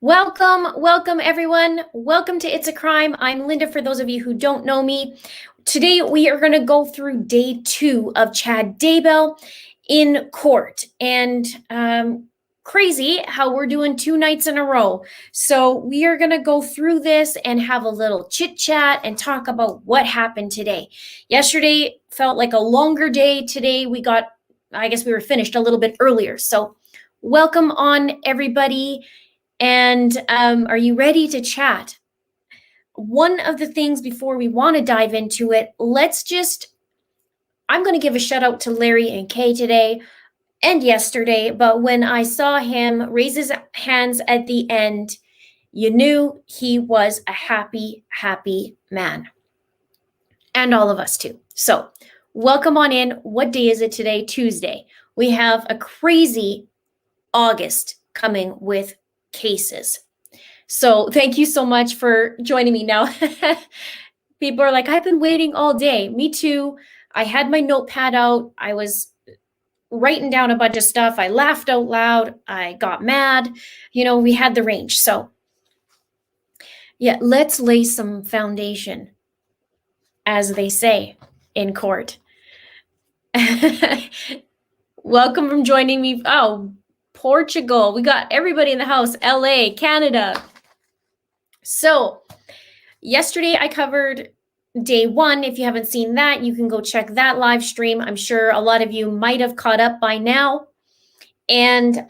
Welcome everyone. Welcome to It's a Crime. I'm Linda, for those of you who don't know me. Today we are going to go through day 2 of Chad Daybell in court. And crazy how we're doing 2 nights in a row. So we are going to go through this and have a little chit chat and talk about what happened today. Yesterday felt like a longer day. Today we were finished a little bit earlier. So welcome on everybody. And are you ready to chat? One of the things before we want to dive into it, I'm going to give a shout out to Larry and Kay today and yesterday, but when I saw him raise his hands at the end, you knew he was a happy, happy man. And all of us too. So welcome on in. What day is it today? Tuesday. We have a crazy August coming with cases. So thank you so much for joining me now. People are like, I've been waiting all day. Me too. I had my notepad out. I was writing down a bunch of stuff. I laughed out loud. I got mad. We had the range. So yeah, let's lay some foundation, as they say in court. Welcome from joining me. Oh, Portugal. We got everybody in the house. LA, Canada. So yesterday I covered day 1. If you haven't seen that, you can go check that live stream. I'm sure a lot of you might have caught up by now. And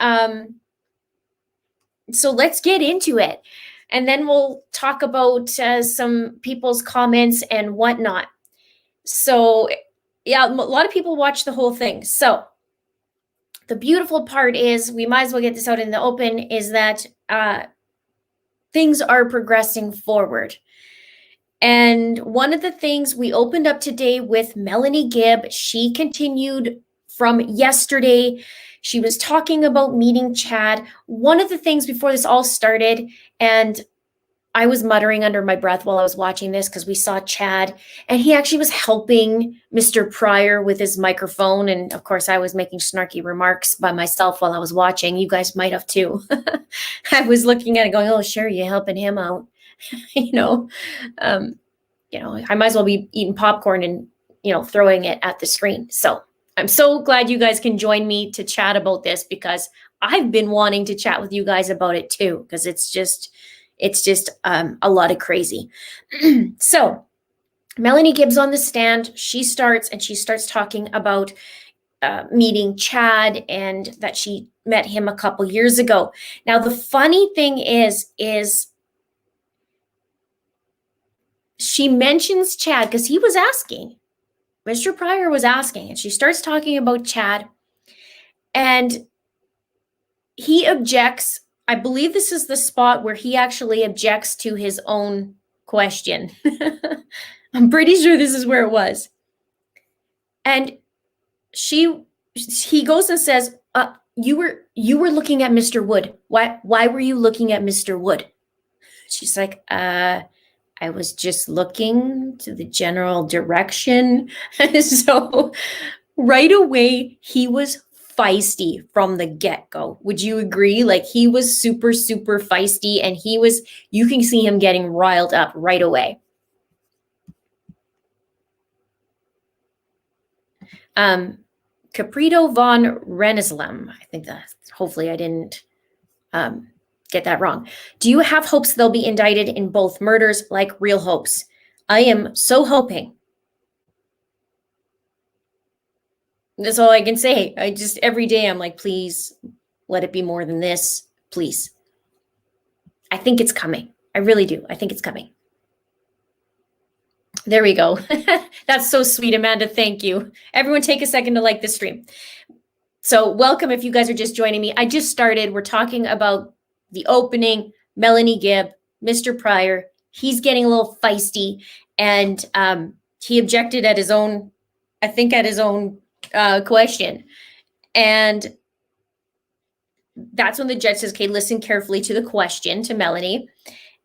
so let's get into it. And then we'll talk about some people's comments and whatnot. So yeah, a lot of people watch the whole thing. So the beautiful part is, we might as well get this out in the open, is that things are progressing forward. And one of the things we opened up today with Melanie Gibb, she continued from yesterday. She was talking about meeting Chad. One of the things before this all started, and I was muttering under my breath while I was watching this because we saw Chad, and he actually was helping Mr. Pryor with his microphone. And of course, I was making snarky remarks by myself while I was watching. You guys might have too. I was looking at it going, oh, sure, you're helping him out. I might as well be eating popcorn and, throwing it at the screen. So I'm so glad you guys can join me to chat about this, because I've been wanting to chat with you guys about it too, because it's just a lot of crazy. So Melanie Gibbs on the stand, she starts talking about meeting Chad, and that she met him a couple years ago. Now, the funny thing is she mentions Chad because he was asking. Mr. Pryor was asking, and she starts talking about Chad, and he objects. I believe this is the spot where he actually objects to his own question. I'm pretty sure this is where it was. And he goes and says, you were looking at Mr. Wood. Why were you looking at Mr. Wood? She's like, I was just looking to the general direction. So right away, he was feisty from the get-go. Would you agree? Like, he was super, super feisty, and you can see him getting riled up right away. Caprito von Reneslem. I think that, hopefully I didn't get that wrong. Do you have hopes they'll be indicted in both murders, like real hopes? I am so hoping. That's all I can say. Every day I'm like, please let it be more than this, please. I think it's coming. I really do. I think it's coming. There we go. That's so sweet, Amanda. Thank you. Everyone take a second to like this stream. So welcome if you guys are just joining me. I just started. We're talking about the opening, Melanie Gibb, Mr. Pryor. He's getting a little feisty, and he objected at his own question. And that's when the judge says, okay, listen carefully to the question, to Melanie.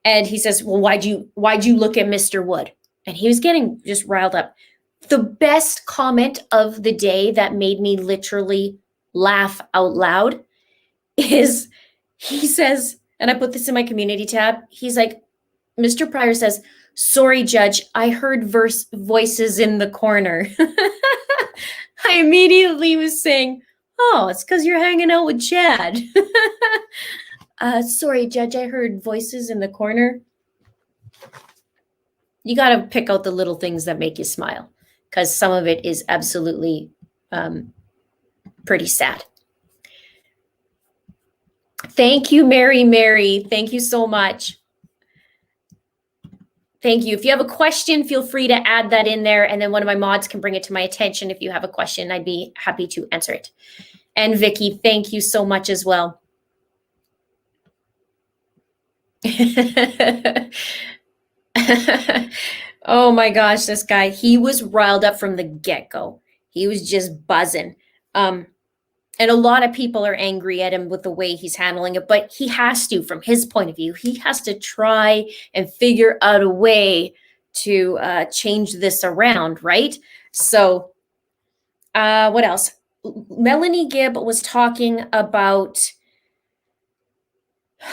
And he says, well, why'd you look at Mr. Wood? And he was getting just riled up. The best comment of the day that made me literally laugh out loud is, he says, And I put this in my community tab. He's like, Mr. Pryor says, sorry, Judge, I heard voices in the corner. I immediately was saying, oh, it's because you're hanging out with Chad. Sorry, Judge, I heard voices in the corner. You got to pick out the little things that make you smile, because some of it is absolutely pretty sad. Thank you, Mary. Thank you so much. Thank you. If you have a question, feel free to add that in there, and then one of my mods can bring it to my attention. If you have a question, I'd be happy to answer it. And Vicky, thank you so much as well. Oh my gosh, this guy, he was riled up from the get-go. He was just buzzing. And a lot of people are angry at him with the way he's handling it, but he has to, from his point of view, he has to try and figure out a way to change this around, right? So what else? Melanie Gibb was talking about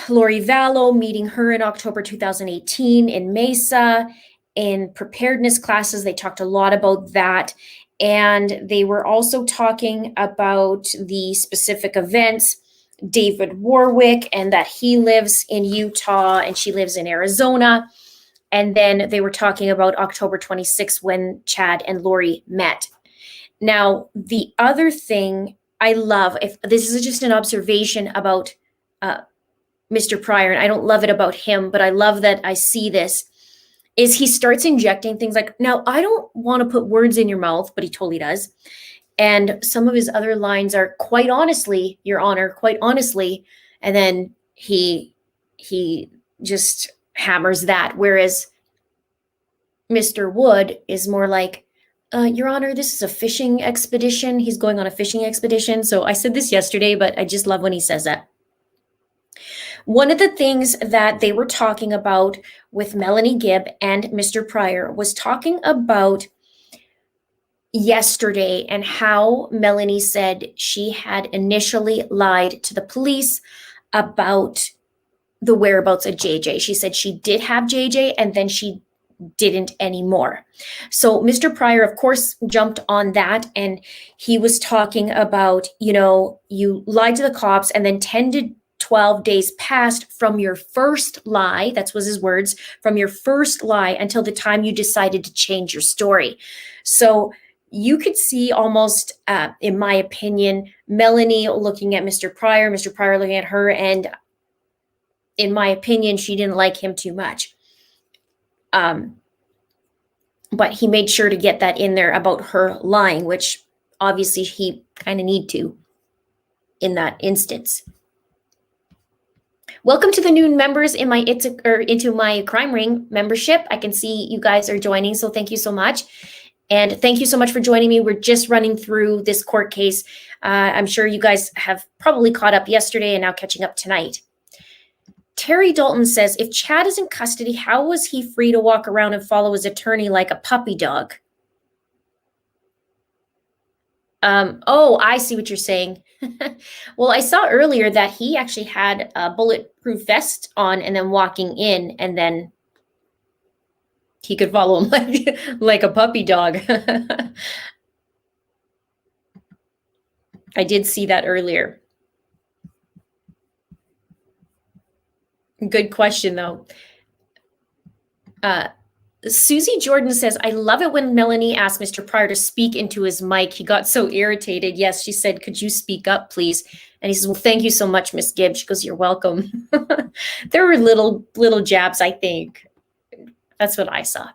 Lori Vallow, meeting her in October 2018 in Mesa. In preparedness classes, they talked a lot about that. And they were also talking about the specific events, David Warwick, and that he lives in Utah and she lives in Arizona. And then they were talking about October 26th when Chad and Lori met. Now, the other thing I love, if this is just an observation about Mr. Pryor, and I don't love it about him, but I love that I see this, is he starts injecting things like, now, I don't want to put words in your mouth, but he totally does. And some of his other lines are, quite honestly, Your Honor, quite honestly. And then he just hammers that. Whereas Mr. Wood is more like, Your Honor, this is a fishing expedition. He's going on a fishing expedition. So I said this yesterday, but I just love when he says that. One of the things that they were talking about with Melanie Gibb and Mr. Pryor was talking about yesterday and how Melanie said she had initially lied to the police about the whereabouts of JJ. She said she did have JJ and then she didn't anymore. So Mr. Pryor, of course, jumped on that, and he was talking about, you lied to the cops and then 10 to 12 days passed from your first lie, that was his words, from your first lie until the time you decided to change your story. So you could see almost, in my opinion, Melanie looking at Mr. Pryor looking at her, and in my opinion, she didn't like him too much. But he made sure to get that in there about her lying, which obviously he kind of need to in that instance. Welcome to the new members in my into my Crime Ring membership. I can see you guys are joining, so thank you so much. And thank you so much for joining me. We're just running through this court case. I'm sure you guys have probably caught up yesterday and now catching up tonight. Terry Dalton says, if Chad is in custody, how was he free to walk around and follow his attorney like a puppy dog? Oh, I see what you're saying. Well, I saw earlier that he actually had a bulletproof vest on and then walking in, and then he could follow him like a puppy dog. I did see that earlier. Good question, though. Susie Jordan says, I love it when Melanie asked Mr. Pryor to speak into his mic. He got so irritated. Yes, she said, could you speak up, please? And he says, well, thank you so much, Miss Gibb. She goes, you're welcome. There were little jabs, I think. That's what I saw.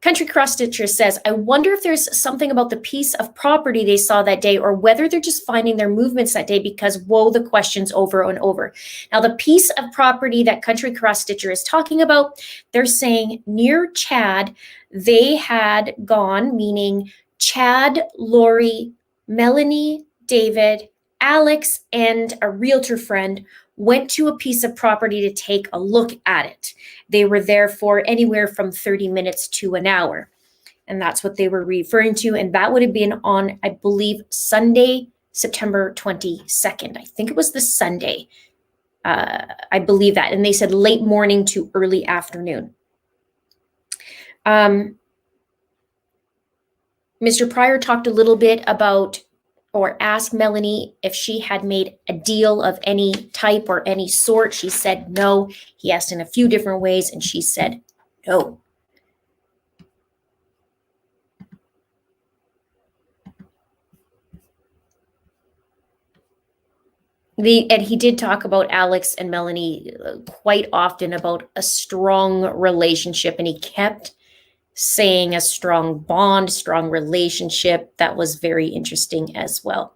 Country Cross Stitcher says, I wonder if there's something about the piece of property they saw that day, or whether they're just finding their movements that day, because whoa, the questions over and over. Now, the piece of property that Country Cross Stitcher is talking about, they're saying near Chad, they had gone, meaning Chad, Lori, Melanie, David, Alex, and a realtor friend went to a piece of property to take a look at it. They were there for anywhere from 30 minutes to an hour. And that's what they were referring to. And that would have been on, I believe, Sunday, September 22nd. I think it was the Sunday. I believe that. And they said late morning to early afternoon. Mr. Pryor talked a little bit about, or asked Melanie if she had made a deal of any type or any sort. She said no. He asked in a few different ways, and she said no. And he did talk about Alex and Melanie quite often, about a strong relationship, and he kept saying a strong bond, strong relationship. That was very interesting as well.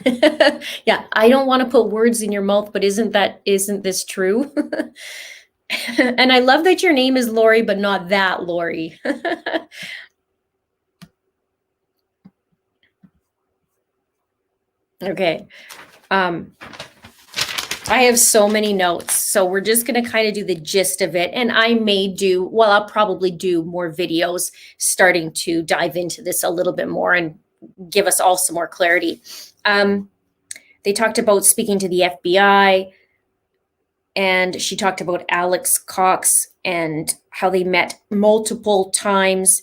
Yeah, I don't want to put words in your mouth, but isn't this true? And I love that your name is Lori, but not that Lori. Okay. I have so many notes, so we're just going to kind of do the gist of it. And I'll probably do more videos starting to dive into this a little bit more and give us all some more clarity. They talked about speaking to the FBI, and she talked about Alex Cox and how they met multiple times.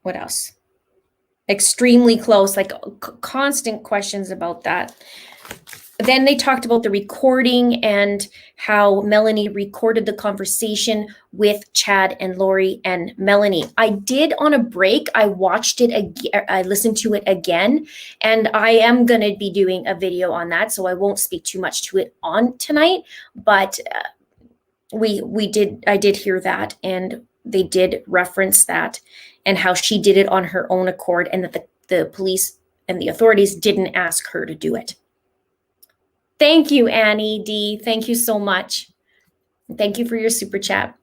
What else? Extremely close, like constant questions about that. Then they talked about the recording and how Melanie recorded the conversation with Chad and Lori and Melanie. I did on a break. I watched it again. I listened to it again, and I am going to be doing a video on that, so I won't speak too much to it on tonight. But I did hear that, and they did reference that, and how she did it on her own accord, and that the police and the authorities didn't ask her to do it. Thank you, Annie D. Thank you so much. Thank you for your super chat.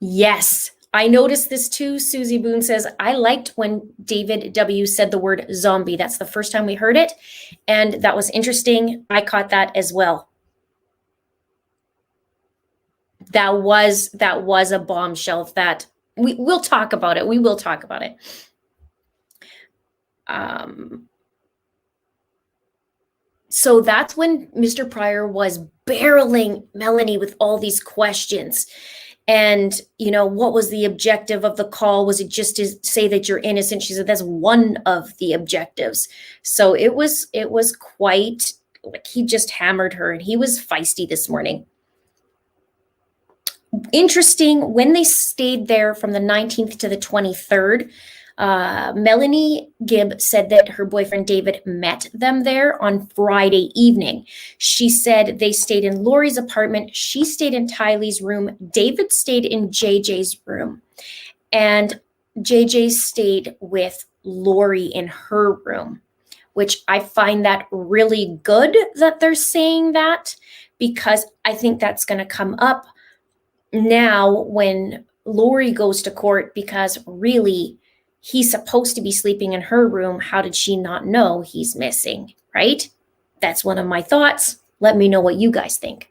Yes, I noticed this too. Susie Boone says, I liked when David W. said the word zombie. That's the first time we heard it, and that was interesting. I caught that as well. That was a bombshell. That we'll talk about it. We will talk about it. So that's when Mr. Pryor was barreling Melanie with all these questions. And, what was the objective of the call? Was it just to say that you're innocent? She said that's one of the objectives. So it was quite like he just hammered her, and he was feisty this morning. Interesting, when they stayed there from the 19th to the 23rd, Melanie Gibb said that her boyfriend David met them there on Friday evening. She said they stayed in Lori's apartment. She stayed in Tylee's room. David stayed in JJ's room. And JJ stayed with Lori in her room, which I find that really good that they're saying that, because I think that's going to come up now when Lori goes to court, because really he's supposed to be sleeping in her room. How did she not know he's missing, right? That's one of my thoughts. Let me know what you guys think.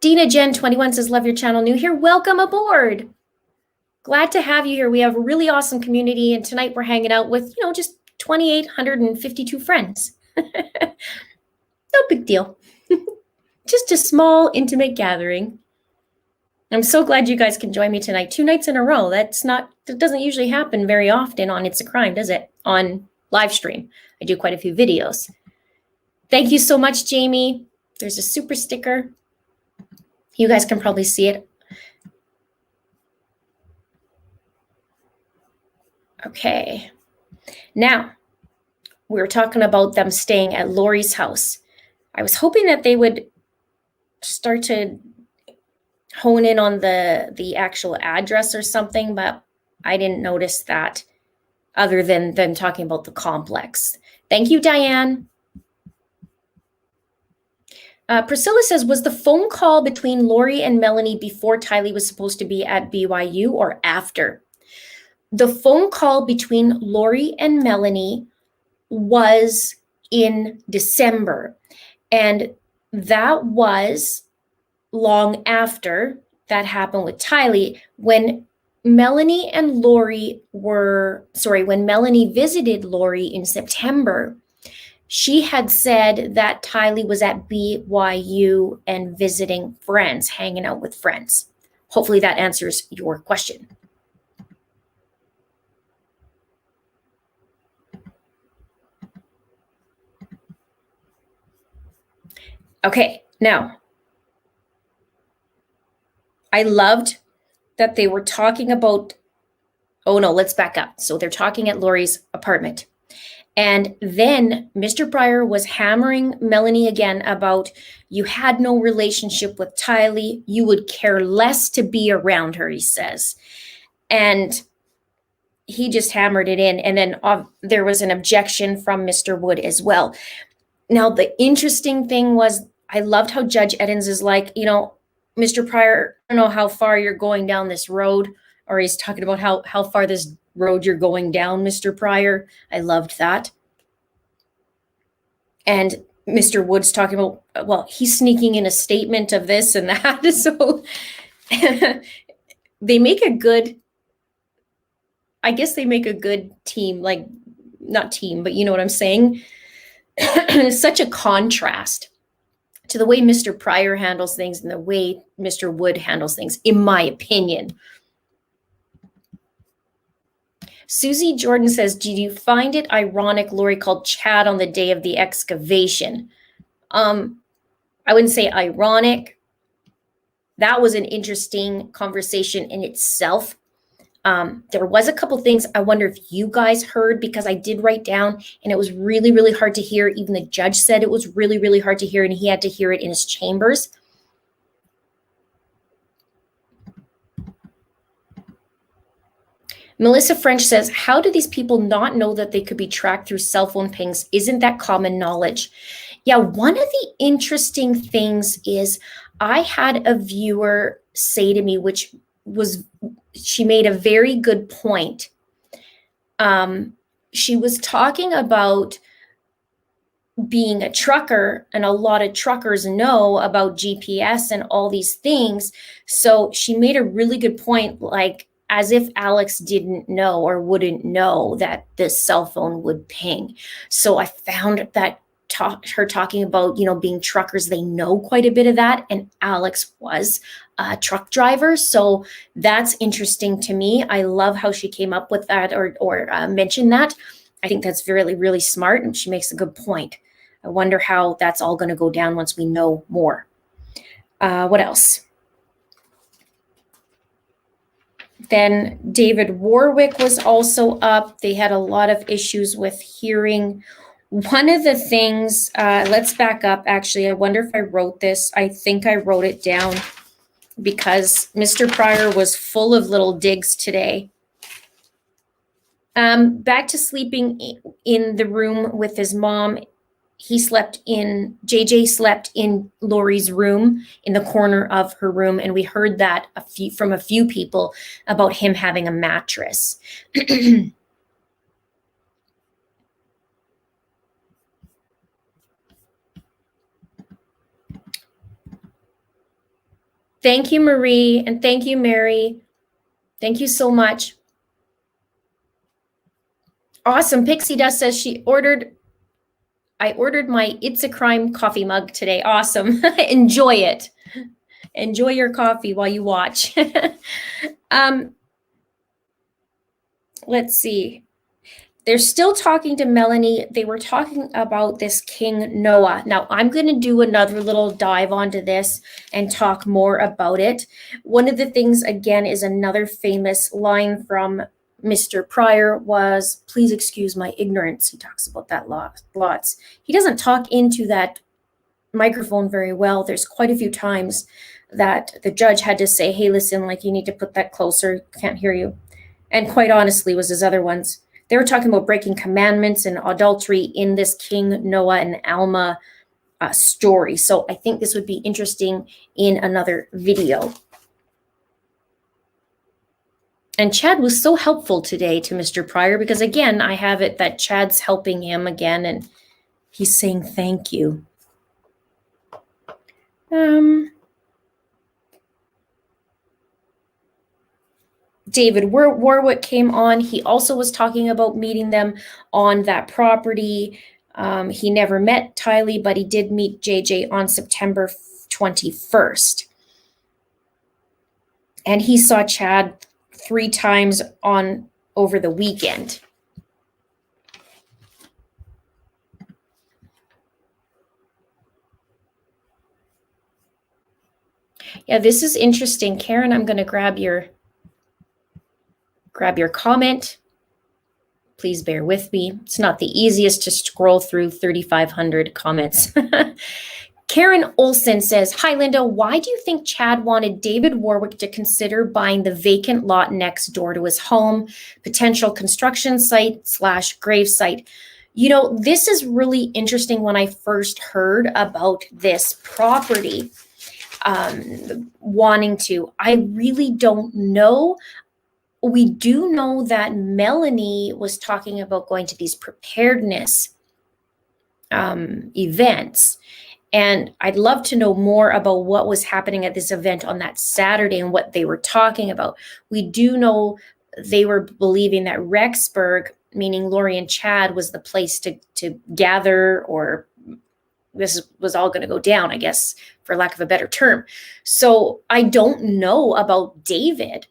Dina Jen 21 says, love your channel, new here. Welcome aboard. Glad to have you here. We have a really awesome community, and tonight we're hanging out with, just 2,852 friends. No big deal. Just a small, intimate gathering. I'm so glad you guys can join me tonight. 2 nights in a row. That doesn't usually happen very often on It's a Crime, does it? On live stream. I do quite a few videos. Thank you so much, Jamie. There's a super sticker. You guys can probably see it. Okay. Now, we were talking about them staying at Lori's house. I was hoping that they would start to hone in on the actual address or something, but I didn't notice that other than them talking about the complex. Thank you, Diane. Priscilla says, was the phone call between Lori and Melanie before Tylee was supposed to be at BYU or after? the phone call between Lori and Melanie was in December. And that was long after that happened with Tylee, when Melanie and Lori when Melanie visited Lori in September, she had said that Tylee was at BYU and visiting friends, hanging out with friends. Hopefully that answers your question. Okay, now, I loved that they were talking about, oh no, let's back up. So they're talking at Lori's apartment. And then Mr. Pryor was hammering Melanie again about, you had no relationship with Tylee. You would care less to be around her, he says. And he just hammered it in. And then there was an objection from Mr. Wood as well. Now, the interesting thing was, I loved how Judge Edens is like, you know, Mr. Pryor, I don't know how far you're going down this road, or he's talking about how far this road you're going down, Mr. Pryor. I loved that. And Mr. Wood's talking about, well, he's sneaking in a statement of this and that. So they make a good, I guess they make a good team, like, not team, but you know what I'm saying? Such a contrast to the way Mr. Pryor handles things and the way Mr. Wood handles things, in my opinion. Susie Jordan says, did you find it ironic Lori called Chad on the day of the excavation? I wouldn't say ironic. That was an interesting conversation in itself. There was a couple things I wonder if you guys heard, because I did write down, and it was really, really hard to hear. Even the judge said it was really, really hard to hear, and he had to hear it in his chambers. Melissa French says, how do these people not know that they could be tracked through cell phone pings? Isn't that common knowledge? Yeah, one of the interesting things is I had a viewer say to me, which was, she made a very good point. She was talking about being a trucker, and a lot of truckers know about GPS and all these things. So she made a really good point, like, as if Alex didn't know or wouldn't know that this cell phone would ping. So I found that her talking about, you know, being truckers, they know quite a bit of that. And Alex was a truck driver. So that's interesting to me. I love how she came up with that or mentioned that. I think that's really, really smart. And she makes a good point. I wonder how that's all going to go down once we know more. What else? Then David Warwick was also up. They had a lot of issues with hearing. One of the things, let's back up. Actually, I wonder if I wrote this. I think I wrote it down because Mr. Pryor was full of little digs today. Back to sleeping in the room with his mom. JJ slept in Lori's room, in the corner of her room, and we heard that from a few people about him having a mattress. Thank you, Marie, and thank you, Mary. Thank you so much. Awesome. Pixie Dust says I ordered my It's a Crime coffee mug today. Awesome. Enjoy it. Enjoy your coffee while you watch. Let's see. They're still talking to Melanie. They were talking about this King Noah. Now, I'm going to do another little dive onto this and talk more about it. One of the things, again, is another famous line from Mr. Pryor was, please excuse my ignorance. He talks about that lots. He doesn't talk into that microphone very well. There's quite a few times that the judge had to say, hey, listen, like, you need to put that closer. Can't hear you. And quite honestly was his other ones. They were talking about breaking commandments and adultery in this King Noah and Alma story. So I think this would be interesting in another video. And Chad was so helpful today to Mr. Pryor because, again, I have it that Chad's helping him again and he's saying thank you. David Warwick came on. He also was talking about meeting them on that property. He never met Tylee, but he did meet JJ on September 21st. And he saw Chad 3 times over the weekend. Yeah, this is interesting. Karen, I'm going to grab your comment. Please bear with me. It's not the easiest to scroll through 3,500 comments. Karen Olson says, hi, Linda. Why do you think Chad wanted David Warwick to consider buying the vacant lot next door to his home, potential construction site / grave site? You know, this is really interesting. When I first heard about this property, wanting to, I really don't know. We do know that Melanie was talking about going to these preparedness events. And I'd love to know more about what was happening at this event on that Saturday and what they were talking about. We do know they were believing that Rexburg, meaning Lori and Chad, was the place to gather, or this was all going to go down, I guess, for lack of a better term. So I don't know about David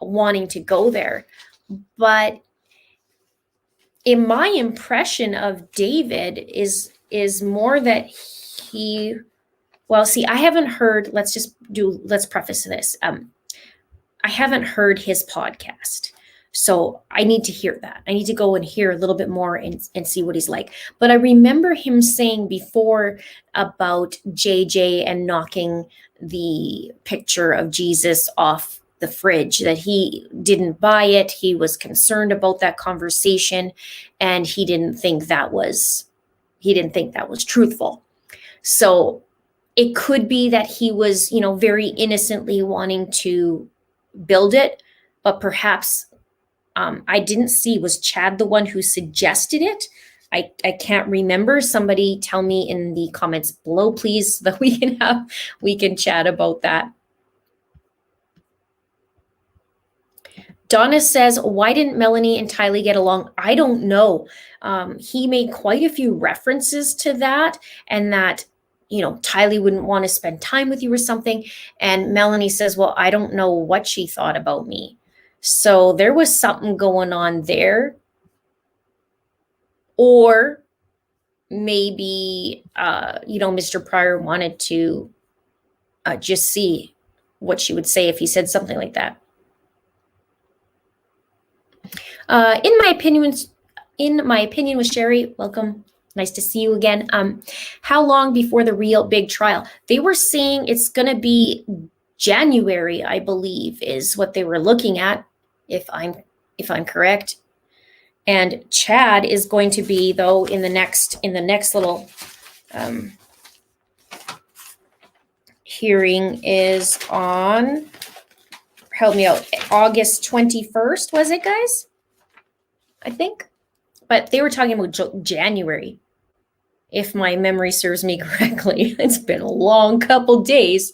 wanting to go there, but in my impression of David is more that he, well, see, I haven't heard, let's preface this. I haven't heard his podcast. So I need to hear that. I need to go and hear a little bit more and see what he's like. But I remember him saying before about JJ and knocking the picture of Jesus off the fridge, that he didn't buy it. He was concerned about that conversation, and he didn't think that was truthful. So it could be that he was, very innocently wanting to build it, but perhaps I didn't see, was Chad the one who suggested it? I can't remember. Somebody tell me in the comments below, please, so that we can chat about that. Donna says, why didn't Melanie and Tylee get along? I don't know. He made quite a few references to that, and that, Tylee wouldn't want to spend time with you or something. And Melanie says, well, I don't know what she thought about me. So there was something going on there. Or maybe, Mr. Pryor wanted to just see what she would say if he said something like that. In my opinion with Sherry, welcome. Nice to see you again. How long before the real big trial? They were saying it's going to be January, I believe, is what they were looking at, if I'm correct. And Chad is going to be, though, in the next little hearing is on, help me out, August 21st, was it, guys? I think. But they were talking about January, if my memory serves me correctly. It's been a long couple days.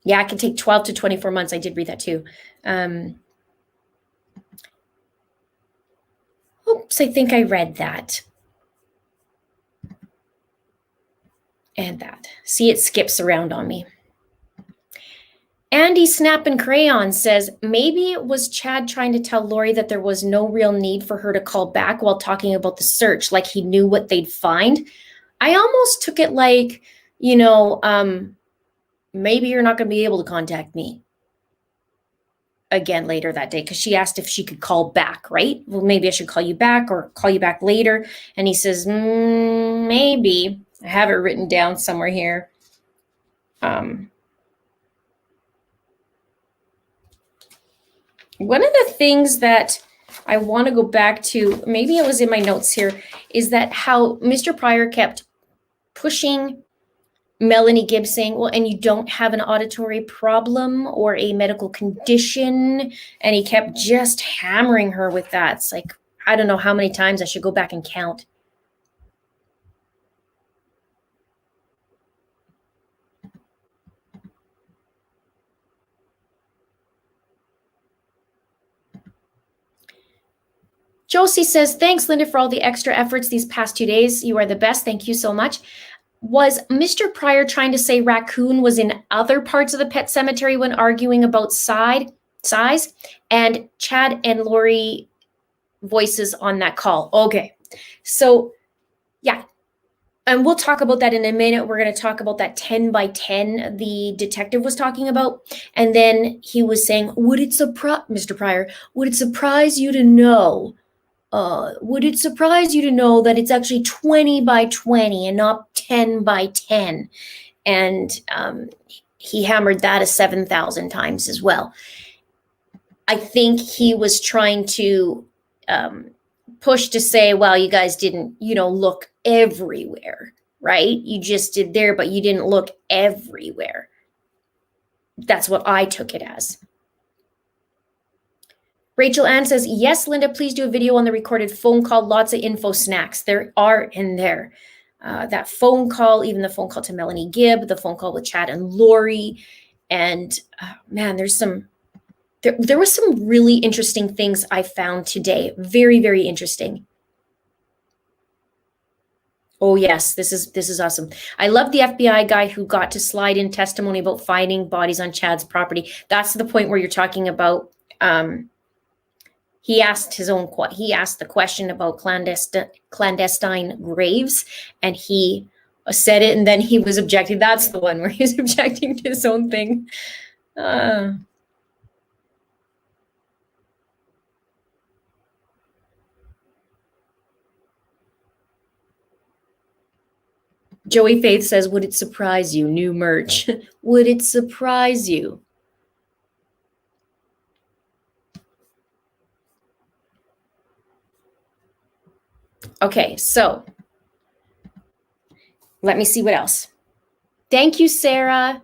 Yeah, it can take 12 to 24 months. I did read that too. Oops, I think I read that. And that. See, it skips around on me. Andy Snappin' Crayon says, maybe it was Chad trying to tell Lori that there was no real need for her to call back while talking about the search, like he knew what they'd find. I almost took it like, maybe you're not going to be able to contact me again later that day, because she asked if she could call back, right? Well, maybe I should call you back or call you back later. And he says, maybe. I have it written down somewhere here. One of the things that I want to go back to, maybe it was in my notes here, is that how Mr. Pryor kept pushing Melanie Gibb, saying, well, and you don't have an auditory problem or a medical condition. And he kept just hammering her with that. It's like, I don't know how many times I should go back and count. Josie says, thanks, Linda, for all the extra efforts these past 2 days. You are the best. Thank you so much. Was Mr. Pryor trying to say raccoon was in other parts of the pet cemetery when arguing about size? And Chad and Lori voices on that call. Okay. So, yeah. And we'll talk about that in a minute. We're going to talk about that 10 by 10 the detective was talking about. And then he was saying, Mr. Pryor, would it surprise you to know that it's actually 20 by 20 and not 10 by 10? And he hammered that 7,000 times as well. I think he was trying to push to say, well, you guys didn't, look everywhere, right? You just did there, but you didn't look everywhere. That's what I took it as. Rachel Ann says, yes, Linda, please do a video on the recorded phone call. Lots of info snacks. There are in there. That phone call, even the phone call to Melanie Gibb, the phone call with Chad and Lori. And man, there was some really interesting things I found today. Very, very interesting. Oh, yes, this is awesome. I love the FBI guy who got to slide in testimony about finding bodies on Chad's property. That's the point where you're talking about he asked the question about clandestine graves, and he said it, and then he was objecting. That's the one where he was objecting to his own thing. Joey Faith says, would it surprise you? New merch. Would it surprise you? Okay, so let me see what else. Thank you, Sarah.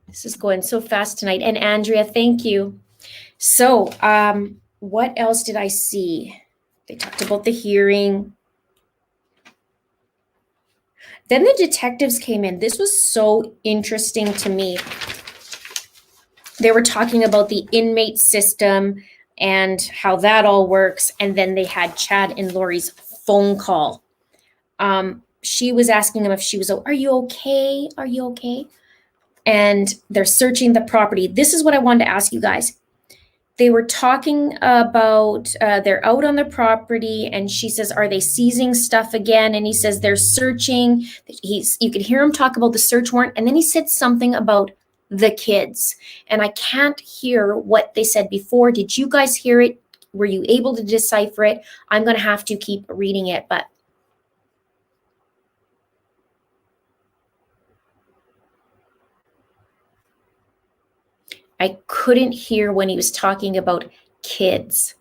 This is going so fast tonight. And Andrea, thank you. So what else did I see? They talked about the hearing. Then the detectives came in. This was so interesting to me. They were talking about the inmate system and how that all works. And then they had Chad and Lori's phone call. She was asking him if she was, are you okay? Are you okay? And they're searching the property. This is what I wanted to ask you guys. They were talking about, they're out on the property, and she says, are they seizing stuff again? And he says, they're searching. You could hear him talk about the search warrant. And then he said something about the kids. And I can't hear what they said before. Did you guys hear it? Were you able to decipher it? I'm going to have to keep reading it, but I couldn't hear when he was talking about kids.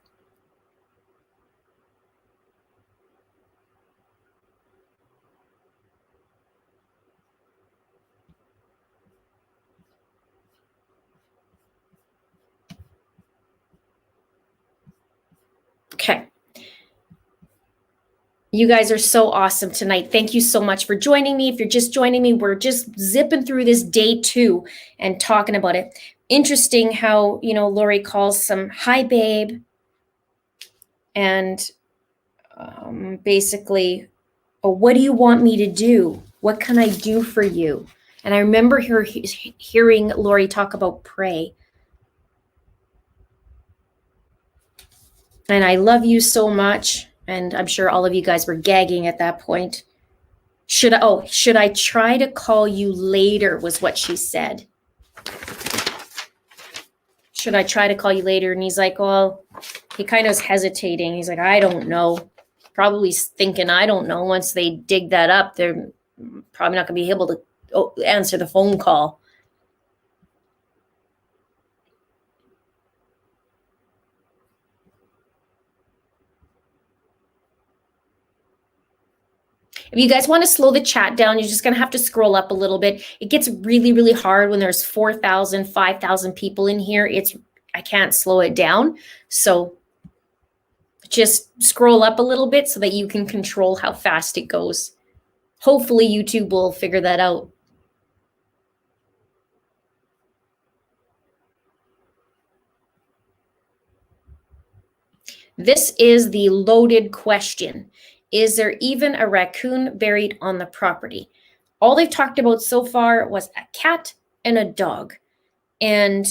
Okay. You guys are so awesome tonight. Thank you so much for joining me. If you're just joining me, we're just zipping through this day 2 and talking about it. Interesting how, Lori calls some, hi, babe. And basically, what do you want me to do? What can I do for you? And I remember hearing Lori talk about pray. And I love you so much. And I'm sure all of you guys were gagging at that point. Should I try to call you later, was what she said. Should I try to call you later? And he's like, well, he kind of was hesitating. He's like, I don't know. Probably thinking, I don't know. Once they dig that up, they're probably not going to be able to answer the phone call. If you guys want to slow the chat down, you're just going to have to scroll up a little bit. It gets really, really hard when there's 4,000, 5,000 people in here. I can't slow it down. So just scroll up a little bit so that you can control how fast it goes. Hopefully YouTube will figure that out. This is the loaded question. Is there even a raccoon buried on the property? All they've talked about so far was a cat and a dog. And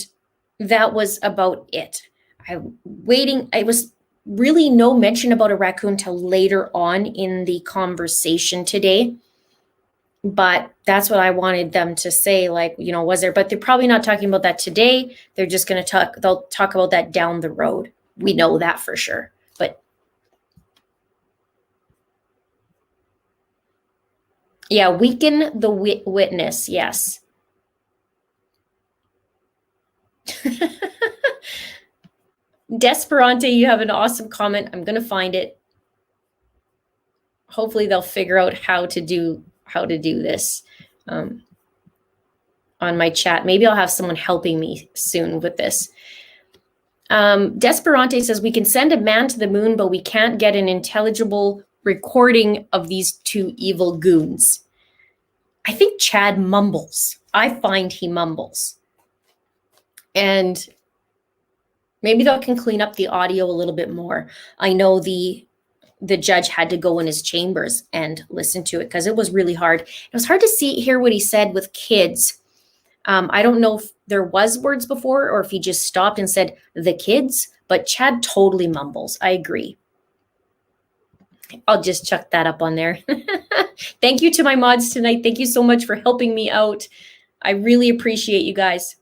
that was about it. It was really no mention about a raccoon till later on in the conversation today. But that's what I wanted them to say, like, you know, was there, but they're probably not talking about that today. They're just going to they'll talk about that down the road. We know that for sure. But yeah, weaken the witness. Yes. Desperante, you have an awesome comment. I'm going to find it. Hopefully they'll figure out how to do this on my chat. Maybe I'll have someone helping me soon with this. Desperante says, we can send a man to the moon, but we can't get an intelligible recording of these two evil goons. I think Chad mumbles. I find he mumbles. And maybe they can clean up the audio a little bit more. I know the judge had to go in his chambers and listen to it because it was really hard. It was hard to hear what he said with kids. I don't know if there was words before or if he just stopped and said the kids, but Chad totally mumbles. I agree. I'll just chuck that up on there. Thank you to my mods tonight. Thank you so much for helping me out. I really appreciate you guys.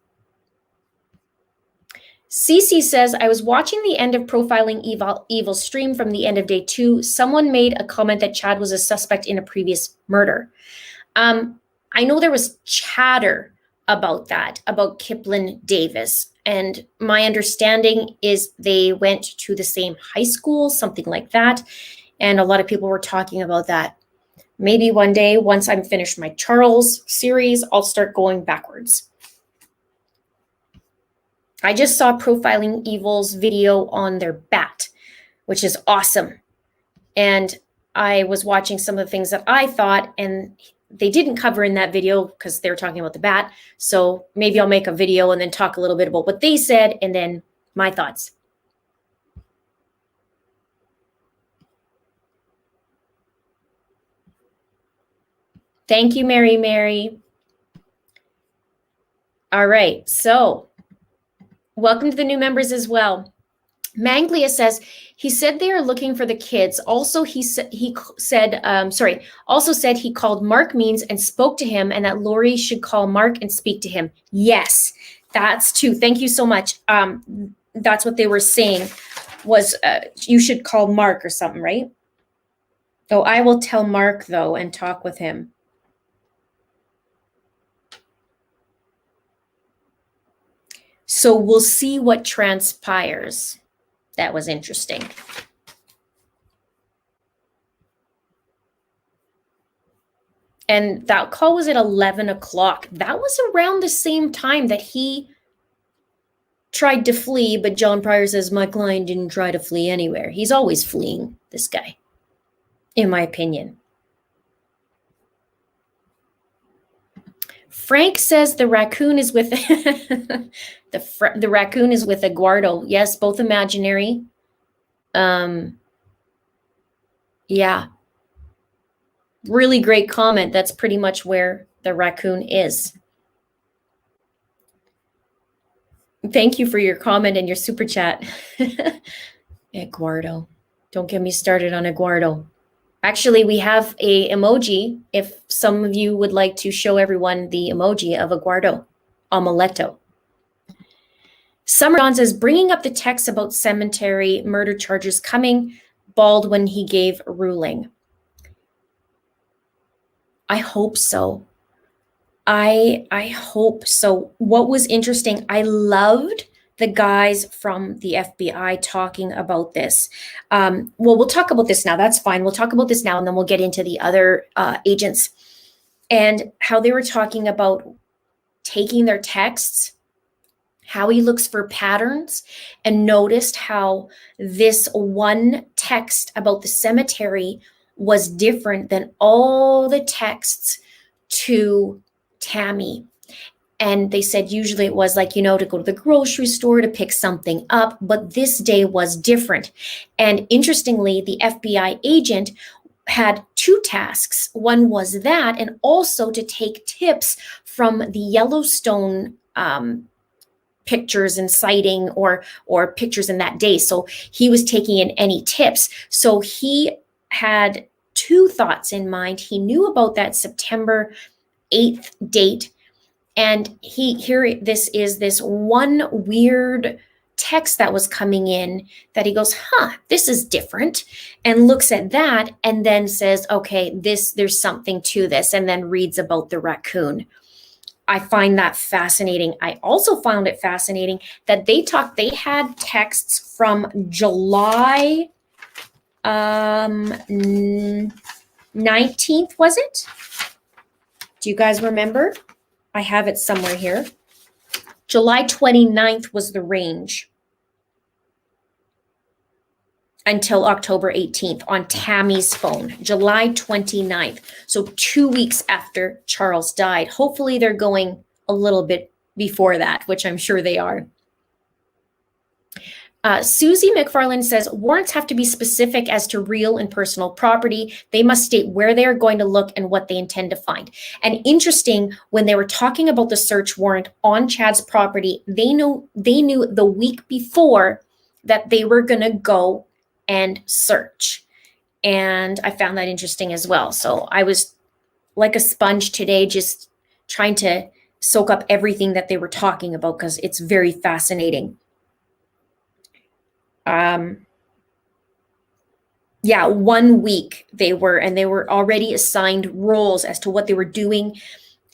Cece says, I was watching the end of Profiling Evil stream from the end of day 2. Someone made a comment that Chad was a suspect in a previous murder. I know there was chatter about that, about Kiplin Davis. And my understanding is they went to the same high school, something like that. And a lot of people were talking about that. Maybe one day, once I'm finished my Charles series, I'll start going backwards. I just saw Profiling Evil's video on their bat, which is awesome. And I was watching some of the things that I thought, and they didn't cover in that video because they were talking about the bat. So maybe I'll make a video and then talk a little bit about what they said and then my thoughts. Thank you, Mary. All right, so welcome to the new members as well. Manglia says, he said they are looking for the kids. Also, he said he called Mark Means and spoke to him, and that Lori should call Mark and speak to him. Yes, that's true. Thank you so much. That's what they were saying was you should call Mark or something, right? Oh, I will tell Mark though and talk with him. So we'll see what transpires. That was interesting. And that call was at 11 o'clock. That was around the same time that he tried to flee, but John Pryor says, my client didn't try to flee anywhere. He's always fleeing, this guy, in my opinion. Frank says the raccoon is with the raccoon is with Eduardo. Yes, both imaginary. Yeah. Really great comment. That's pretty much where the raccoon is. Thank you for your comment and your super chat. Eduardo. Don't get me started on Eduardo. Actually, we have a emoji if some of you would like to show everyone the emoji of Eduardo Omeletto. Summer Dawn says, bringing up the text about cemetery murder charges coming bald when he gave a ruling. I hope so. I hope so. What was interesting, I loved the guys from the FBI talking about this. Well, we'll talk about this now. That's fine. We'll talk about this now, and then we'll get into the other agents and how they were talking about taking their texts, how he looks for patterns, and noticed how this one text about the cemetery was different than all the texts to Tammy. And they said usually it was like, to go to the grocery store to pick something up, but this day was different. And interestingly, the FBI agent had two tasks. One was that, and also to take tips from the Yellowstone pictures and sighting or pictures in that day. So he was taking in any tips. So he had two thoughts in mind. He knew about that September 8th date. And this is this one weird text that was coming in that he goes, this is different, and looks at that and then says, okay, there's something to this, and then reads about the raccoon. I find that fascinating. I also found it fascinating that they had texts from July 19th, was it? Do you guys remember? I have it somewhere here. July 29th was the range until October 18th on Tammy's phone, July 29th. So 2 weeks after Charles died. Hopefully they're going a little bit before that, which I'm sure they are. Susie McFarland says, warrants have to be specific as to real and personal property. They must state where they are going to look and what they intend to find. And interesting, when they were talking about the search warrant on Chad's property, they knew the week before that they were going to go and search. And I found that interesting as well. So I was like a sponge today, just trying to soak up everything that they were talking about because it's very fascinating. 1 week they were already assigned roles as to what they were doing.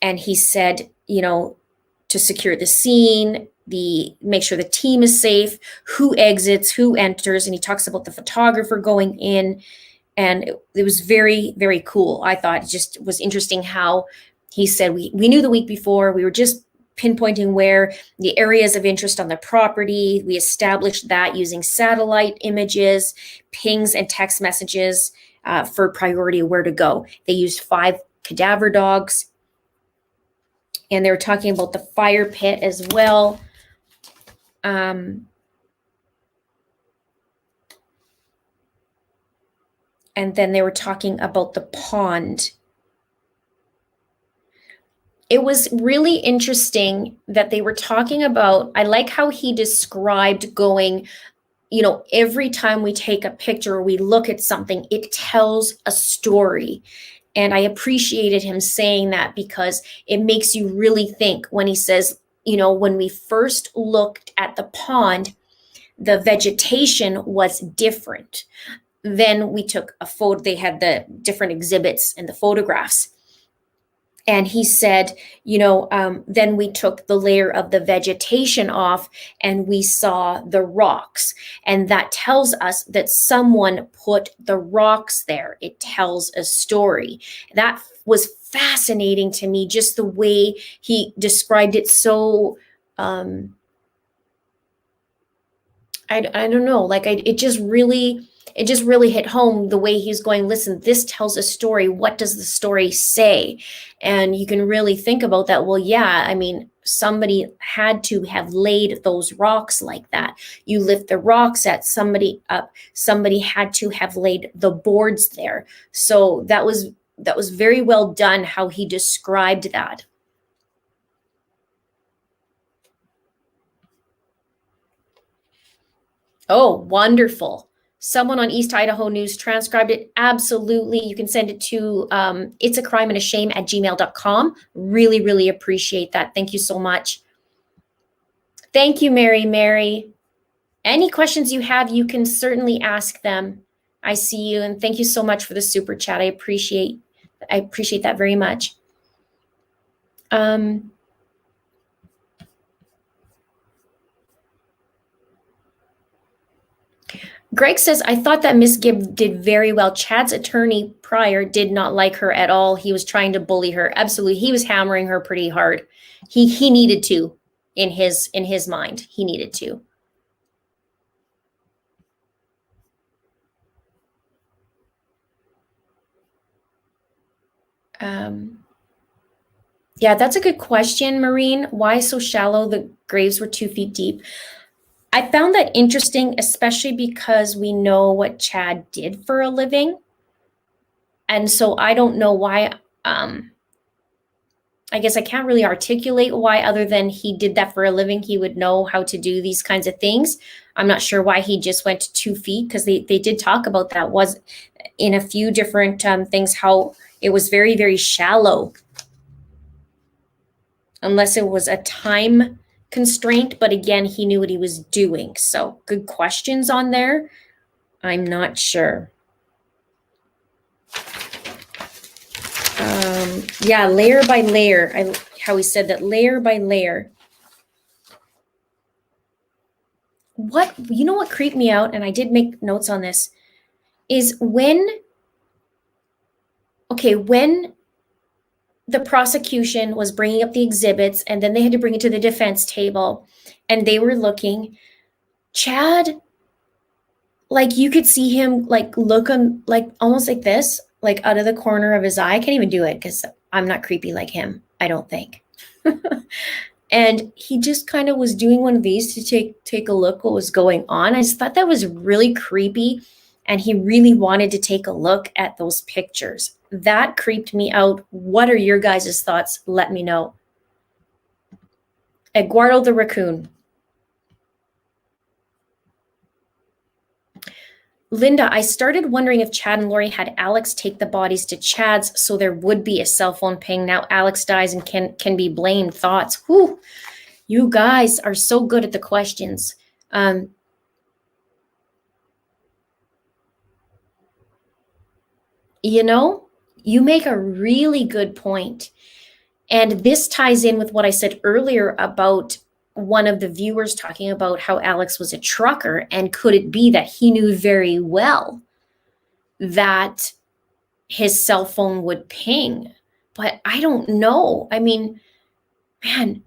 And he said, to secure the scene, make sure the team is safe, who exits, who enters. And he talks about the photographer going in. And it was very, very cool. I thought it just was interesting how he said, we knew the week before, we were just pinpointing where the areas of interest on the property. We established that using satellite images, pings, and text messages for priority of where to go. They used 5 cadaver dogs. And they were talking about the fire pit as well. And then they were talking about the pond. It was really interesting that they were talking about, I like how he described going, every time we take a picture or we look at something, it tells a story. And I appreciated him saying that because it makes you really think when he says, when we first looked at the pond, the vegetation was different. Then we took a photo, they had the different exhibits and the photographs. And he said, then we took the layer of the vegetation off and we saw the rocks. And that tells us that someone put the rocks there. It tells a story. That was fascinating to me, just the way he described it. So, I don't know, it just really hit home the way he's going, listen, this tells a story. What does the story say? And you can really think about that. Well, yeah, I mean, somebody had to have laid those rocks like that. You lift the rocks at somebody up. Somebody had to have laid the boards there. So that was very well done how he described that. Oh, wonderful. Someone on East Idaho News transcribed it. Absolutely. You can send it to itsacrimeandashame@gmail.com. Really, really appreciate that. Thank you so much. Thank you, Mary. Any questions you have, you can certainly ask them. I see you, and thank you so much for the super chat. I appreciate that very much. Greg says, I thought that Miss Gibb did very well. Chad's attorney prior did not like her at all. He was trying to bully her. Absolutely. He was hammering her pretty hard. He needed to in his mind. He needed to. Yeah, that's a good question, Maureen. Why so shallow? The graves were 2 feet deep. I found that interesting, especially because we know what Chad did for a living. And so I don't know why, I guess I can't really articulate why, other than he did that for a living. He would know how to do these kinds of things. I'm not sure why he just went to 2 feet, because they did talk about that, was in a few different things, how it was very, very shallow. Unless it was a time constraint, but again, he knew what he was doing. So good questions on there. I'm not sure. Yeah, layer by layer. How he said that, layer by layer. You know what creeped me out, and I did make notes on this, is when the prosecution was bringing up the exhibits, and then they had to bring it to the defense table, and they were looking, Chad, like you could see him like looking like almost like this, like out of the corner of his eye. I can't even do it because I'm not creepy like him, I don't think. And he just kind of was doing one of these to take a look what was going on. I just thought that was really creepy, and he really wanted to take a look at those pictures. That creeped me out. What are your guys' thoughts? Let me know. Eduardo the raccoon. Linda, I started wondering if Chad and Lori had Alex take the bodies to Chad's so there would be a cell phone ping. Now Alex dies and can be blamed. Thoughts? Whew. You guys are so good at the questions. You know, you make a really good point. And this ties in with what I said earlier about one of the viewers talking about how Alex was a trucker, and could it be that he knew very well that his cell phone would ping? But I don't know. I mean, man,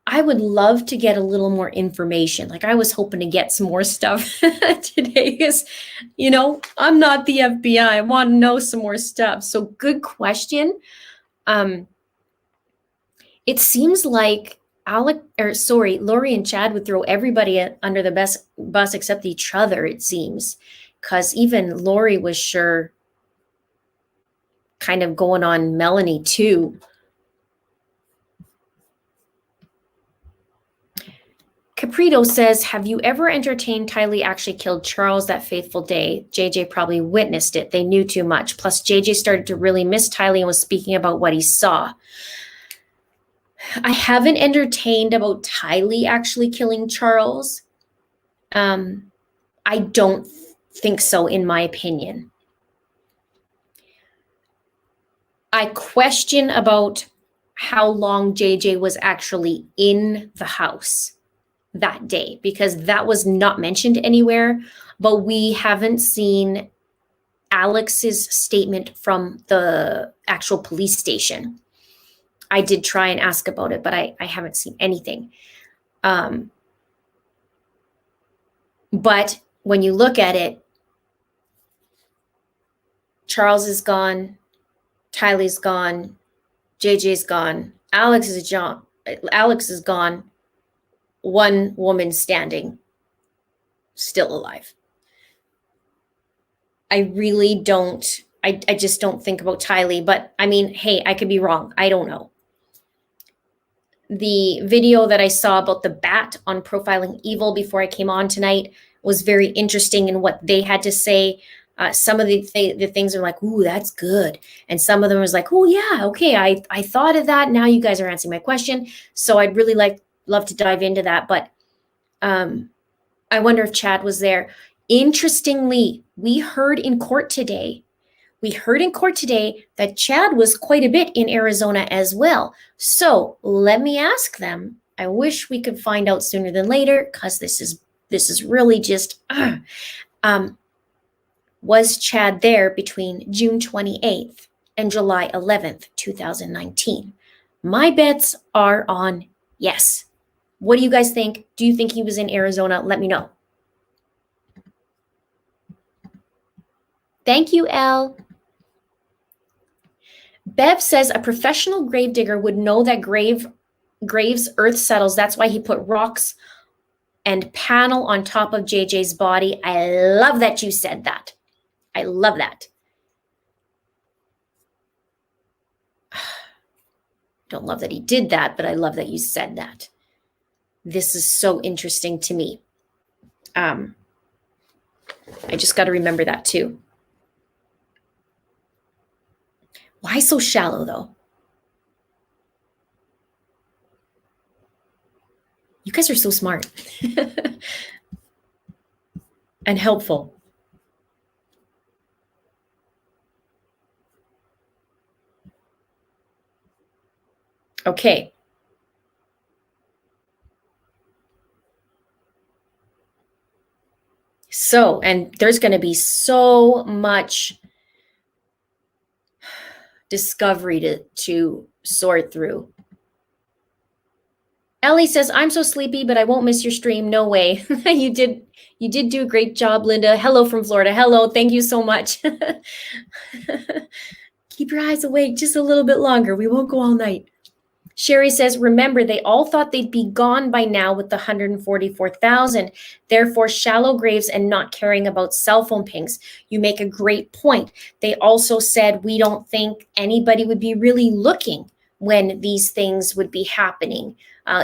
I would love to get a little more information. Like, I was hoping to get some more stuff today because, you know, I'm not the FBI. I want to know some more stuff. So good question. It seems like Lori and Chad would throw everybody under the bus except each other, it seems, because even Lori was sure kind of going on Melanie too. Caprito says, have you ever entertained Tylee actually killed Charles that fateful day? JJ probably witnessed it. They knew too much. Plus, JJ started to really miss Tylee and was speaking about what he saw. I haven't entertained about Tylee actually killing Charles. I don't think so, in my opinion. I question about how long JJ was actually in the house that day, because that was not mentioned anywhere, but we haven't seen Alex's statement from the actual police station. I did try and ask about it, but I haven't seen anything. But when you look at it, Charles is gone, Tylee's gone, JJ's gone, Alex is gone, one woman standing, still alive. I really don't, I just don't think about Tylee, but I mean, hey, I could be wrong. I don't know. The video that I saw about the bat on Profiling Evil before I came on tonight was very interesting in what they had to say. Some of the things are like, ooh, that's good. And some of them was like, oh yeah, okay, I thought of that. Now you guys are answering my question. So I'd really love to dive into that. But I wonder if Chad was there. Interestingly, we heard in court today that Chad was quite a bit in Arizona as well. So let me ask them. I wish we could find out sooner than later, because this is This is really just, was Chad there between June 28th and July 11th, 2019? My bets are on yes. What do you guys think? Do you think he was in Arizona? Let me know. Thank you, Elle. Bev says a professional gravedigger would know that Graves' earth settles. That's why he put rocks and panel on top of JJ's body. I love that you said that. I love that. Don't love that he did that, but I love that you said that. This is so interesting to me. I just got to remember that too. Why so shallow though? You guys are so smart and helpful. Okay. So, and there's going to be so much discovery to sort through. Ellie says, I'm so sleepy, but I won't miss your stream. No way. You did do a great job, Linda. Hello from Florida. Hello. Thank you so much. Keep your eyes awake just a little bit longer. We won't go all night. Sherry says, remember, they all thought they'd be gone by now with the 144,000. Therefore, shallow graves and not caring about cell phone pings. You make a great point. They also said, we don't think anybody would be really looking when these things would be happening,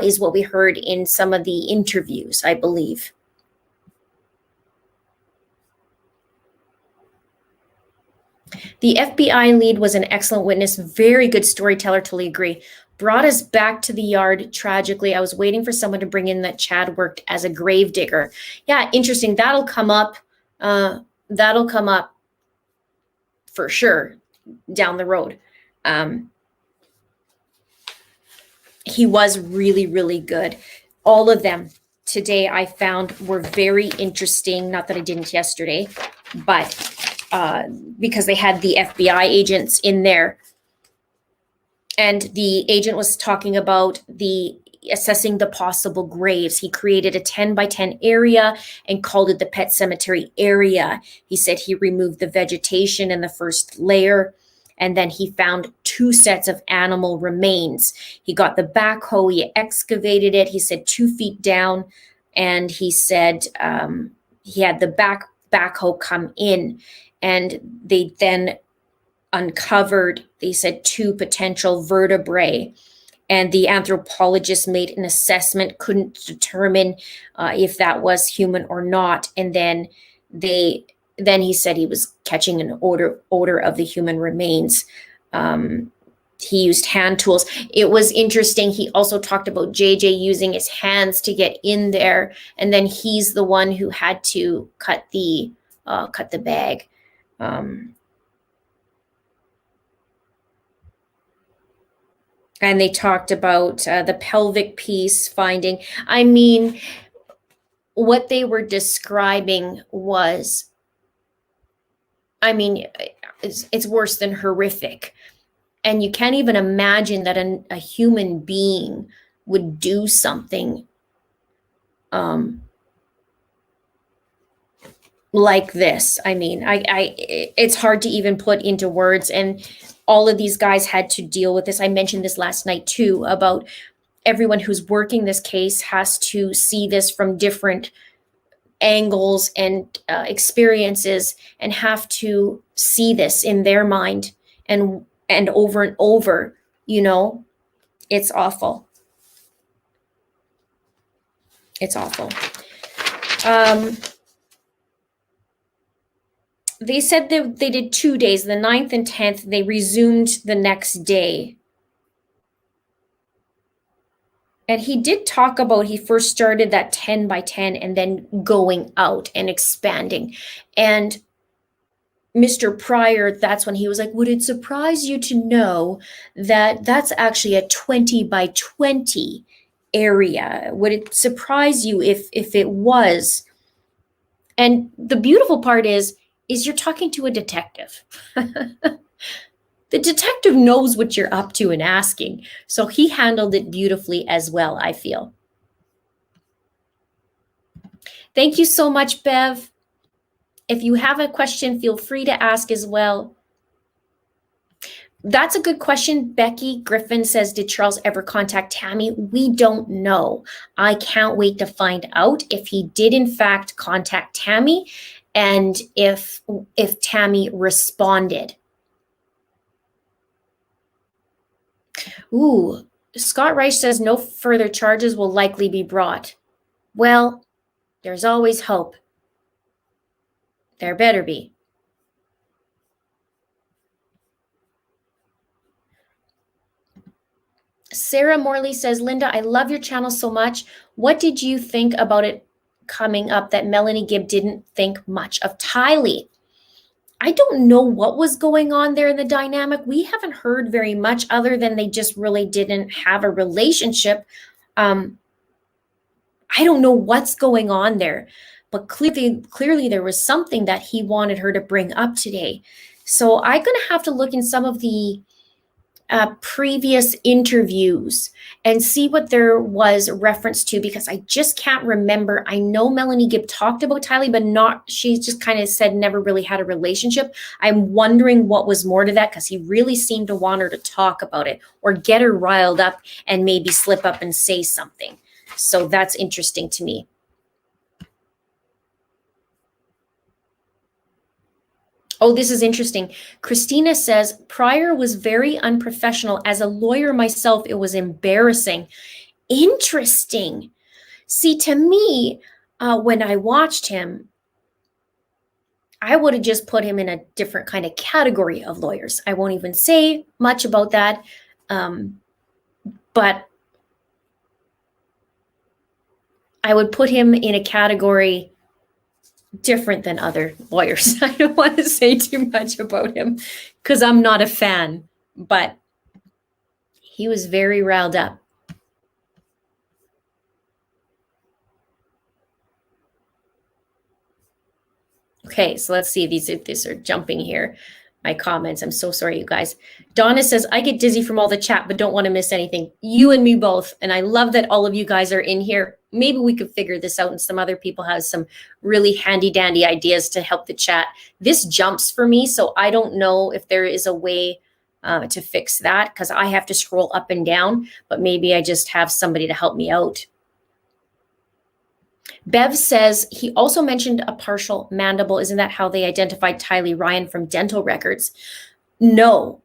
is what we heard in some of the interviews, I believe. The FBI lead was an excellent witness, very good storyteller, totally agree. Brought us back to the yard tragically. I was waiting for someone to bring in that Chad worked as a grave digger. Yeah, interesting. That'll come up. That'll come up for sure down the road. He was really, really good. All of them today I found were very interesting. Not that I didn't yesterday, but because they had the FBI agents in there. And the agent was talking about assessing the possible graves. He created a 10 by 10 area and called it the pet cemetery area. He said he removed the vegetation in the first layer, and then he found 2 sets of animal remains. He got the backhoe, he excavated it, he said 2 feet down, and he said he had the backhoe come in, and they then uncovered, they said, 2 potential vertebrae, and the anthropologist made an assessment, couldn't determine if that was human or not, and then he said he was catching an odor of the human remains. He used hand tools. It was interesting. He also talked about JJ using his hands to get in there, and then he's the one who had to cut the bag. And they talked about the pelvic piece finding. I mean, what they were describing was, I mean, it's worse than horrific. And you can't even imagine that a human being would do something like this. I mean, it's hard to even put into words. And all of these guys had to deal with this. I mentioned this last night too, about everyone who's working this case has to see this from different angles and experiences, and have to see this in their mind and over, you know. It's awful. It's awful. They said they did 2 days, the 9th and 10th. They resumed the next day. And he did talk about he first started that 10 by 10 and then going out and expanding. And Mr. Pryor, that's when he was like, would it surprise you to know that that's actually a 20 by 20 area? Would it surprise you if it was? And the beautiful part is you're talking to a detective. The detective knows what you're up to and asking. So he handled it beautifully as well, I feel. Thank you so much, Bev. If you have a question, feel free to ask as well. That's a good question. Becky Griffin says, did Charles ever contact Tammy? We don't know. I can't wait to find out if he did in fact contact Tammy and if Tammy responded. Ooh, Scott Reich says no further charges will likely be brought. Well, there's always hope. There better be. Sarah Morley says, Linda, I love your channel so much. What did you think about it coming up that Melanie Gibb didn't think much of Tylee? I don't know what was going on there in the dynamic. We haven't heard very much other than they just really didn't have a relationship. I don't know what's going on there, but clearly there was something that he wanted her to bring up today. So I'm going to have to look in some of the previous interviews and see what there was reference to, because I just can't remember. I know Melanie Gibb talked about Tylee, but she just kind of said never really had a relationship. I'm wondering what was more to that, because he really seemed to want her to talk about it or get her riled up and maybe slip up and say something. So that's interesting to me. Oh, this is interesting. Christina says, Pryor was very unprofessional. As a lawyer myself, it was embarrassing. Interesting. See, to me, when I watched him, I would have just put him in a different kind of category of lawyers. I won't even say much about that. But I would put him in a category different than other lawyers. I don't want to say too much about him because I'm not a fan, but he was very riled up. Okay, so let's see. These are jumping here. My comments. I'm so sorry, you guys. Donna says, I get dizzy from all the chat, but don't want to miss anything. You and me both. And I love that all of you guys are in here. Maybe we could figure this out and some other people have some really handy dandy ideas to help the chat. This jumps for me, so I don't know if there is a way to fix that, because I have to scroll up and down, but maybe I just have somebody to help me out. Bev says, he also mentioned a partial mandible. Isn't that how they identified Tylee Ryan from dental records? No.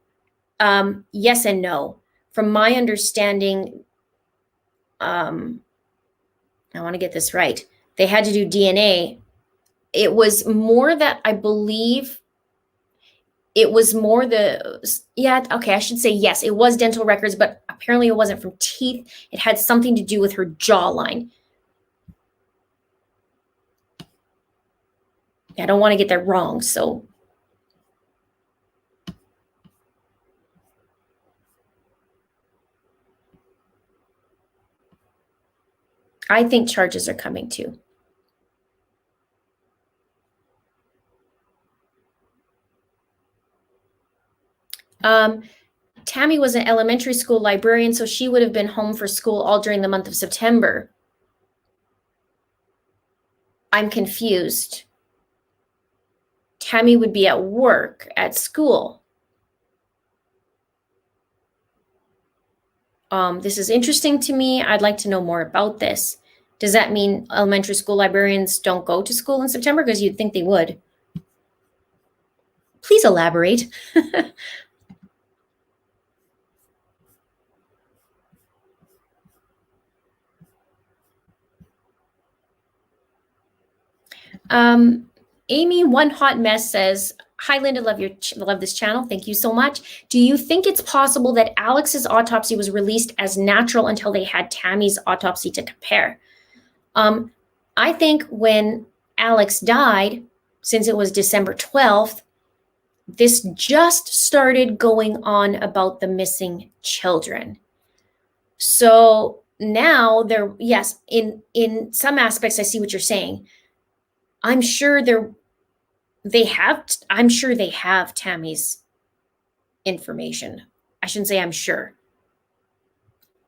Yes and no. From my understanding, I want to get this right. They had to do DNA. It was more that I believe it was more I should say yes, it was dental records, but apparently it wasn't from teeth. It had something to do with her jawline. I don't want to get that wrong, so. I think charges are coming too. Tammy was an elementary school librarian, so she would have been home for school all during the month of September. I'm confused. Tammy would be at work, at school. This is interesting to me. I'd like to know more about this. Does that mean elementary school librarians don't go to school in September? Because you'd think they would. Please elaborate. Amy One Hot Mess says, hi Linda, love this channel. Thank you so much. Do you think it's possible that Alex's autopsy was released as natural until they had Tammy's autopsy to compare? I think when Alex died, since it was December 12th, this just started going on about the missing children. So now there, yes, in some aspects, I see what you're saying. I'm sure they have Tammy's information. I shouldn't say I'm sure.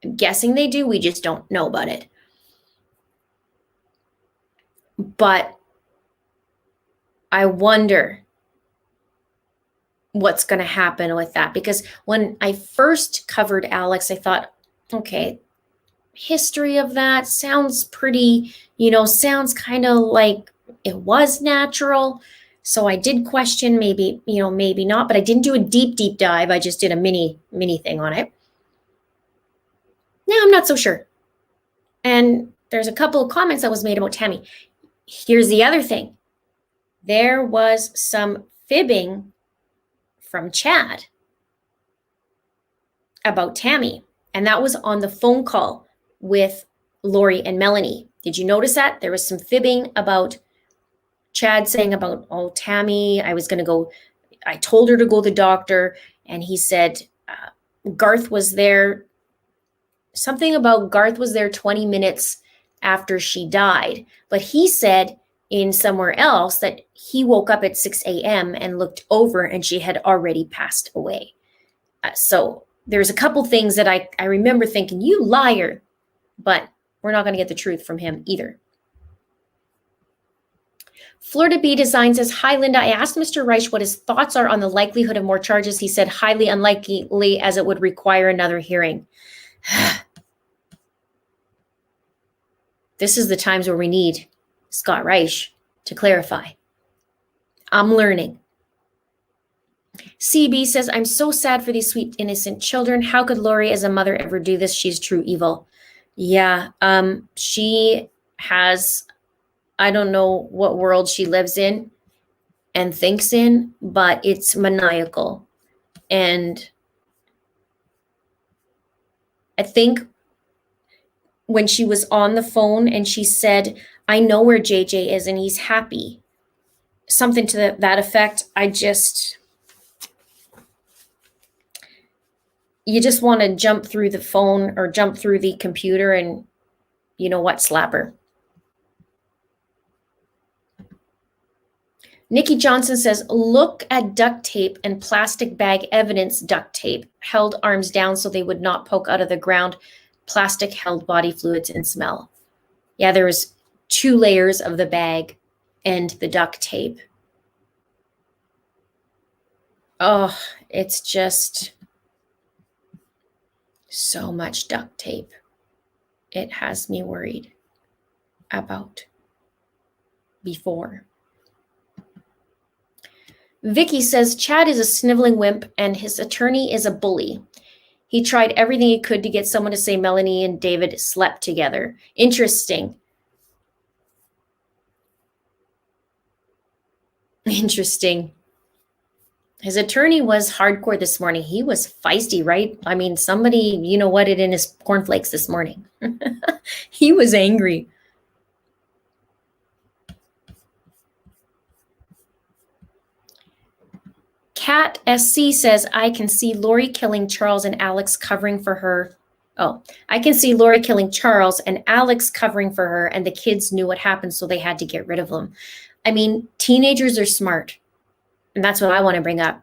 I'm guessing they do. We just don't know about it. But I wonder what's going to happen with that, because when I first covered Alex, I thought, okay, history of that sounds pretty, sounds kind of like it was natural. So I did question, maybe, maybe not, but I didn't do a deep dive. I just did a mini thing on it. Now I'm not so sure. And there's a couple of comments that was made about Tammy. Here's the other thing. There was some fibbing from Chad about Tammy, and that was on the phone call with Lori and Melanie. Did you notice that? There was some fibbing about Chad saying about, oh, Tammy, I told her to go to the doctor, and he said Garth was there. Something about Garth was there 20 minutes after she died, but he said in somewhere else that he woke up at 6 a.m. and looked over and she had already passed away. So there's a couple things that I remember thinking, you liar, but we're not going to get the truth from him either. Florida B Design says, hi, Linda. I asked Mr. Reich what his thoughts are on the likelihood of more charges. He said highly unlikely, as it would require another hearing. This is the times where we need Scott Reich to clarify. I'm learning. CB says, I'm so sad for these sweet, innocent children. How could Lori as a mother ever do this? She's true evil. Yeah, she has, I don't know what world she lives in and thinks in, but it's maniacal. And I think when she was on the phone and she said, I know where JJ is and he's happy, something to that effect, you just want to jump through the phone or jump through the computer and, you know what, slap her. Nikki Johnson says, look at duct tape and plastic bag evidence duct tape held arms down so they would not poke out of the ground. Plastic held body fluids and smell. Yeah, there was 2 layers of the bag and the duct tape. Oh, it's just so much duct tape. It has me worried about before. Vicky says, Chad is a sniveling wimp and his attorney is a bully. He tried everything he could to get someone to say Melanie and David slept together. Interesting. Interesting. His attorney was hardcore this morning. He was feisty, right? I mean, somebody, you know what, it in his cornflakes this morning. He was angry. Kat SC says, I can see Lori killing Charles and Alex covering for her. Oh, I can see Lori killing Charles and Alex covering for her, and the kids knew what happened, so they had to get rid of them. I mean, teenagers are smart, and that's what I want to bring up.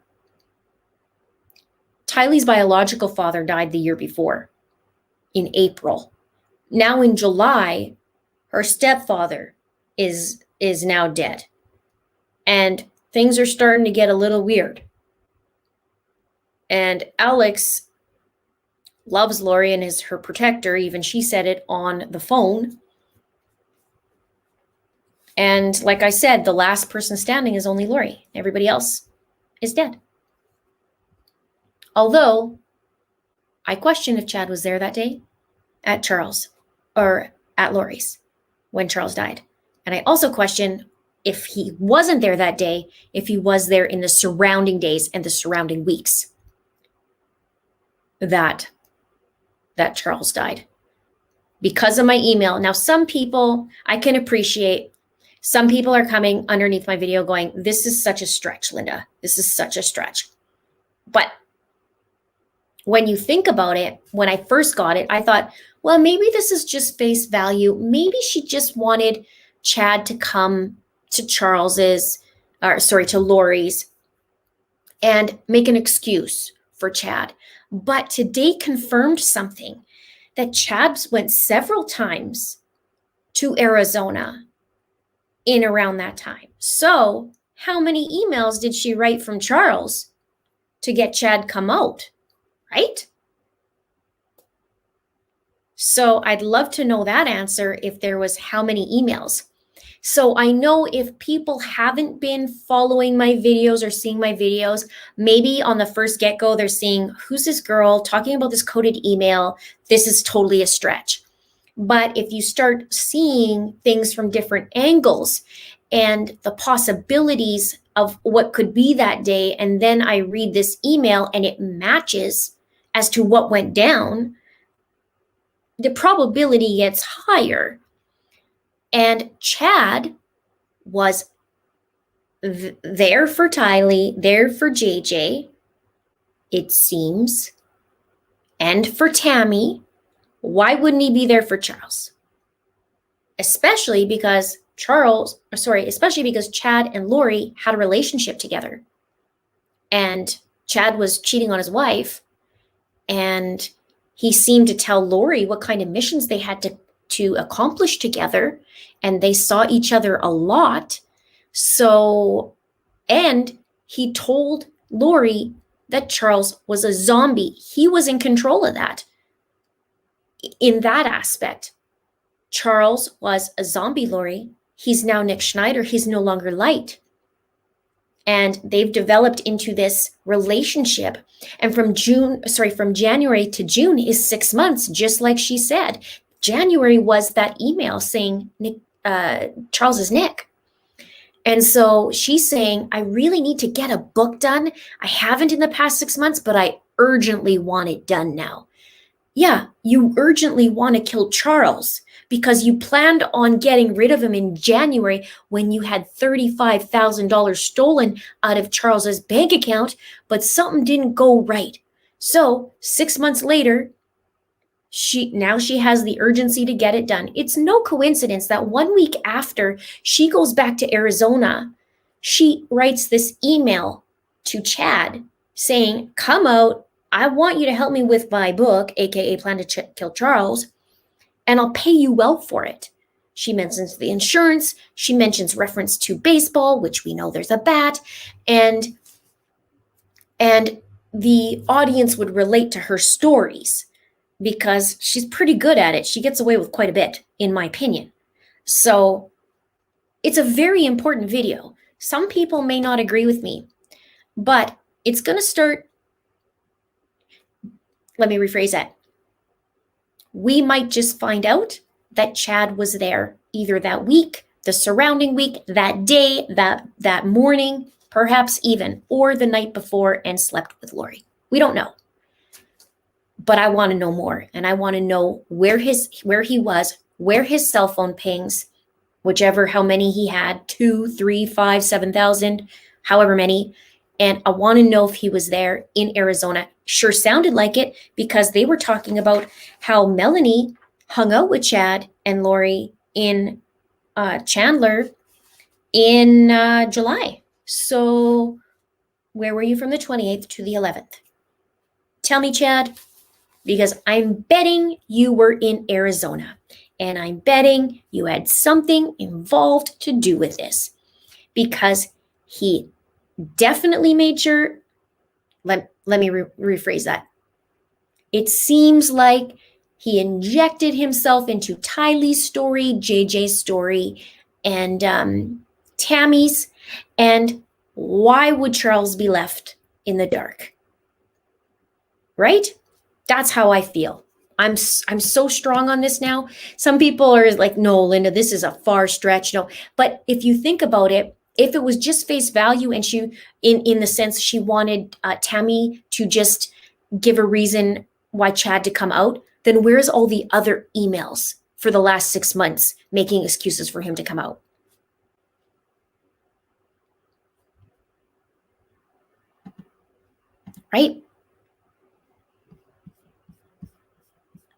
Tylee's biological father died the year before, in April. Now in July, her stepfather is now dead. And things are starting to get a little weird. And Alex loves Lori and is her protector. Even she said it on the phone. And like I said, the last person standing is only Lori. Everybody else is dead. Although I question if Chad was there that day at Charles or at Lori's when Charles died. And I also question if he wasn't there that day, if he was there in the surrounding days and the surrounding weeks that Charles died. Because of my email. Now, some people I can appreciate. Some people are coming underneath my video going, this is such a stretch, Linda. This is such a stretch. But when you think about it, when I first got it, I thought, well, maybe this is just face value. Maybe she just wanted Chad to come to to Lori's and make an excuse for Chad. But today confirmed something, that Chad went several times to Arizona in around that time. So how many emails did she write from Charles to get Chad come out, right? So I'd love to know that answer, if there was how many emails. So I know if people haven't been following my videos or seeing my videos, maybe on the first get-go, they're seeing, who's this girl talking about this coded email? This is totally a stretch. But if you start seeing things from different angles and the possibilities of what could be that day, and then I read this email and it matches as to what went down, the probability gets higher. And Chad was there for Tylee, there for JJ, it seems, and for Tammy. Why wouldn't he be there for Charles? Especially because Chad and Lori had a relationship together. And Chad was cheating on his wife, and he seemed to tell Lori what kind of missions they had to accomplish together, and they saw each other a lot. So, and he told Lori that Charles was a zombie. He was in control of that. In that aspect, Charles was a zombie, Lori. He's now Nick Schneider. He's no longer Light. And they've developed into this relationship. And from January to June is 6 months, just like she said. January was that email saying Charles is Nick. And so she's saying, I really need to get a book done. I haven't in the past 6 months, but I urgently want it done now. Yeah, you urgently want to kill Charles because you planned on getting rid of him in January when you had $35,000 stolen out of Charles's bank account, but something didn't go right. So 6 months later, she has the urgency to get it done. It's no coincidence that 1 week after she goes back to Arizona, she writes this email to Chad saying, come out, I want you to help me with my book, aka Plan to Kill Charles, and I'll pay you well for it. She mentions the insurance, she mentions reference to baseball, which we know there's a bat, and the audience would relate to her stories, because she's pretty good at it. She gets away with quite a bit, in my opinion. So it's a very important video. Some people may not agree with me, but it's going to start. Let me rephrase that. We might just find out that Chad was there either that week, the surrounding week, that day, that morning, perhaps even, or the night before and slept with Lori. We don't know. But I want to know more, and I want to know where he was, where his cell phone pings, how many he had, 2, 3, 5, 7,000, however many. And I want to know if he was there in Arizona. Sure sounded like it, because they were talking about how Melanie hung out with Chad and Lori in Chandler in July. So where were you from the 28th to the 11th? Tell me, Chad. Because I'm betting you were in Arizona, and I'm betting you had something involved to do with this, because he definitely made sure. Let me rephrase that. It seems like he injected himself into Tylee's story, JJ's story, and Tammy's. And why would Charles be left in the dark? Right? That's how I feel. I'm so strong on this now. Some people are like, no, Linda, this is a far stretch. No, but if you think about it, if it was just face value, and she, in the sense she wanted Tammy to just give a reason why Chad to come out, then where's all the other emails for the last 6 months making excuses for him to come out? Right?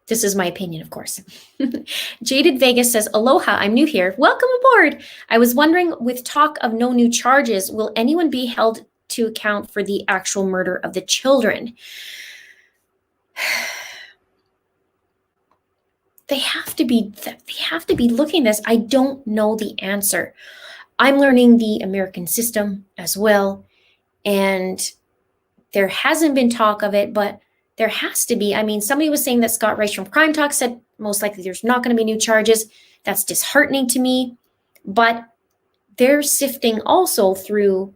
This is my opinion, of course. Jaded Vegas says, aloha, I'm new here. Welcome aboard. I was wondering, with talk of no new charges, will anyone be held to account for the actual murder of the children? They have to be looking at this. I don't know the answer. I'm learning the American system as well, and there hasn't been talk of it, but there has to be. I mean, somebody was saying that Scott Rice from Crime Talk said most likely there's not going to be new charges. That's disheartening to me, but they're sifting also through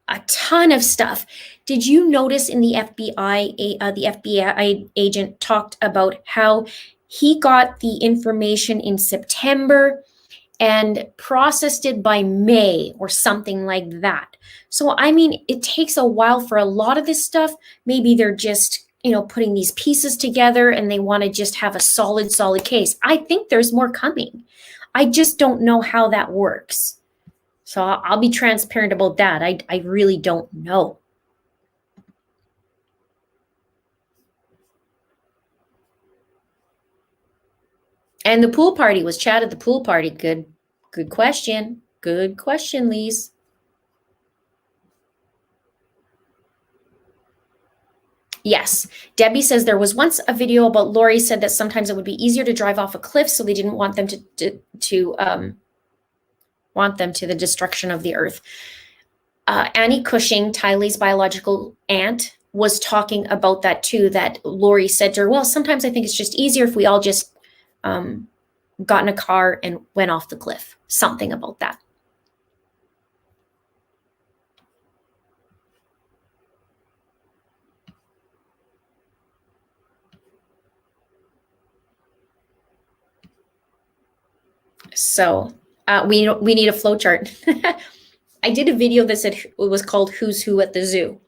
a ton of stuff. Did you notice in the FBI agent talked about how he got the information in September and processed it by May or something like that? So, I mean, it takes a while for a lot of this stuff. Maybe they're just, putting these pieces together and they want to just have a solid case. I think there's more coming. I just don't know how that works. So I'll be transparent about that. I really don't know. And the pool party, was Chad at the pool party? Good question. Good question, Lise. Yes. Debbie says there was once a video about Lori said that sometimes it would be easier to drive off a cliff, so they didn't want them to the destruction of the earth. Annie Cushing, Tylee's biological aunt, was talking about that too, that Lori said to her, well, sometimes I think it's just easier if we all just got in a car and went off the cliff. Something about that. So we need a flow chart. I did a video that said it was called Who's Who at the Zoo.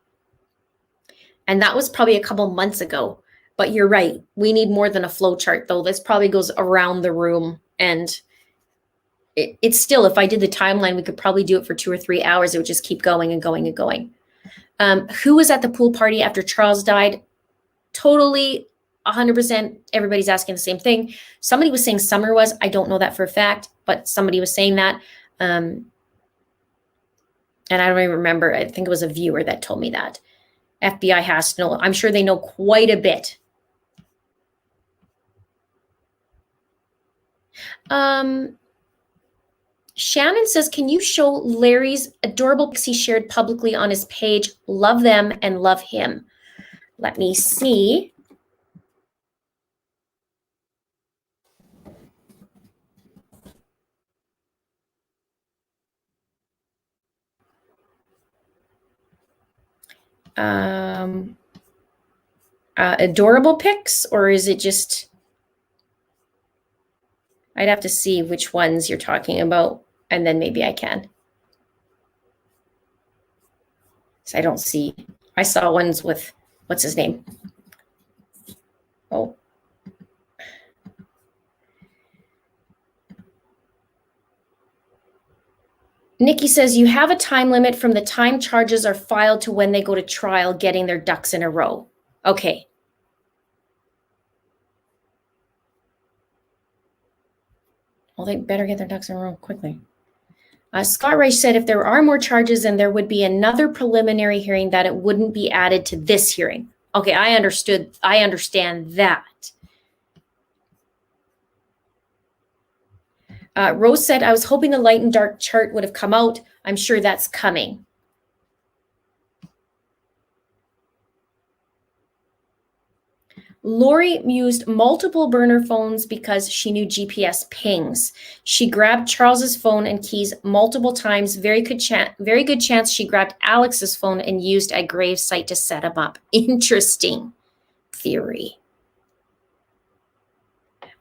And that was probably a couple months ago. But you're right. We need more than a flow chart, though. This probably goes around the room. And it's still, if I did the timeline, we could probably do it for 2 or 3 hours. It would just keep going and going and going. Who was at the pool party after Charles died? Totally 100%. Everybody's asking the same thing. Somebody was saying Summer was. I don't know that for a fact, but somebody was saying that. And I don't even remember. I think it was a viewer that told me that. FBI has to know. I'm sure they know quite a bit. Shannon says, can you show Larry's adorable pics he shared publicly on his page? Love them and love him. Let me see. Adorable pics, or is it just, I'd have to see which ones you're talking about, and then maybe I can. So I don't see. I saw ones with, what's his name? Oh. Nikki says, you have a time limit from the time charges are filed to when they go to trial, getting their ducks in a row. Okay. Well, they better get their ducks in a row quickly. Scott Reich said if there are more charges, then there would be another preliminary hearing, that it wouldn't be added to this hearing. Okay, I understand that. Rose said, I was hoping the light and dark chart would have come out. I'm sure that's coming. Lori used multiple burner phones because she knew GPS pings. She grabbed Charles's phone and keys multiple times. Very good chance she grabbed Alex's phone and used a grave site to set him up. Interesting theory.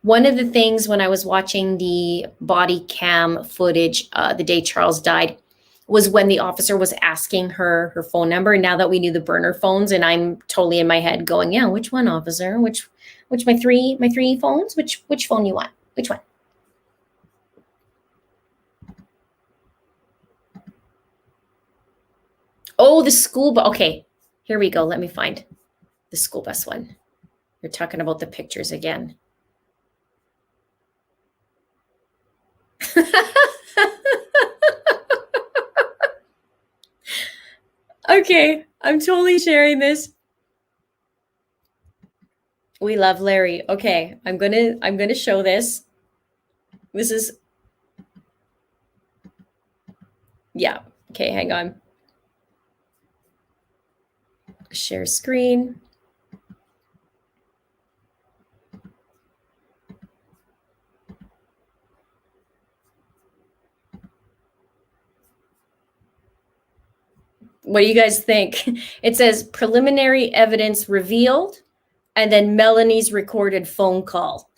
One of the things when I was watching the body cam footage the day Charles died was when the officer was asking her phone number. Now that we knew the burner phones, and I'm totally in my head going, yeah, which one, officer? Which my three phones? Which phone you want? Which one? Oh, the school bus. Okay, here we go. Let me find the school bus one. You're talking about the pictures again. Okay, I'm totally sharing this. We love Larry. Okay, I'm gonna show this. This is, yeah. Okay, hang on. Share screen. What do you guys think? It says preliminary evidence revealed, and then Melanie's recorded phone call.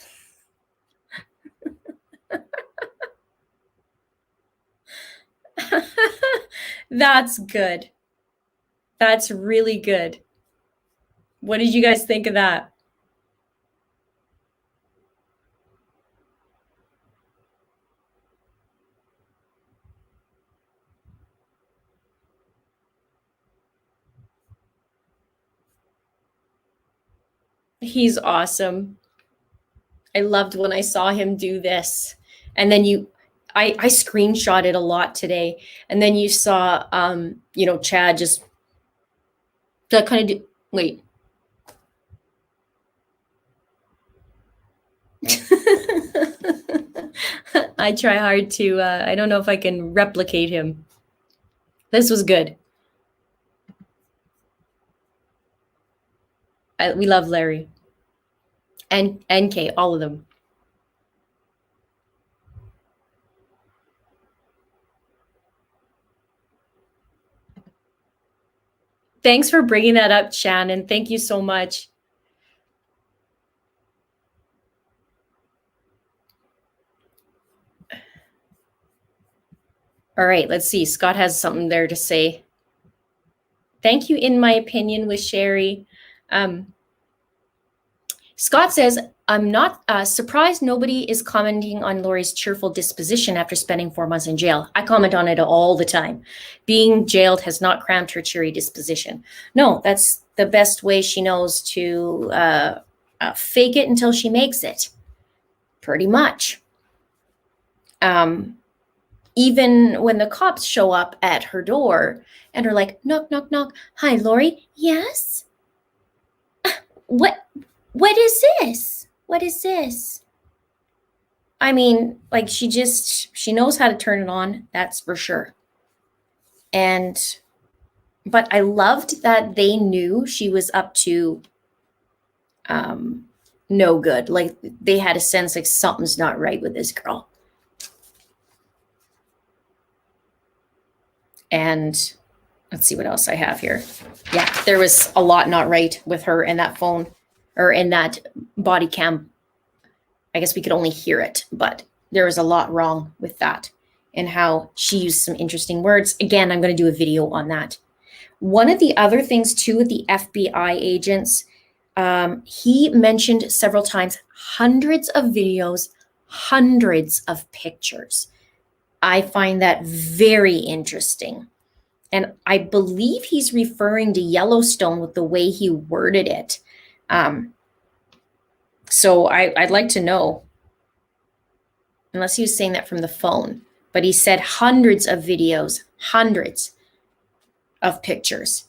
That's good. That's really good. What did you guys think of that? He's awesome. I loved when I saw him do this. And then I screenshotted a lot today. And then you saw, Chad just that kind of wait. I try hard to, I don't know if I can replicate him. This was good. We love Larry. And Kay, all of them. Thanks for bringing that up, Shannon. Thank you so much. All right, let's see. Scott has something there to say. Thank you, in my opinion, with Sherry. Scott says, I'm not surprised nobody is commenting on Lori's cheerful disposition after spending 4 months in jail. I comment on it all the time. Being jailed has not cramped her cheery disposition. No, that's the best way she knows to fake it until she makes it. Pretty much. Even when the cops show up at her door and are like, knock, knock, knock. Hi, Lori. Yes? What is this? What is this? I mean, like she knows how to turn it on. That's for sure. But I loved that they knew she was up to no good. Like they had a sense like something's not right with this girl. And let's see what else I have here. Yeah, there was a lot not right with her in that phone or in that body cam. I guess we could only hear it, but there was a lot wrong with that and how she used some interesting words. Again, I'm going to do a video on that. One of the other things too with the FBI agents, he mentioned several times, hundreds of videos, hundreds of pictures. I find that very interesting. And I believe he's referring to Yellowstone with the way he worded it. So I'd like to know, unless he was saying that from the phone, but he said hundreds of videos, hundreds of pictures.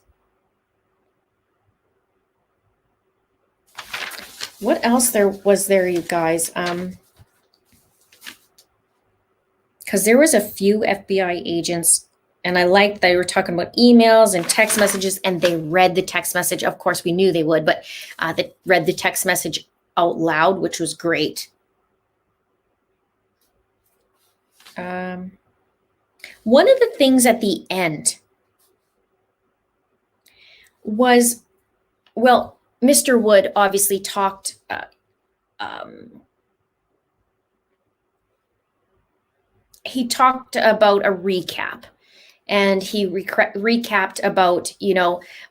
What else was there, you guys? Because there was a few FBI agents, and I liked they were talking about emails and text messages, and they read the text message. Of course, we knew they would, but they read the text message out loud, which was great. One of the things at the end was, well, Mr. Wood obviously talked he talked about a recap, and he recapped about,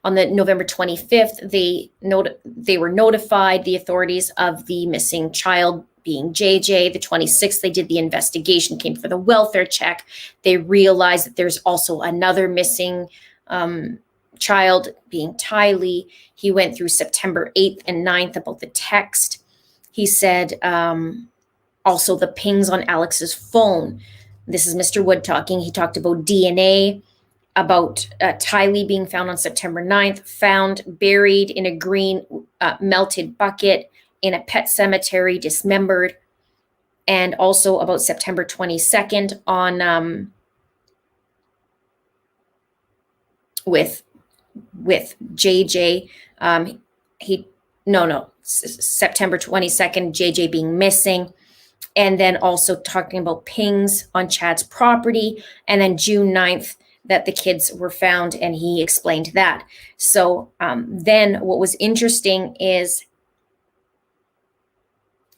on the November 25th, they were notified, the authorities, of the missing child being JJ. The 26th, they did the investigation, came for the welfare check. They realized that there's also another missing child being Tylee. He went through September 8th and 9th about the text. He said also the pings on Alex's phone. This is Mr. Wood talking. He talked about DNA, about Tylee being found on September 9th, found buried in a green melted bucket in a pet cemetery, dismembered. And also about September 22nd on with JJ. September 22nd, JJ being missing. And then also talking about pings on Chad's property. And then June 9th, that the kids were found, and he explained that. So then what was interesting is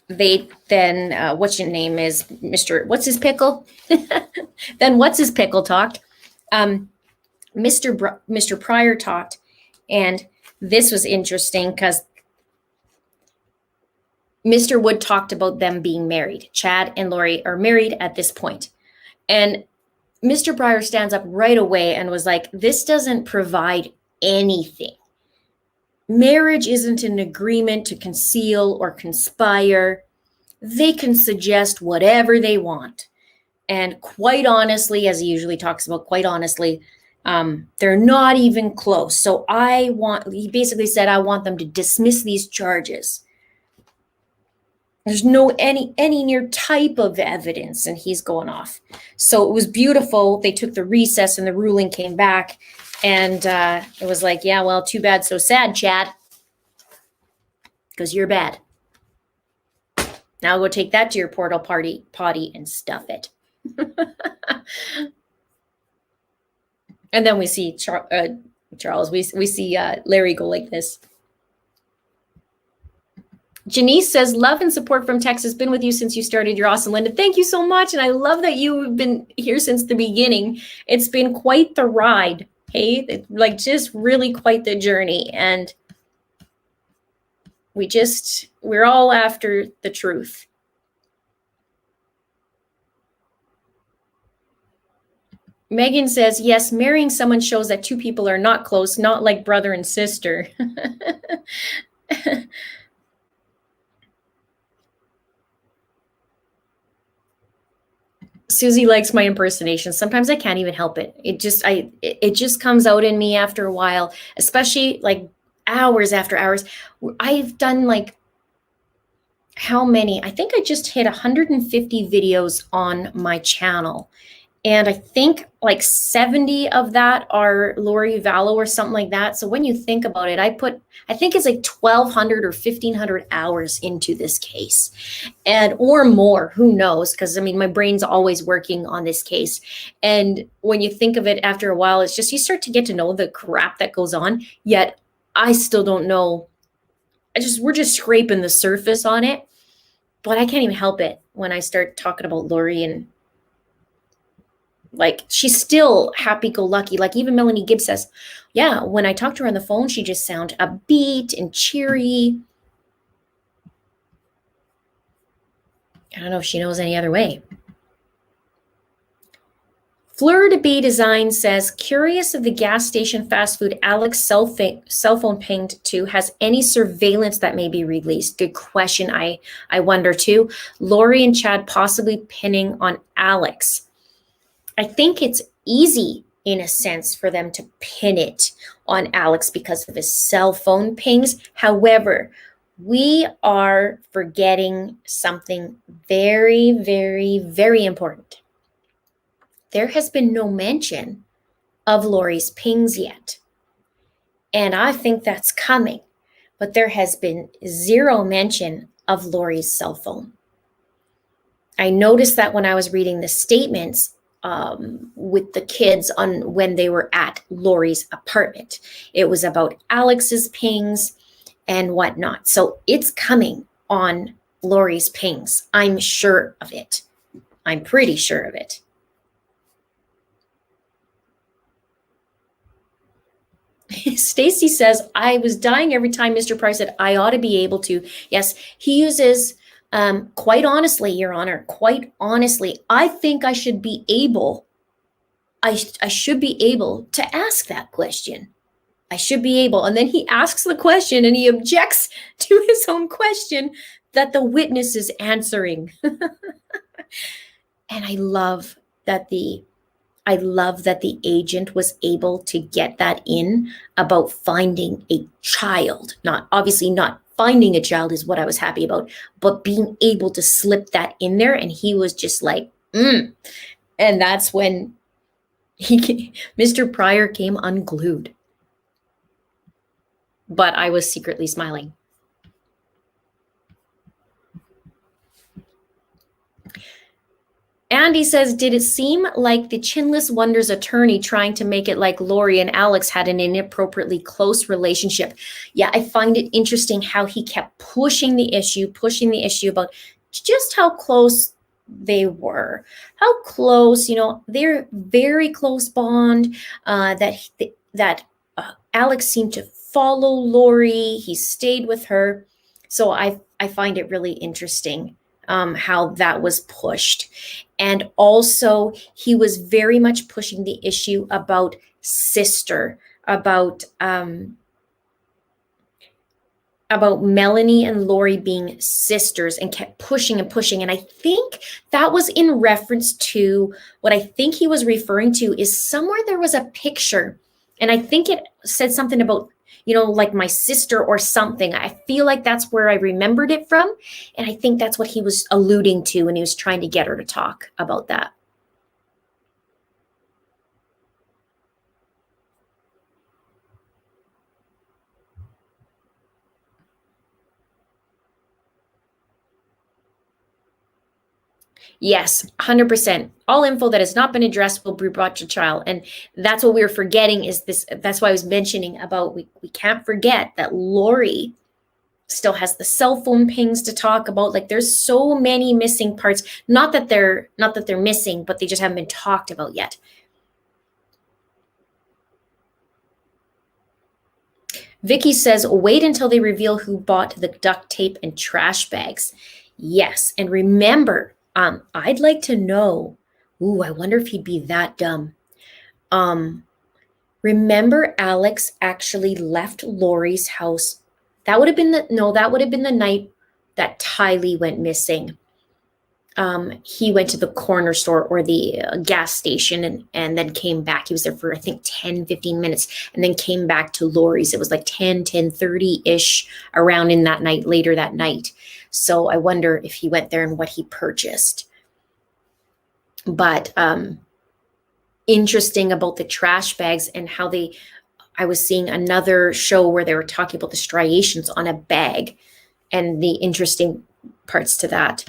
what's your name is what's his pickle? Then what's his pickle talked. Mr. Pryor talked, and this was interesting because Mr. Wood talked about them being married. Chad and Lori are married at this point. And Mr. Pryor stands up right away and was like, this doesn't provide anything. Marriage isn't an agreement to conceal or conspire. They can suggest whatever they want. And quite honestly, as he usually talks about, quite honestly, they're not even close. So he basically said, I want them to dismiss these charges. There's no any near type of evidence, and he's going off. So it was beautiful. They took the recess and the ruling came back, and it was like, yeah, well, too bad, so sad, Chad, because you're bad. Now go take that to your portal potty and stuff it. And then we see Charles. We see Larry go like this. Janice says, love and support from Texas. Been with you since you started. You're awesome, Linda. Thank you so much. And I love that you've been here since the beginning. It's been quite the ride. Hey, like just really quite the journey. And we're all after the truth. Megan says, yes, marrying someone shows that two people are not close, not like brother and sister. Susie likes my impersonation. Sometimes I can't even help it. It just comes out in me after a while, especially like hours after hours. I've done like how many? I think I just hit 150 videos on my channel. And I think like 70 of that are Lori Vallow or something like that. So when you think about it, I think it's like 1,200 or 1,500 hours into this case, or more, who knows? Because I mean, my brain's always working on this case. And when you think of it after a while, it's just, you start to get to know the crap that goes on, yet I still don't know. We're just scraping the surface on it, but I can't even help it when I start talking about Lori, and like, she's still happy-go-lucky. Like even Melanie Gibb says, yeah, when I talk to her on the phone, she just sounds upbeat and cheery. I don't know if she knows any other way. Fleur de Bee Design says, curious if the gas station fast food Alex cell phone pinged to has any surveillance that may be released. Good question. I wonder too. Lori and Chad possibly pinning on Alex. I think it's easy in a sense for them to pin it on Alex because of his cell phone pings. However, we are forgetting something very, very, very important. There has been no mention of Lori's pings yet. And I think that's coming. But there has been zero mention of Lori's cell phone. I noticed that when I was reading the statements with the kids on when they were at Lori's apartment. It was about Alex's pings and whatnot. So it's coming on Lori's pings. I'm sure of it. I'm pretty sure of it. Stacy says, I was dying every time Mr. Price said, I ought to be able to. Yes, he uses, quite honestly, Your Honor, quite honestly, I think I should be able, I should be able to ask that question. I should be able. And then he asks the question and he objects to his own question that the witness is answering. And I love that the agent was able to get that in about finding a child. Obviously not finding a child is what I was happy about, but being able to slip that in there. And he was just like, And that's when Mr. Pryor came unglued. But I was secretly smiling. Andy says, did it seem like the Chinless Wonders attorney trying to make it like Lori and Alex had an inappropriately close relationship? Yeah, I find it interesting how he kept pushing the issue about just how close they were. How close, they're very close bond, that Alex seemed to follow Lori. He stayed with her. So I find it really interesting how that was pushed. And also, he was very much pushing the issue about sister, about Melanie and Lori being sisters, and kept pushing and pushing. And I think that was in reference to what I think he was referring to is somewhere there was a picture. And I think it said something about, like my sister or something. I feel like that's where I remembered it from. And I think that's what he was alluding to when he was trying to get her to talk about that. Yes, 100%. All info that has not been addressed will be brought to trial. And that's what we were forgetting is this. That's why I was mentioning about we can't forget that Lori still has the cell phone pings to talk about. Like there's so many missing parts. Not that they're missing, but they just haven't been talked about yet. Vicky says, wait until they reveal who bought the duct tape and trash bags. Yes, and remember, I'd like to know, I wonder if he'd be that dumb. Remember Alex actually left Lori's house. That would have been the night that Tylee went missing. He went to the corner store or the gas station and then came back. He was there for, I think, 10, 15 minutes and then came back to Lori's. It was like 10:30-ish around in that night, later that night. So I wonder if he went there and what he purchased. But interesting about the trash bags and how I was seeing another show where they were talking about the striations on a bag and the interesting parts to that.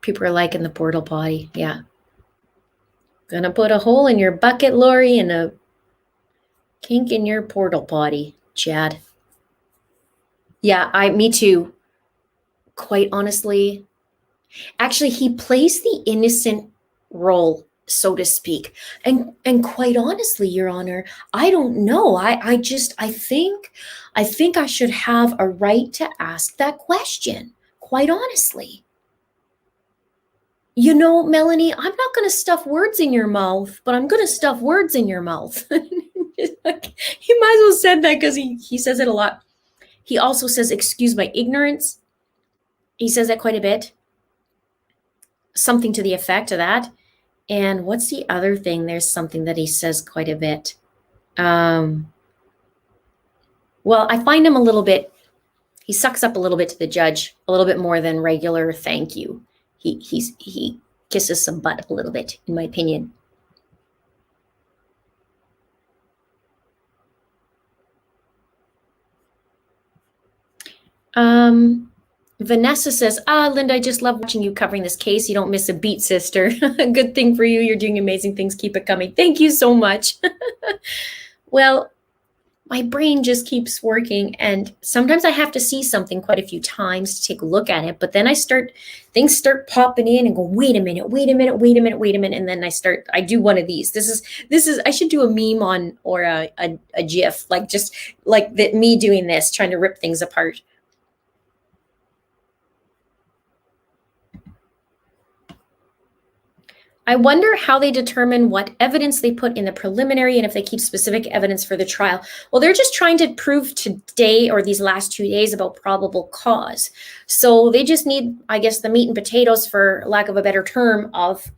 People are liking the portal potty. Yeah. Gonna put a hole in your bucket, Lori, and a kink in your portal potty, Chad. Yeah, me too. Quite honestly. Actually, he plays the innocent role, so to speak. And quite honestly, Your Honor, I don't know. I think I should have a right to ask that question. Quite honestly. Melanie, I'm not going to stuff words in your mouth, but I'm going to stuff words in your mouth. He might as well said that because he says it a lot. He also says, excuse my ignorance. He says that quite a bit. Something to the effect of that. And what's the other thing? There's something that he says quite a bit. Well, I find him a little bit, he sucks up a little bit to the judge, a little bit more than regular thank you. He kisses some butt a little bit, in my opinion. Vanessa says, Linda, I just love watching you covering this case. You don't miss a beat, sister. Good thing for you. You're doing amazing things. Keep it coming. Thank you so much. Well, my brain just keeps working. And sometimes I have to see something quite a few times to take a look at it. But then things start popping in and go, wait a minute. And then I do one of these. I should do a meme on, or a GIF, like just like that, me doing this, trying to rip things apart. I wonder how they determine what evidence they put in the preliminary and if they keep specific evidence for the trial. Well, they're just trying to prove today or these last 2 days about probable cause. So they just need, I guess, the meat and potatoes, for lack of a better term, of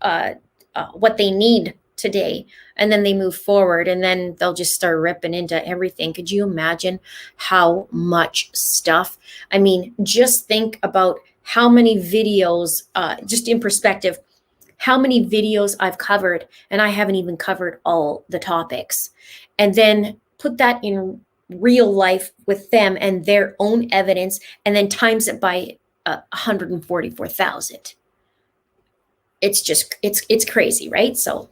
what they need today. And then they move forward, and then they'll just start ripping into everything. Could you imagine how much stuff? I mean, just think about how many videos, just in perspective, how many videos I've covered, and I haven't even covered all the topics. And then put that in real life with them and their own evidence, and then times it by 144,000. It's just, it's crazy, right? So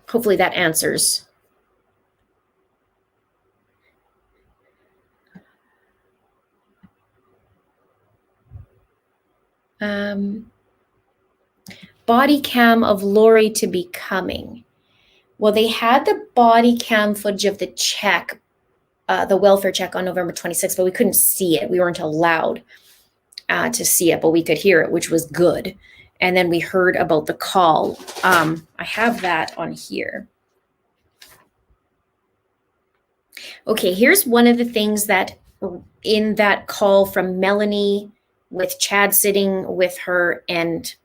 hopefully that answers. Body cam of Lori to be coming. Well, they had the body cam footage of the check, the welfare check, on November 26th, but we couldn't see it. We weren't allowed to see it, but we could hear it, which was good. And then we heard about the call. I have that on here. Okay, here's one of the things that in that call from Melanie, with Chad sitting with her, and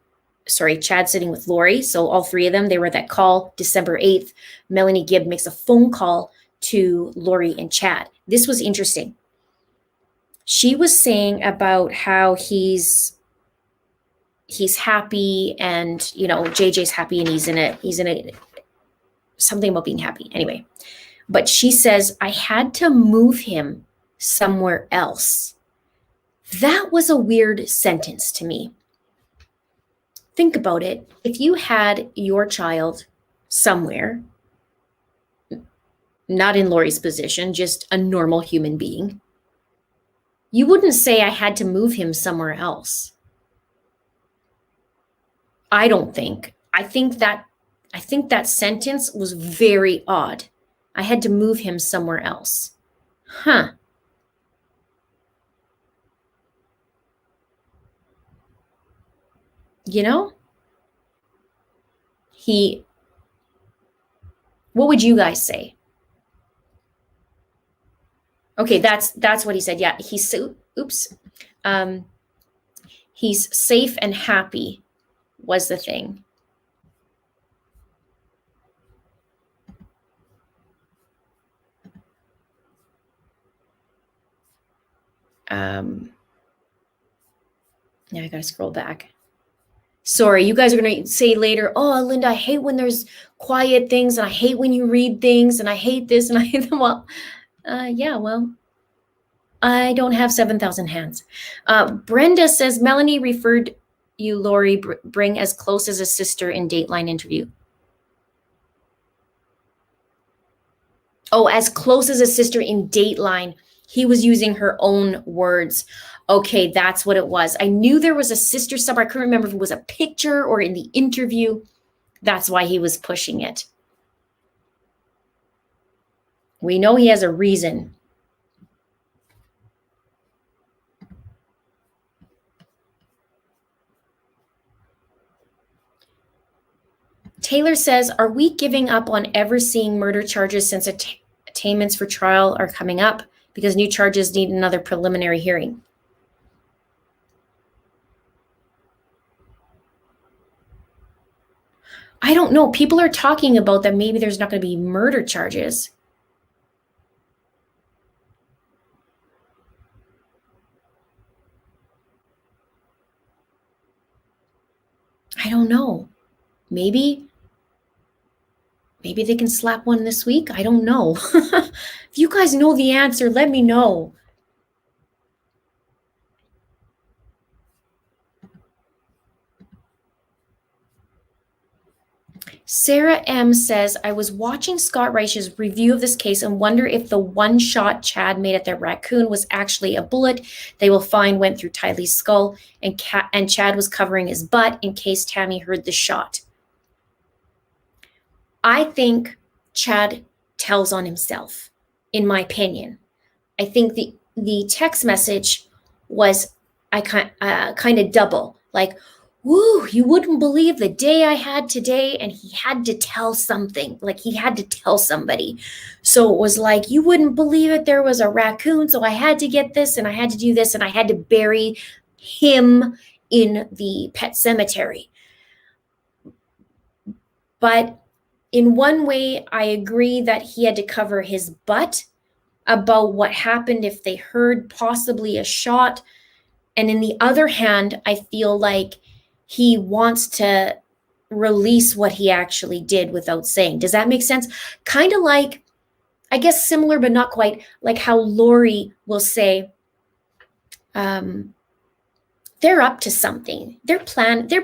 Chad sitting with Lori. So all three of them, they were at that call December 8th. Melanie Gibb makes a phone call to Lori and Chad. This was interesting. She was saying about how he's happy, and JJ's happy, and he's in a something about being happy anyway. But she says, I had to move him somewhere else. That was a weird sentence to me. Think about it. If you had your child somewhere, not in Lori's position, just a normal human being, you wouldn't say, I had to move him somewhere else. I don't think. I think that sentence was very odd. I had to move him somewhere else. Huh. What would you guys say? Okay, that's what he said. Yeah, he's safe and happy was the thing. Now I gotta scroll back. Sorry, you guys are gonna say later, oh, Linda, I hate when there's quiet things, and I hate when you read things, and I hate this, and I hate them. Well, yeah, well, I don't have 7,000 hands. Brenda says, Melanie referred you, Lori, bring as close as a sister in Dateline interview. Oh, as close as a sister in Dateline. He was using her own words. Okay, that's what it was. I knew there was a sister somewhere. I couldn't remember if it was a picture or in the interview. That's why he was pushing it. We know he has a reason. Taylor says, are we giving up on ever seeing murder charges since attainments for trial are coming up because new charges need another preliminary hearing? I don't know. People are talking about that maybe there's not going to be murder charges. I don't know. Maybe Maybe they can slap one this week. I don't know. If you guys know the answer, let me know. Sarah M says, I was watching Scott Reich's review of this case and wonder if the one shot Chad made at the raccoon was actually a bullet they will find went through Tylee's skull, and Chad was covering his butt in case Tammy heard the shot. I think Chad tells on himself, in my opinion. I think the text message was kind of double, like, woo, you wouldn't believe the day I had today, and he had to tell something, like he had to tell somebody. So it was like, you wouldn't believe it, there was a raccoon, so I had to get this, and I had to do this, and I had to bury him in the pet cemetery. But in one way, I agree that he had to cover his butt about what happened if they heard possibly a shot. And in the other hand, I feel like he wants to release what he actually did without saying. Does that make sense? Kind of like, I guess similar, but not quite, like how Lori will say, they're up to something. They're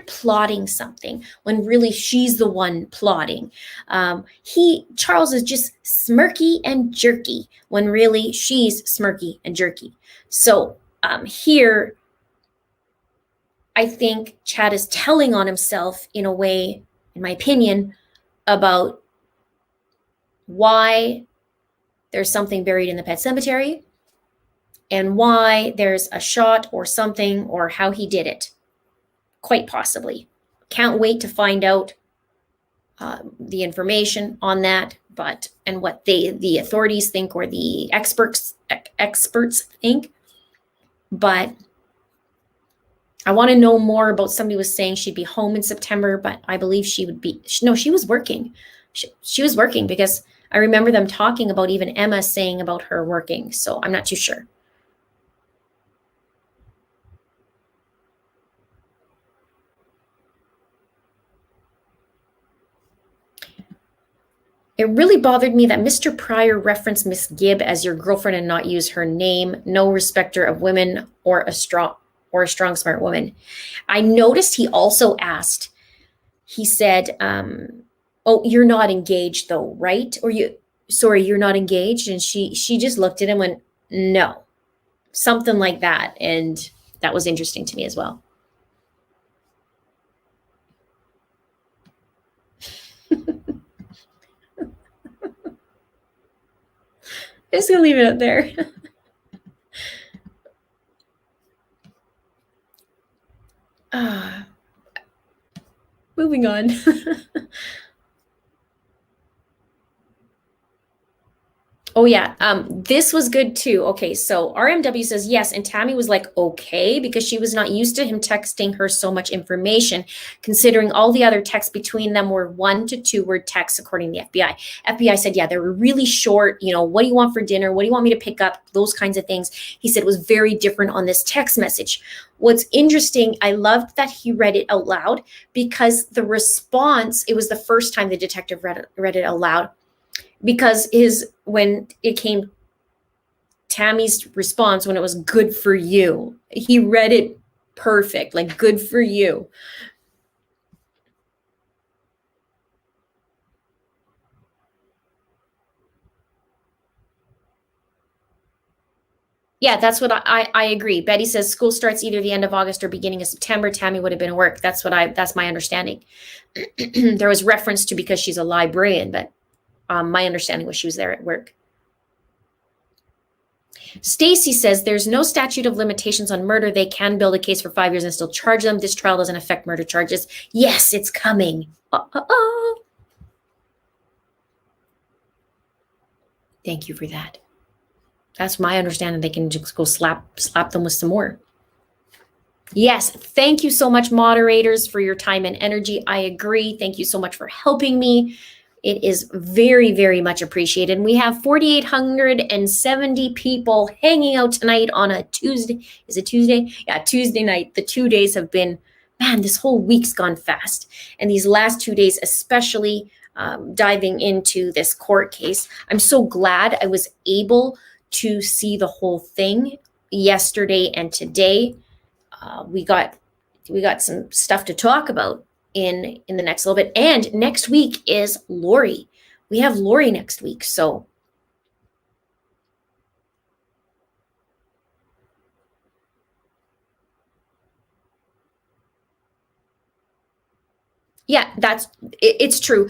plotting something when really she's the one plotting. Charles is just smirky and jerky when really she's smirky and jerky. So here, I think Chad is telling on himself in a way, in my opinion, about why there's something buried in the pet cemetery and why there's a shot or something or how he did it. Quite possibly. Can't wait to find out the information on that, and what the authorities think or the experts think. But I want to know more about, somebody was saying she'd be home in September, but I believe she would be, no, she was working. She was working, because I remember them talking about even Emma saying about her working. So I'm not too sure. It really bothered me that Mr. Pryor referenced Miss Gibb as your girlfriend and not use her name. No respecter of women or a strong, smart woman. I noticed he also asked, he said, oh, you're not engaged though, right? Or you're not engaged? And she just looked at him and went, no, something like that. And that was interesting to me as well. I'm just gonna leave it up there. Moving on. Oh yeah, this was good too. Okay, so RMW says yes, and Tammy was like, okay, because she was not used to him texting her so much information, considering all the other texts between them were 1 to 2 word texts, according to the FBI. FBI said, yeah, they were really short, what do you want for dinner? What do you want me to pick up? Those kinds of things. He said it was very different on this text message. What's interesting, I loved that he read it out loud, because the response, it was the first time the detective read it out loud. Because when it came, Tammy's response, when it was good for you, he read it perfect, like good for you. Yeah, that's what I agree. Betty says school starts either the end of August or beginning of September. Tammy would have been at work. That's my understanding. There was reference to because she's a librarian, but my understanding was she was there at work. Stacy says there's no statute of limitations on murder. They can build a case for 5 years and still charge them. This trial doesn't affect murder charges. Yes, it's coming. Thank you for that. That's my understanding. They can just go slap them with some more. Yes, thank you so much, moderators, for your time and energy. I agree. Thank you so much for helping me. It is very, very much appreciated. And we have 4,870 people hanging out tonight on a Tuesday. Is it Tuesday? Yeah, Tuesday night. The 2 days have been, man, this whole week's gone fast. And these last 2 days, especially, diving into this court case. I'm so glad I was able to see the whole thing yesterday and today. We got some stuff to talk about in the next little bit. And next week is Lori. We have Lori next week. So yeah, it's true.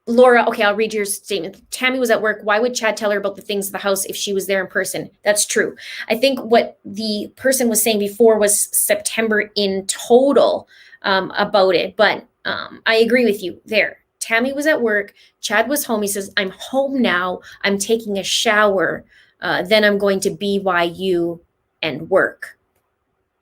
Laura, okay, I'll read your statement. Tammy was at work. Why would Chad tell her about the things in the house if she was there in person? That's true. I think what the person was saying before was September in total about it. But I agree with you there. Tammy was at work. Chad was home. He says, I'm home now. I'm taking a shower. Then I'm going to BYU and work.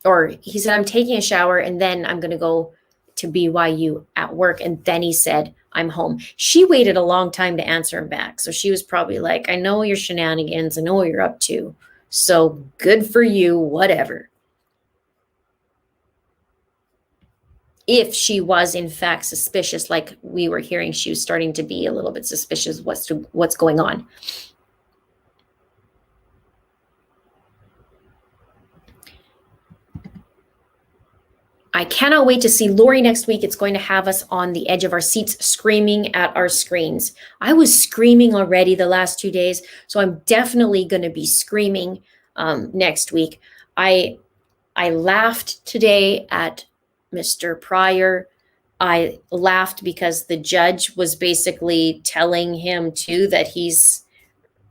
Or he said, I'm taking a shower and then I'm going to go to BYU at work. And then he said, I'm home. She waited a long time to answer him back. So she was probably like, I know your shenanigans. I know what you're up to. So good for you, whatever. If she was in fact suspicious, like we were hearing, she was starting to be a little bit suspicious what's going on. I cannot wait to see Lori next week. It's going to have us on the edge of our seats, screaming at our screens. I was screaming already the last 2 days, so I'm definitely going to be screaming next week. I laughed today at Mr. Pryor. I laughed because the judge was basically telling him too that he's,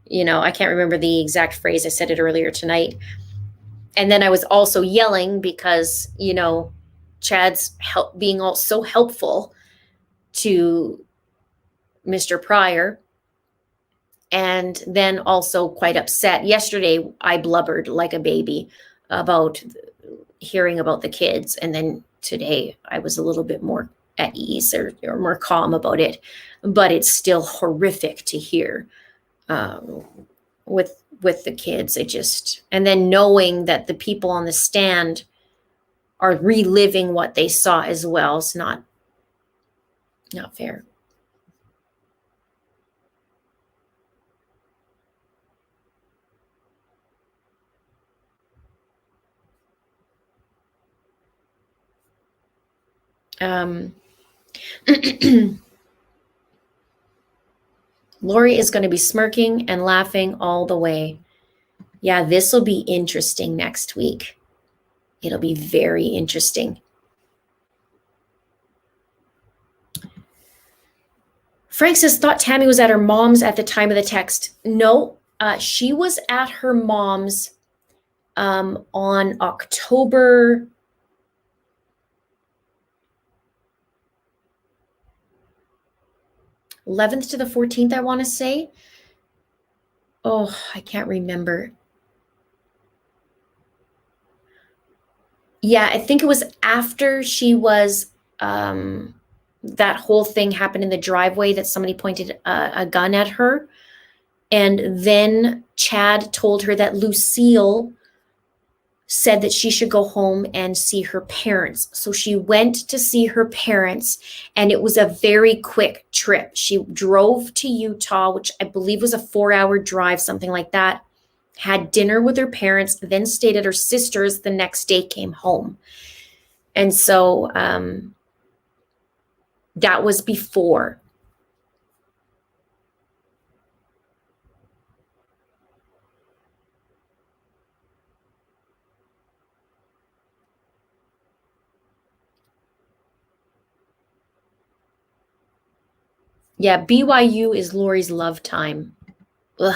I can't remember the exact phrase. I said it earlier tonight. And then I was also yelling because, Chad's being all so helpful to Mr. Pryor, and then also quite upset. Yesterday, I blubbered like a baby about hearing about the kids, and then today I was a little bit more at ease or more calm about it. But it's still horrific to hear with the kids. And then knowing that the people on the stand are reliving what they saw as well. It's not fair. Lori is going to be smirking and laughing all the way. Yeah, this will be interesting next week. It'll be very interesting. Frank says, thought Tammy was at her mom's at the time of the text. No, she was at her mom's on October 11th to the 14th, I want to say. Oh, I can't remember. Yeah, I think it was after she was, that whole thing happened in the driveway that somebody pointed a gun at her. And then Chad told her that Lucille said that she should go home and see her parents. So she went to see her parents, and it was a very quick trip. She drove to Utah, which I believe was a 4-hour drive, something like that, had dinner with her parents, then stayed at her sister's the next day, came home. And so that was before. Yeah, BYU is Lori's love time. Ugh.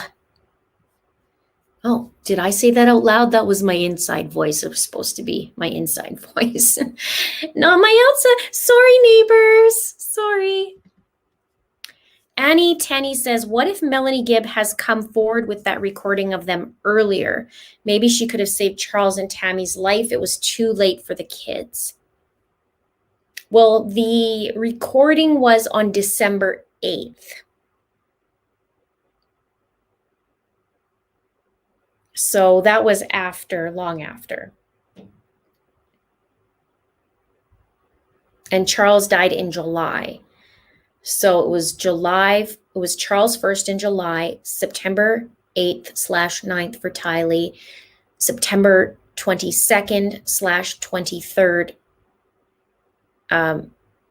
Oh, did I say that out loud? That was my inside voice. It was supposed to be my inside voice. Not my outside. Sorry, neighbors. Sorry. Annie Tenny says, what if Melanie Gibb has come forward with that recording of them earlier? Maybe she could have saved Charles and Tammy's life. It was too late for the kids. Well, the recording was on December 8th. So that was long after. And Charles died in July. So it was Charles 1st in July, September 8th/9th for Tylee, September 22nd/23rd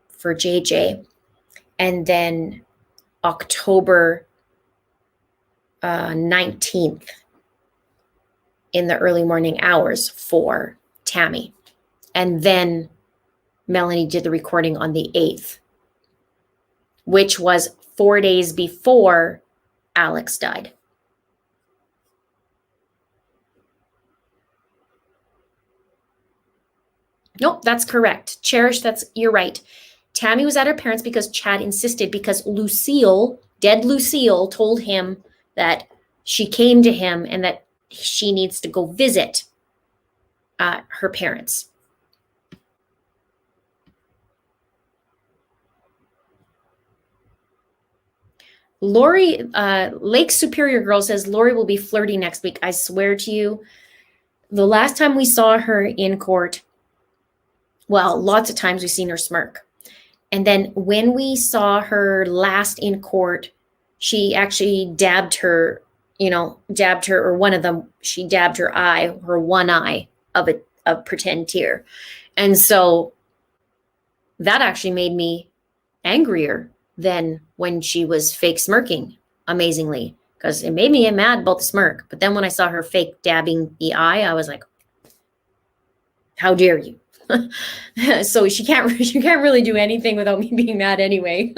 for JJ, and then October 19th in the early morning hours for Tammy. And then Melanie did the recording on the 8th, which was 4 days before Alex died. Nope, that's correct. Cherish, you're right. Tammy was at her parents' because Chad insisted, because Lucille, dead Lucille, told him that she came to him and that she needs to go visit her parents. Lori, Lake Superior Girl says, Lori will be flirty next week. I swear to you, the last time we saw her in court, well, lots of times we've seen her smirk. And then when we saw her last in court, she actually dabbed her, or one of them, she dabbed her one eye of a pretend tear. And so that actually made me angrier than when she was fake smirking, amazingly, because it made me get mad about the smirk. But then when I saw her fake dabbing the eye, I was like, how dare you? So she can't really do anything without me being mad anyway.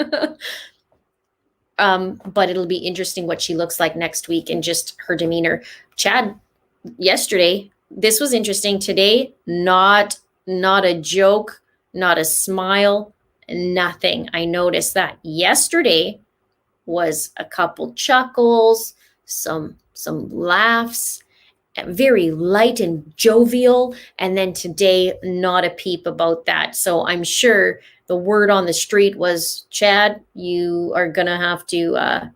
But it'll be interesting what she looks like next week and just her demeanor. Chad, yesterday, this was interesting. Today, not a joke, not a smile, nothing. I noticed that. Yesterday was a couple chuckles, some laughs, very light and jovial. And then today, not a peep about that. So I'm sure the word on the street was, Chad, you are going to have to,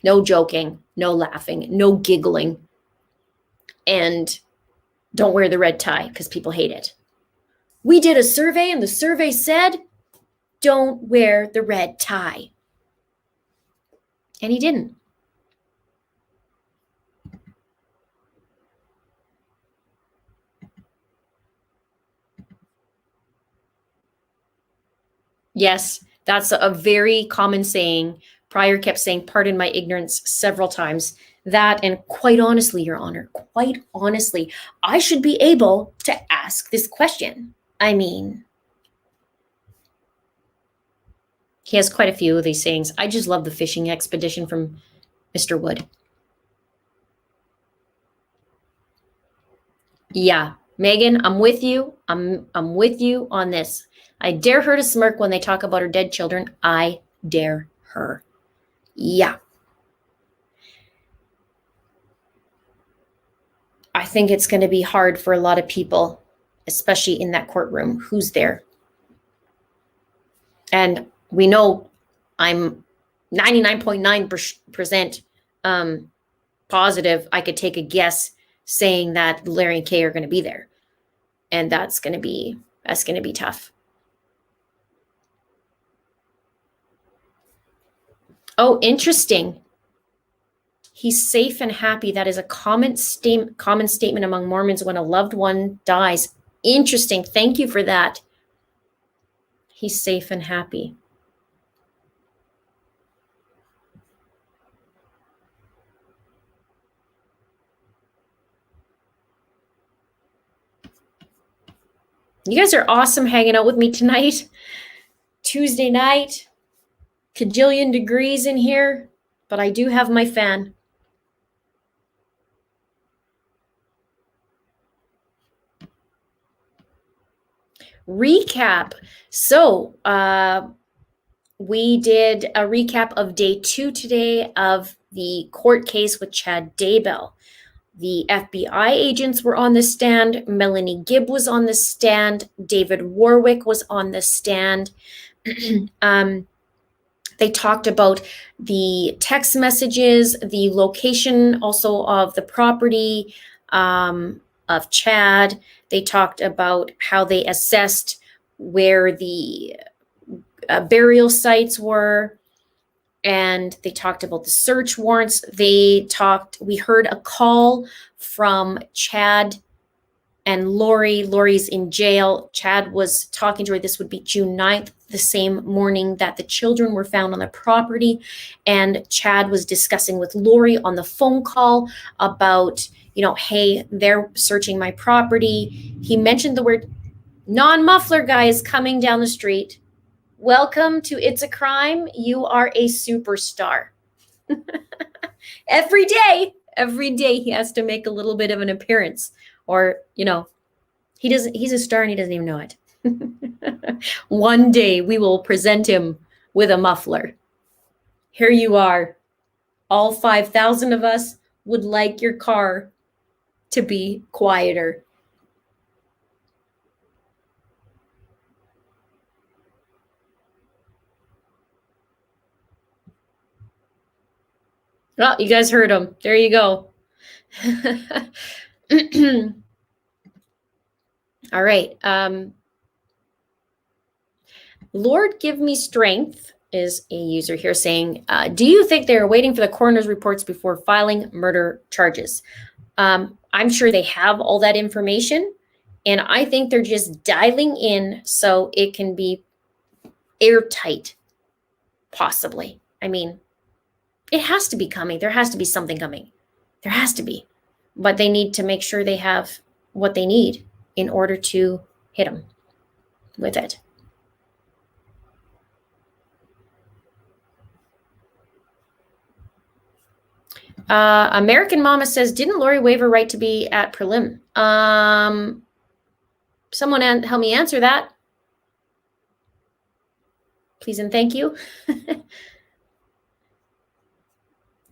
no joking, no laughing, no giggling. And don't wear the red tie because people hate it. We did a survey and the survey said, don't wear the red tie. And he didn't. Yes, that's a very common saying. Pryor kept saying, pardon my ignorance, several times. That, and quite honestly, Your Honor, quite honestly, I should be able to ask this question. I mean, he has quite a few of these sayings. I just love the fishing expedition from Mr. Wood. Yeah, Megan, I'm with you. I'm with you on this. I dare her to smirk when they talk about her dead children. I dare her. Yeah. I think it's going to be hard for a lot of people, especially in that courtroom, who's there. And we know I'm 99.9% positive I could take a guess saying that Larry and Kay are going to be there. And that's going to be tough. Oh, interesting. He's safe and happy. That is a common statement among Mormons when a loved one dies. Interesting. Thank you for that. He's safe and happy. You guys are awesome hanging out with me tonight. Tuesday night. Kajillion degrees in here, but I do have my fan. Recap. So we did a recap of day 2 today of the court case with Chad Daybell. The FBI agents were on the stand. Melanie Gibb was on the stand. David Warwick was on the stand. They talked about the text messages, the location also of the property of Chad. They talked about how they assessed where the burial sites were, and they talked about the search warrants. We heard a call from Chad and Lori. Lori's in jail. Chad was talking to her. This would be June 9th, the same morning that the children were found on the property. And Chad was discussing with Lori on the phone call about, hey, they're searching my property. He mentioned the word non-muffler guy is coming down the street. Welcome to It's a Crime. You are a superstar. Every day he has to make a little bit of an appearance, or he's a star and he doesn't even know it. One day we will present him with a muffler. Here you are. All 5,000 of us would like your car to be quieter. Well, you guys heard him. There you go. All right. Lord, give me strength is a user here saying, do you think they're waiting for the coroner's reports before filing murder charges? I'm sure they have all that information, and I think they're just dialing in so it can be airtight, possibly. I mean, it has to be coming. There has to be something coming. There has to be. But they need to make sure they have what they need in order to hit them with it. American Mama says, didn't Lori waive her right to be at prelim? Someone help me answer that. Please and thank you.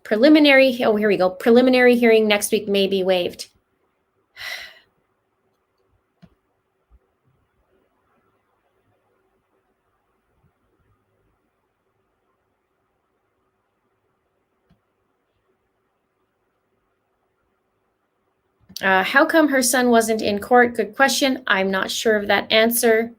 Preliminary, here we go. Preliminary hearing next week may be waived. How come her son wasn't in court? Good question. I'm not sure of that answer.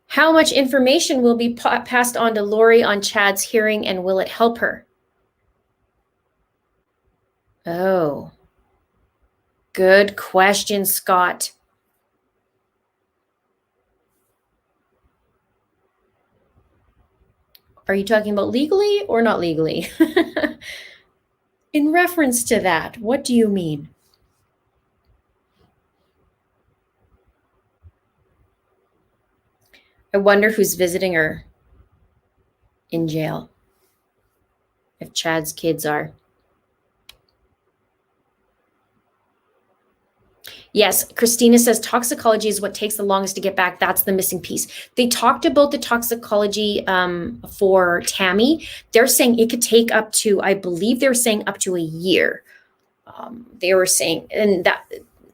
How much information will be passed on to Lori on Chad's hearing, and will it help her? Oh, good question, Scott. Are you talking about legally or not legally? In reference to that, what do you mean? I wonder who's visiting her in jail, if Chad's kids are. Yes, Christina says toxicology is what takes the longest to get back. That's the missing piece. They talked about the toxicology for Tammy. They're saying it could take up to, I believe they're saying up to a year. They were saying, and that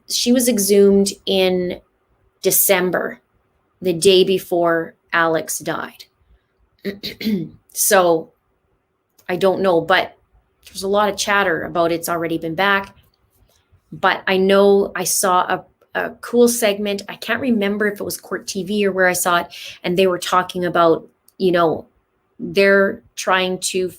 she was exhumed in December, the day before Alex died. So I don't know, but there's a lot of chatter about it's already been back. But I know I saw a cool segment. I can't remember if it was Court TV or where I saw it. And they were talking about, they're trying to,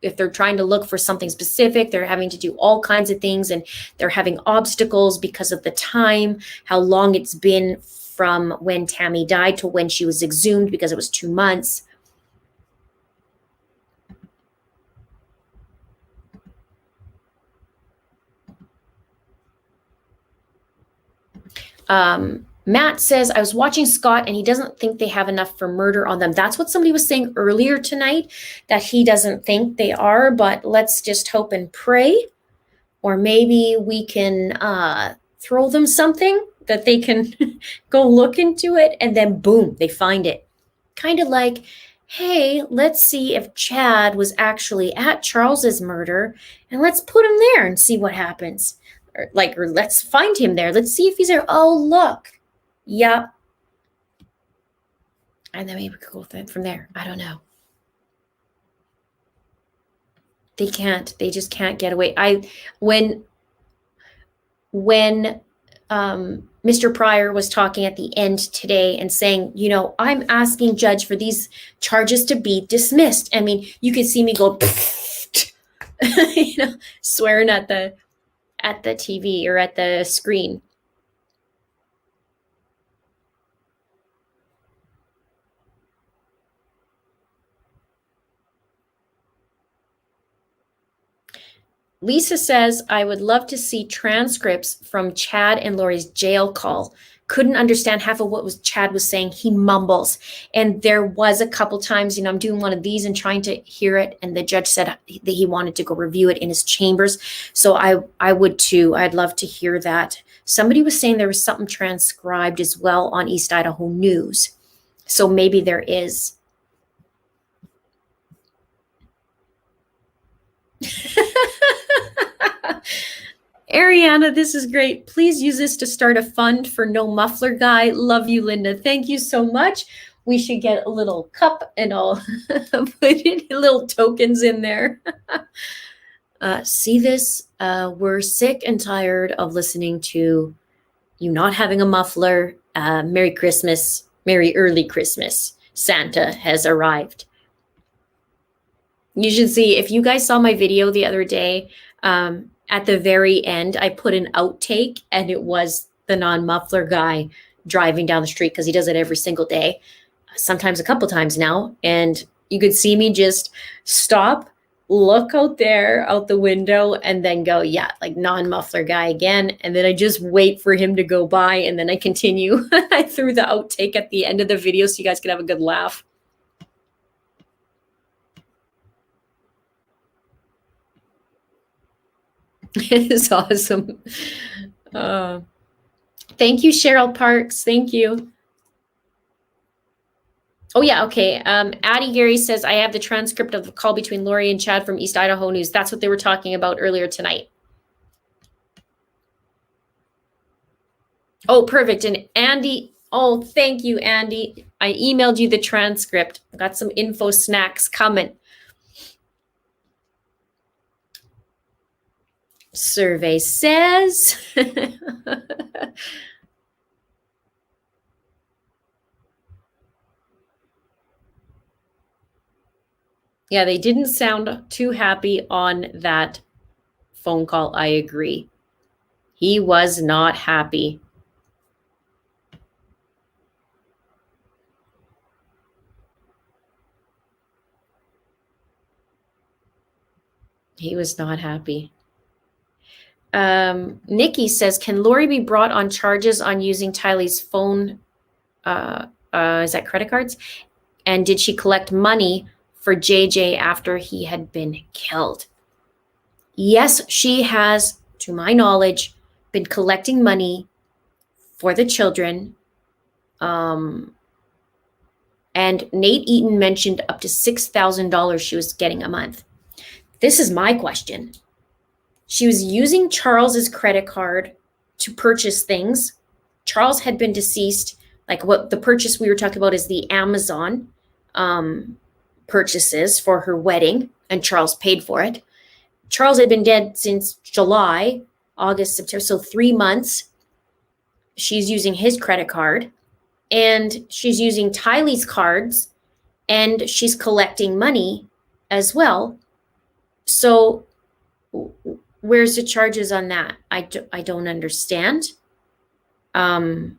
if they're trying to look for something specific, they're having to do all kinds of things, and they're having obstacles because of the time, how long it's been from when Tammy died to when she was exhumed, because it was 2 months. Matt says, I was watching Scott and he doesn't think they have enough for murder on them. That's what somebody was saying earlier tonight, that he doesn't think they are, but let's just hope and pray. Or maybe we can throw them something that they can go look into it, and then boom, they find it. Kind of like, hey, let's see if Chad was actually at Charles's murder, and let's put him there and see what happens. Or let's find him there. Let's see if he's there. Oh, look. Yep. And then maybe we could go from there. I don't know. They can't. They just can't get away. When Mr. Pryor was talking at the end today and saying, you know, I'm asking judge for these charges to be dismissed. I mean, you could see me go, you know, swearing at the TV or at the screen. Lisa says, I would love to see transcripts from Chad and Lori's jail call. Couldn't understand half of what Chad was saying. He mumbles. And there was a couple times, you know, I'm doing one of these and trying to hear it. And the judge said that he wanted to go review it in his chambers. So I would too. I'd love to hear that. Somebody was saying there was something transcribed as well on East Idaho News. So maybe there is. Ariana, this is great. Please use this to start a fund for No Muffler Guy. Love you, Linda. Thank you so much. We should get a little cup and I'll put in little tokens in there. See this? We're sick and tired of listening to you not having a muffler. Merry Christmas. Merry early Christmas. Santa has arrived. You should see, if you guys saw my video the other day, at the very end, I put an outtake and it was the non-muffler guy driving down the street because he does it every single day, sometimes a couple times now. And you could see me just stop, look out there, out the window, and then go, yeah, like non-muffler guy again. And then I just wait for him to go by and then I continue. I threw the outtake at the end of the video so you guys could have a good laugh. It is awesome. Thank you, Cheryl Parks. Thank you. Oh, yeah. Okay. Addie Gary says, I have the transcript of the call between Lori and Chad from East Idaho News. That's what they were talking about earlier tonight. Oh, perfect. And Andy, oh, thank you, Andy. I emailed you the transcript. I got some info snacks coming. Survey says. Yeah, they didn't sound too happy on that phone call. I agree. He was not happy. He was not happy. Nikki says, can Lori be brought on charges on using Tylee's phone? Is that credit cards? And did she collect money for JJ after he had been killed? Yes, she has, to my knowledge, been collecting money for the children. And Nate Eaton mentioned up to $6,000 she was getting a month. This is my question. She was using Charles's credit card to purchase things. Charles had been deceased. Like what the purchase we were talking about is the Amazon purchases for her wedding, and Charles paid for it. Charles had been dead since July, August, September, so 3 months. She's using his credit card, and she's using Tylee's cards, and she's collecting money as well. So where's the charges on that? I don't understand. And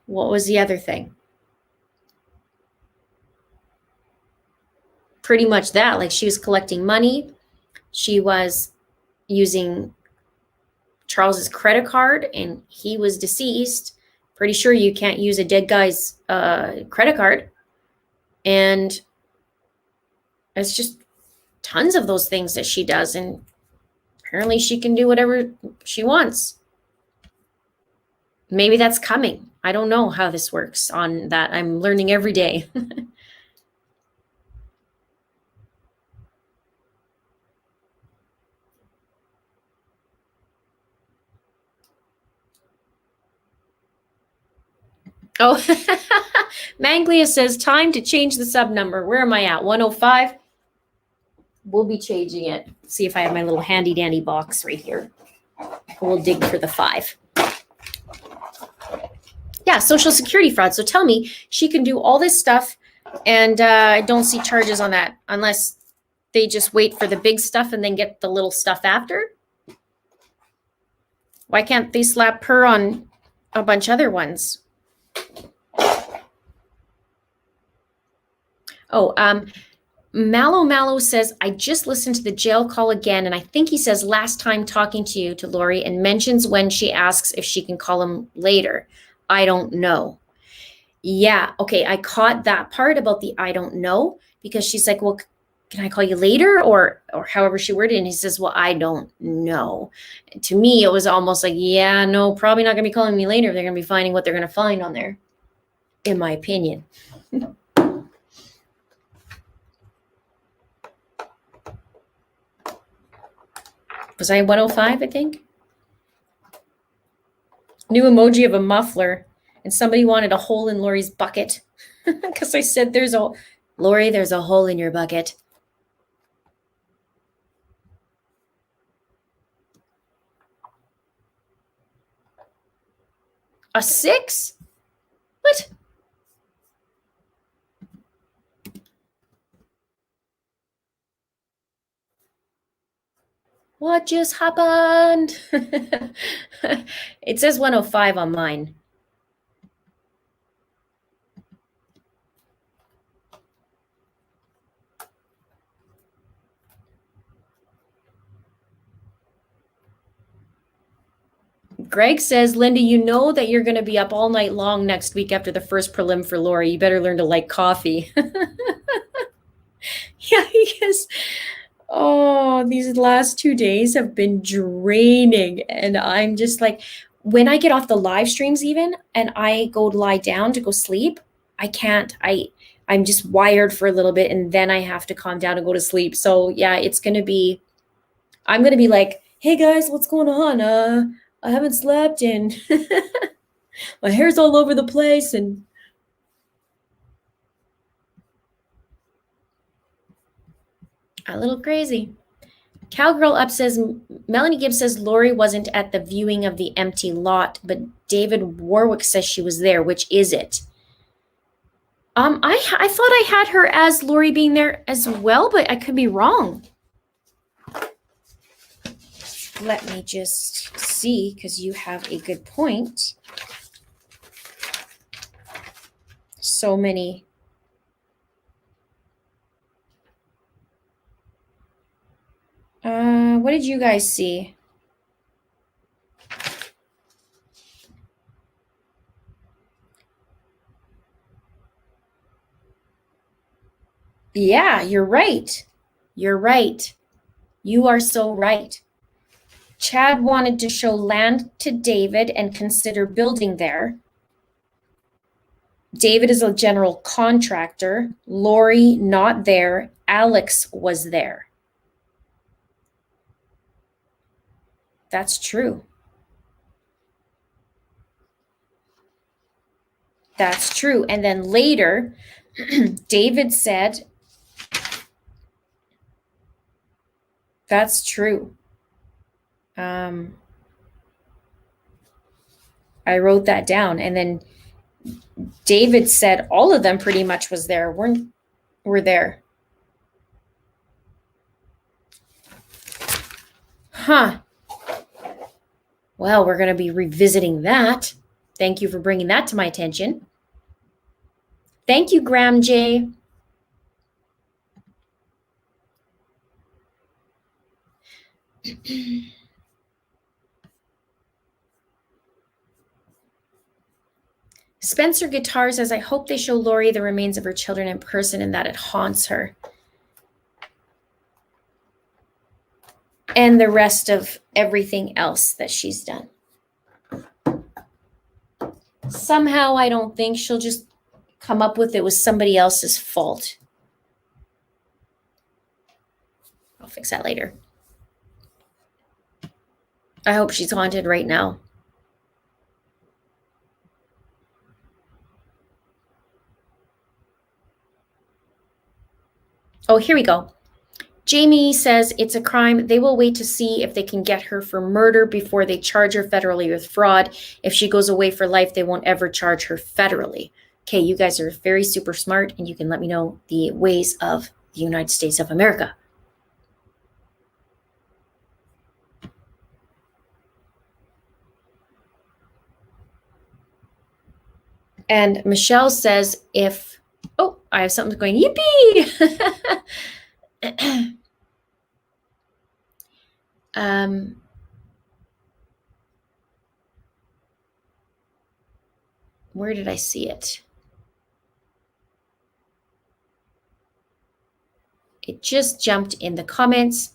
what was the other thing? Pretty much that, like she was collecting money. She was using Charles's credit card and he was deceased. Pretty sure you can't use a dead guy's credit card. And it's just tons of those things that she does. And apparently she can do whatever she wants. Maybe that's coming. I don't know how this works on that. I'm learning every day. Oh, Manglia says, time to change the sub number. Where am I at? 105? we'll be changing it. See if I have my little handy dandy box right here. We'll dig for the 5. Yeah, Social Security fraud. So tell me, she can do all this stuff, and I don't see charges on that unless they just wait for the big stuff and then get the little stuff after. Why can't they slap her on a bunch of other ones? Oh, Mallow says, I just listened to the jail call again, and I think he says last time talking to you, to Lori, and mentions when she asks if she can call him later. I don't know. Yeah, okay, I caught that part about the I don't know, because she's like, well, can I call you later? Or however she worded it, and he says, well, I don't know. And to me, it was almost like, yeah, no, probably not going to be calling me later. They're going to be finding what they're going to find on there, in my opinion. Was I 105, I think? New emoji of a muffler. And somebody wanted a hole in Lori's bucket. Because I said, Lori, there's a hole in your bucket. A 6? What? What just happened? It says 105 on mine. Greg says, Linda, you know that you're going to be up all night long next week after the first prelim for Lori. You better learn to like coffee. Yeah, because, oh, these last 2 days have been draining. And I'm just like, when I get off the live streams even, and I go to lie down to go sleep, I can't. I'm just wired for a little bit, and then I have to calm down and go to sleep. So yeah, I'm going to be like, hey guys, what's going on? I haven't slept and my hair's all over the place and a little crazy. Cowgirl Up says, Melanie Gibb says Lori wasn't at the viewing of the empty lot, but David Warwick says she was there. Which is it? I thought I had her as Lori being there as well, but I could be wrong. Let me just see, because you have a good point. So many. What did you guys see? Yeah, you're right. You're right. You are so right. Chad wanted to show land to David and consider building there. David is a general contractor. Lori, not there. Alex was there. That's true. That's true. And then later, David said, that's true. I wrote that down. And then David said all of them pretty much were there. Huh. Well, we're going to be revisiting that. Thank you for bringing that to my attention. Thank you, Graham J. Spencer Guitar says, I hope they show Lori the remains of her children in person and that it haunts her. And the rest of everything else that she's done. Somehow I don't think she'll just come up with it was somebody else's fault. I'll fix that later. I hope she's haunted right now. Oh, here we go. Jamie says it's a crime. They will wait to see if they can get her for murder before they charge her federally with fraud. If she goes away for life, they won't ever charge her federally. Okay, you guys are very super smart, and you can let me know the ways of the United States of America. And Michelle says if, oh, I have something going, yippee! Where did I see it? It just jumped in the comments.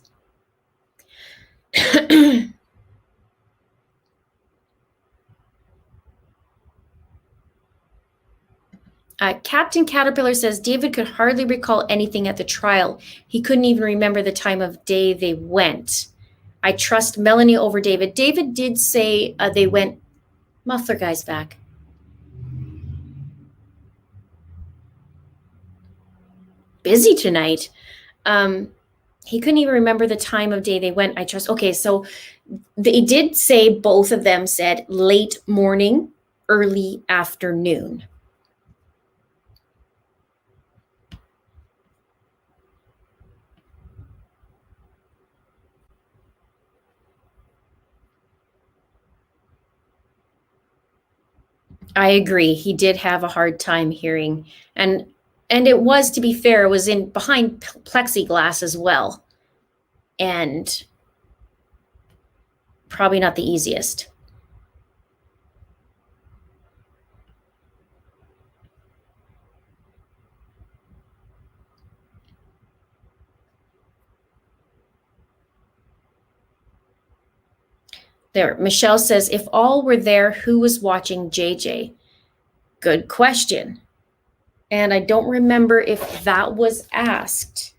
Captain Caterpillar says David could hardly recall anything at the trial. He couldn't even remember the time of day they went. I trust Melanie over David. David did say they went. Muffler guy's back. Busy tonight. He couldn't even remember the time of day they went. I trust. Okay, so they did say both of them said late morning, early afternoon. I agree. He did have a hard time hearing, and it was, to be fair, it was in behind plexiglass as well, and probably not the easiest. There, Michelle says, if all were there, who was watching JJ? Good question. And I don't remember if that was asked.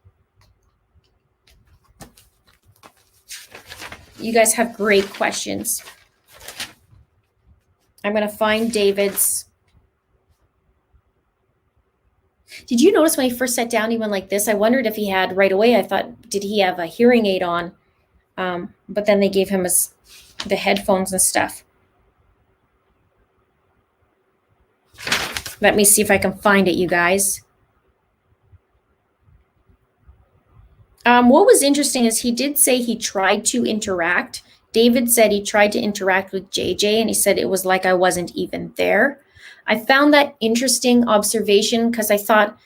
You guys have great questions. I'm going to find David's. Did you notice when he first sat down, he went like this? I wondered if he had right away. I thought, did he have a hearing aid on? But then they gave him the headphones and stuff. Let me see if I can find it, you guys. What was interesting is he did say he tried to interact. David said he tried to interact with JJ, and he said it was like I wasn't even there. I found that interesting observation because I thought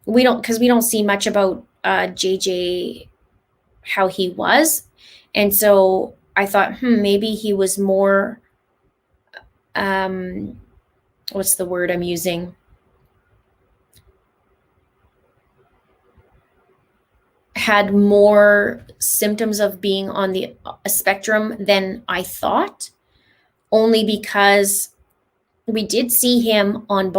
we don't see much about JJ, how he was. And so I thought, maybe he was more, what's the word I'm using? Had more symptoms of being on the spectrum than I thought, only because we did see him on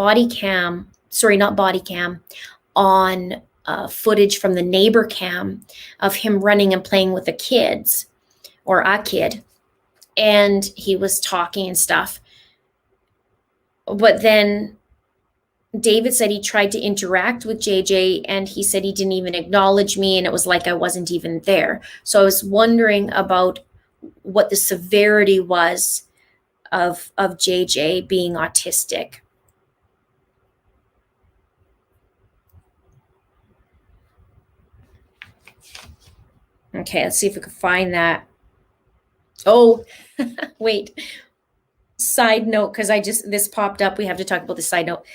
on footage from the neighbor cam of him running and playing with the kids, or a kid, and he was talking and stuff. But then David said he tried to interact with JJ, and he said he didn't even acknowledge me, and it was like I wasn't even there. So I was wondering about what the severity was of JJ being autistic. Okay, let's see if we can find that. Oh, wait. Side note, because this popped up. We have to talk about the side note.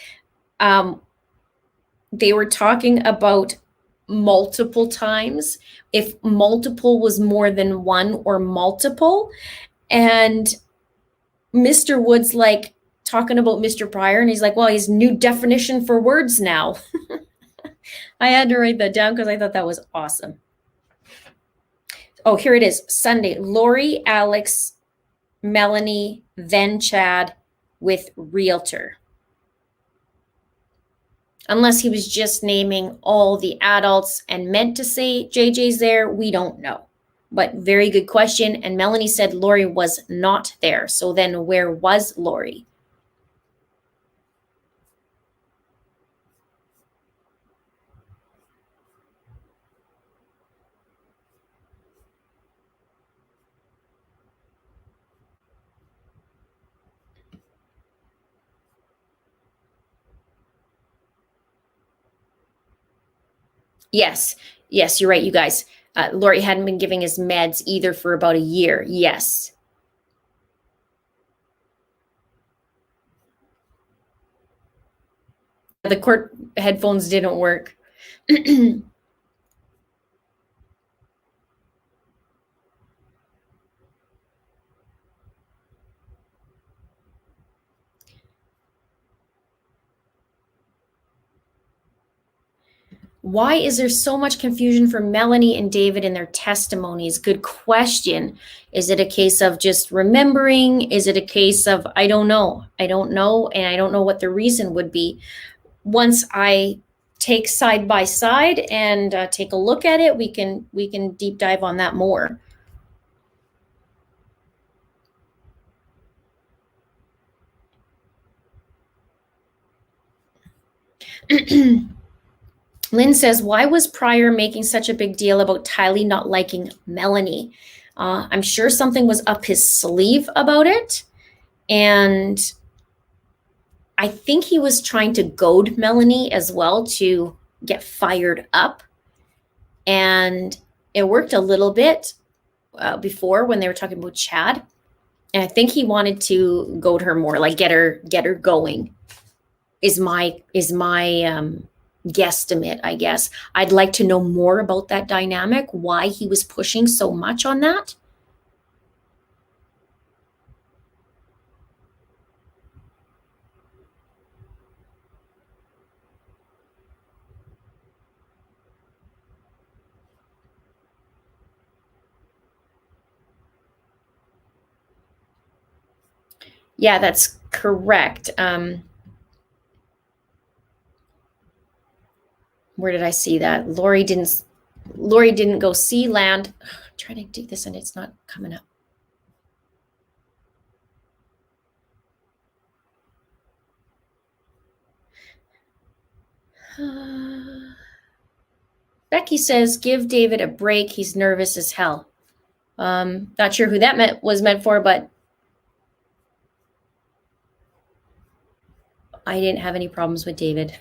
They were talking about multiple times, if multiple was more than one or multiple. And Mr. Wood's like talking about Mr. Pryor, and he's like, well, his new definition for words now. I had to write that down because I thought that was awesome. Oh, here it is. Sunday, Lori, Alex, Melanie, then Chad with realtor. Unless he was just naming all the adults and meant to say JJ's there, we don't know. But very good question. And Melanie said Lori was not there. So then where was Lori? Yes, you're right, you guys. Lori hadn't been giving his meds either for about a year. Yes. The court headphones didn't work. Why is there so much confusion for Melanie and David in their testimonies? Good question. Is it a case of just remembering? Is it a case of, I don't know, and I don't know what the reason would be. Once I take side by side and take a look at it, we can deep dive on that more. Lynn says, why was Pryor making such a big deal about Tylee not liking Melanie? I'm sure something was up his sleeve about it. And I think he was trying to goad Melanie as well to get fired up. And it worked a little bit before when they were talking about Chad. And I think he wanted to goad her more, like get her going, is my guesstimate, I guess. I'd like to know more about that dynamic, why he was pushing so much on that. Yeah, that's correct. Where did I see that? Lori didn't go see land. I'm trying to do this and it's not coming up. Becky says, give David a break. He's nervous as hell. Not sure who that was meant for, but I didn't have any problems with David.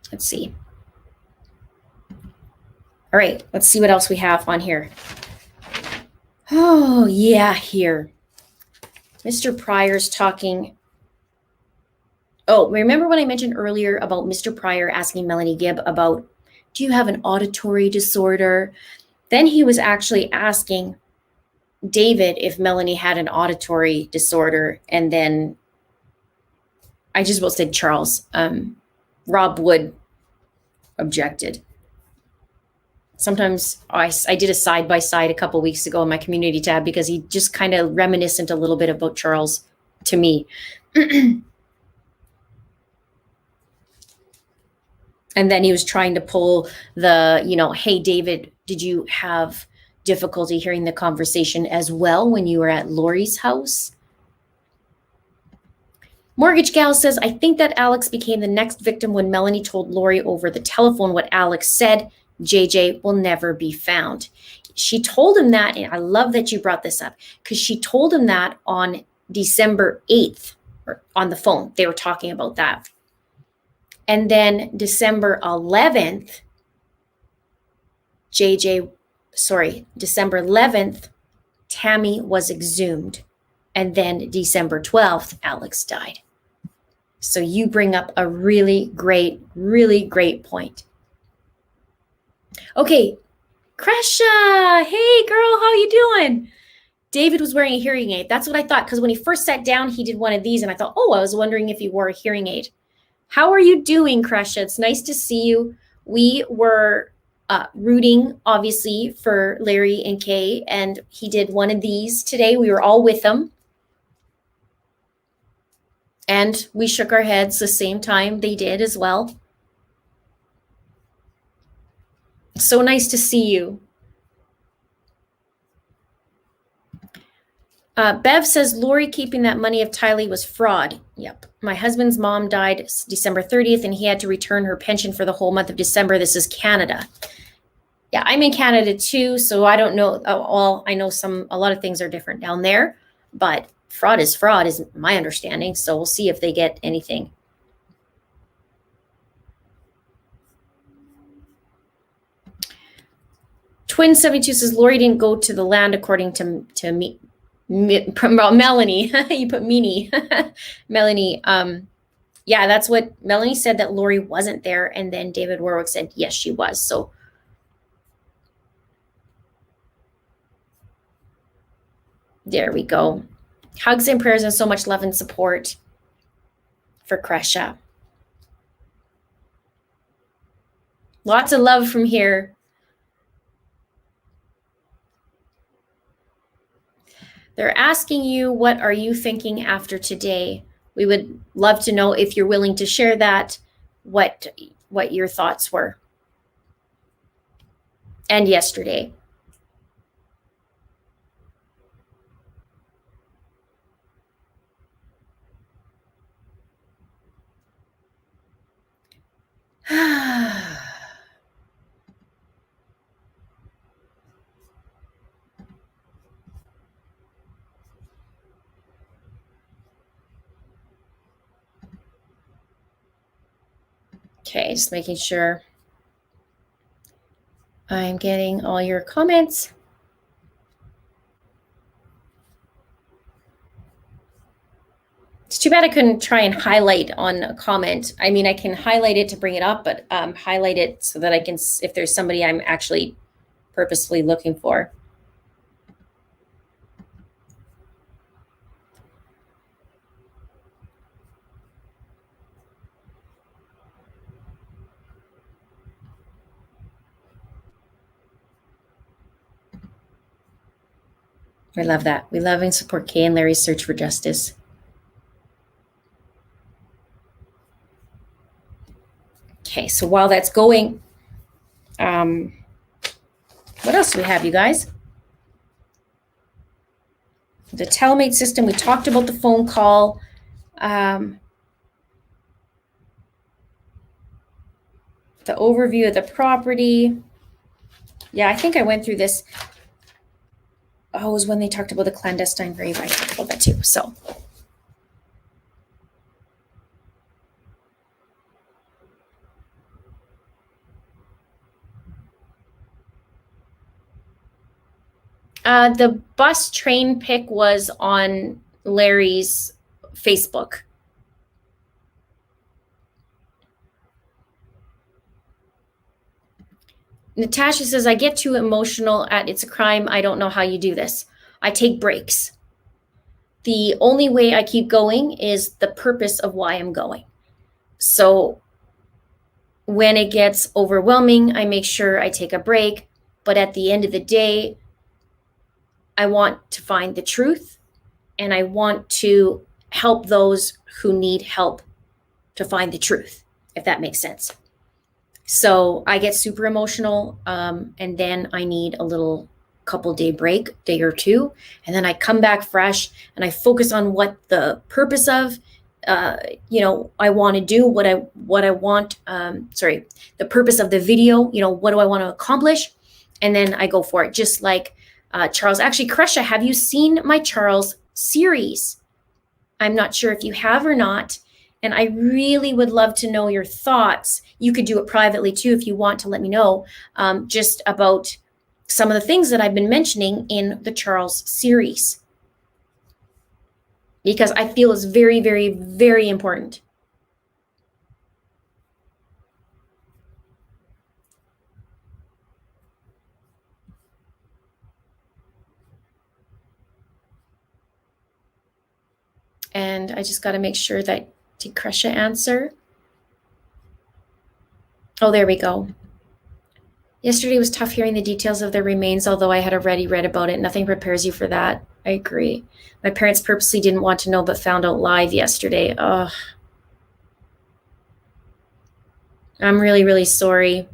Let's see. All right, let's see what else we have on here. Oh, yeah, here. Mr. Pryor's talking. Oh, remember when I mentioned earlier about Mr. Pryor asking Melanie Gibb about, do you have an auditory disorder? Then he was actually asking David if Melanie had an auditory disorder. And then I just about said Charles. Rob Wood objected. Sometimes I did a side-by-side a couple weeks ago in my community tab because he just kind of reminiscent a little bit about Charles to me. And then he was trying to pull the, hey, David, did you have difficulty hearing the conversation as well when you were at Lori's house? Mortgage Gal says, I think that Alex became the next victim when Melanie told Lori over the telephone what Alex said. JJ will never be found. She told him that, and I love that you brought this up, because she told him that on December 8th, or on the phone. They were talking about that. And then December 11th, December 11th, Tammy was exhumed. And then December 12th, Alex died. So you bring up a really great point. Okay, Kresha, hey girl, how you doing? David was wearing a hearing aid. That's what I thought, because when he first sat down, he did one of these, and I thought, I was wondering if he wore a hearing aid. How are you doing, Kresha? It's nice to see you. We were rooting, obviously, for Larry and Kay, and he did one of these today. We were all with him. And we shook our heads the same time they did as well. So nice to see you. Bev says, Lori keeping that money of Tylee was fraud. Yep. My husband's mom died December 30th, and he had to return her pension for the whole month of December. This is Canada. Yeah, I'm in Canada too, so I don't know. Well, I know a lot of things are different down there, but fraud is my understanding. So we'll see if they get anything. Twin 72 says, Lori didn't go to the land according to me. Melanie, you put meanie. Melanie, yeah, that's what Melanie said, that Lori wasn't there, and then David Warwick said yes, she was. So there we go. Hugs and prayers and so much love and support for Kresha. Lots of love from here. They're asking you, what are you thinking after today? We would love to know, if you're willing to share that, what your thoughts were. And yesterday. Okay, just making sure I'm getting all your comments. It's too bad I couldn't try and highlight on a comment. I mean, I can highlight it to bring it up, but highlight it so that I can, if there's somebody I'm actually purposefully looking for. I love that. We love and support Kay and Larry's search for justice. Okay, so while that's going, what else do we have, you guys? The telemate system, we talked about the phone call. The overview of the property. Yeah, I think I went through this. Oh, it was when they talked about the clandestine grave. I talked about that too. So. The bus train pic was on Larry's Facebook. Natasha says, I get too emotional at it's a crime. I don't know how you do this. I take breaks. The only way I keep going is the purpose of why I'm going. So when it gets overwhelming, I make sure I take a break. But at the end of the day, I want to find the truth, and I want to help those who need help to find the truth, if that makes sense. So I get super emotional, and then I need a little day or two, and then I come back fresh and I focus on what the purpose of, I want to do, what I want, the purpose of the video, what do I want to accomplish? And then I go for it. Just like Charles. Actually, Kresha, have you seen my Charles series? I'm not sure if you have or not. And I really would love to know your thoughts. You could do it privately too if you want to let me know, just about some of the things that I've been mentioning in the Charles series. Because I feel it's very, very, very important. And I just got to make sure that, did Kresha answer? Oh, there we go. Yesterday was tough hearing the details of their remains, although I had already read about it. Nothing prepares you for that. I agree. My parents purposely didn't want to know, but found out live yesterday. Ugh. I'm really, really sorry.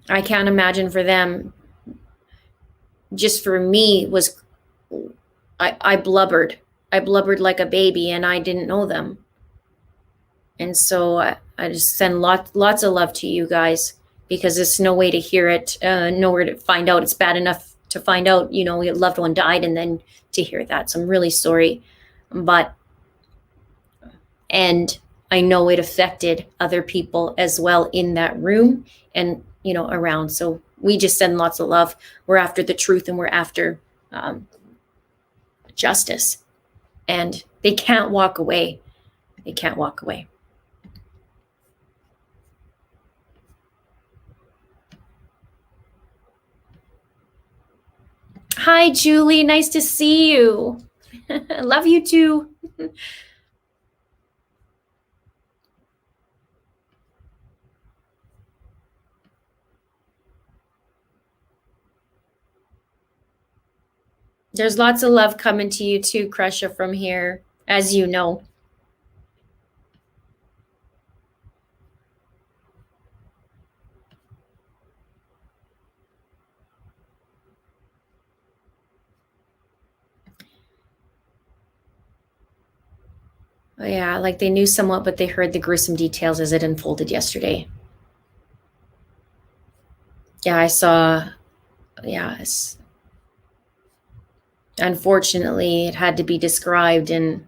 I can't imagine for them. just for me was, I blubbered. I blubbered like a baby, and I didn't know them. And so I just send lots of love to you guys, because there's no way to hear it, nowhere to find out. It's bad enough to find out, your loved one died, and then to hear that. So I'm really sorry. And I know it affected other people as well in that room and, around. So we just send lots of love. We're after the truth, and we're after justice. And they can't walk away. They can't walk away. Hi, Julie. Nice to see you. Love you too. There's lots of love coming to you too, Crusha, from here, as you know. Oh, yeah, like they knew somewhat, but they heard the gruesome details as it unfolded yesterday. Yeah, I saw. Yeah, unfortunately, it had to be described. And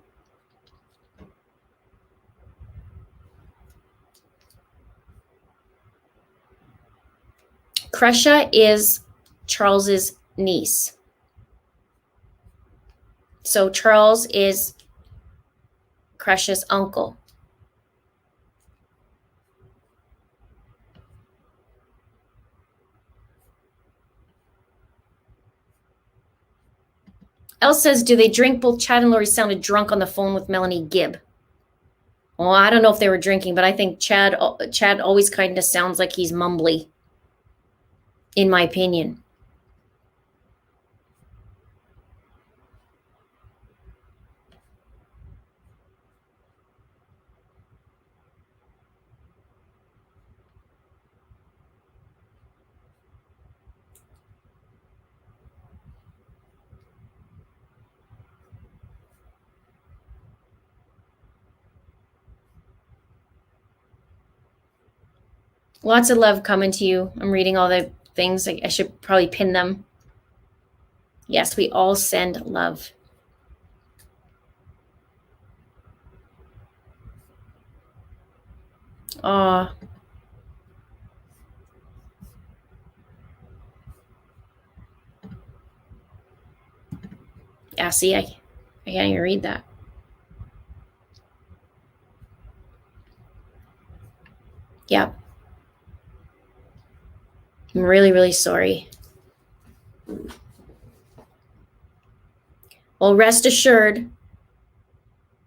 Crusha is Charles's niece. So Charles is Crusha's uncle. Elle says, do they drink? Both Chad and Lori sounded drunk on the phone with Melanie Gibb. Well, I don't know if they were drinking, but I think Chad always kind of sounds like he's mumbly, in my opinion. Lots of love coming to you. I'm reading all the things. I should probably pin them. Yes, we all send love. Oh. Yeah, see, I can't even read that. Yeah. I'm really, really sorry. Well, rest assured,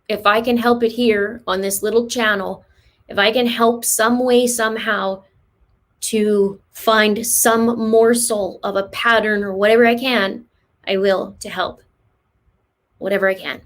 if I can help it here on this little channel, if I can help some way, somehow, to find some morsel of a pattern or whatever I can, I will, to help. Whatever I can.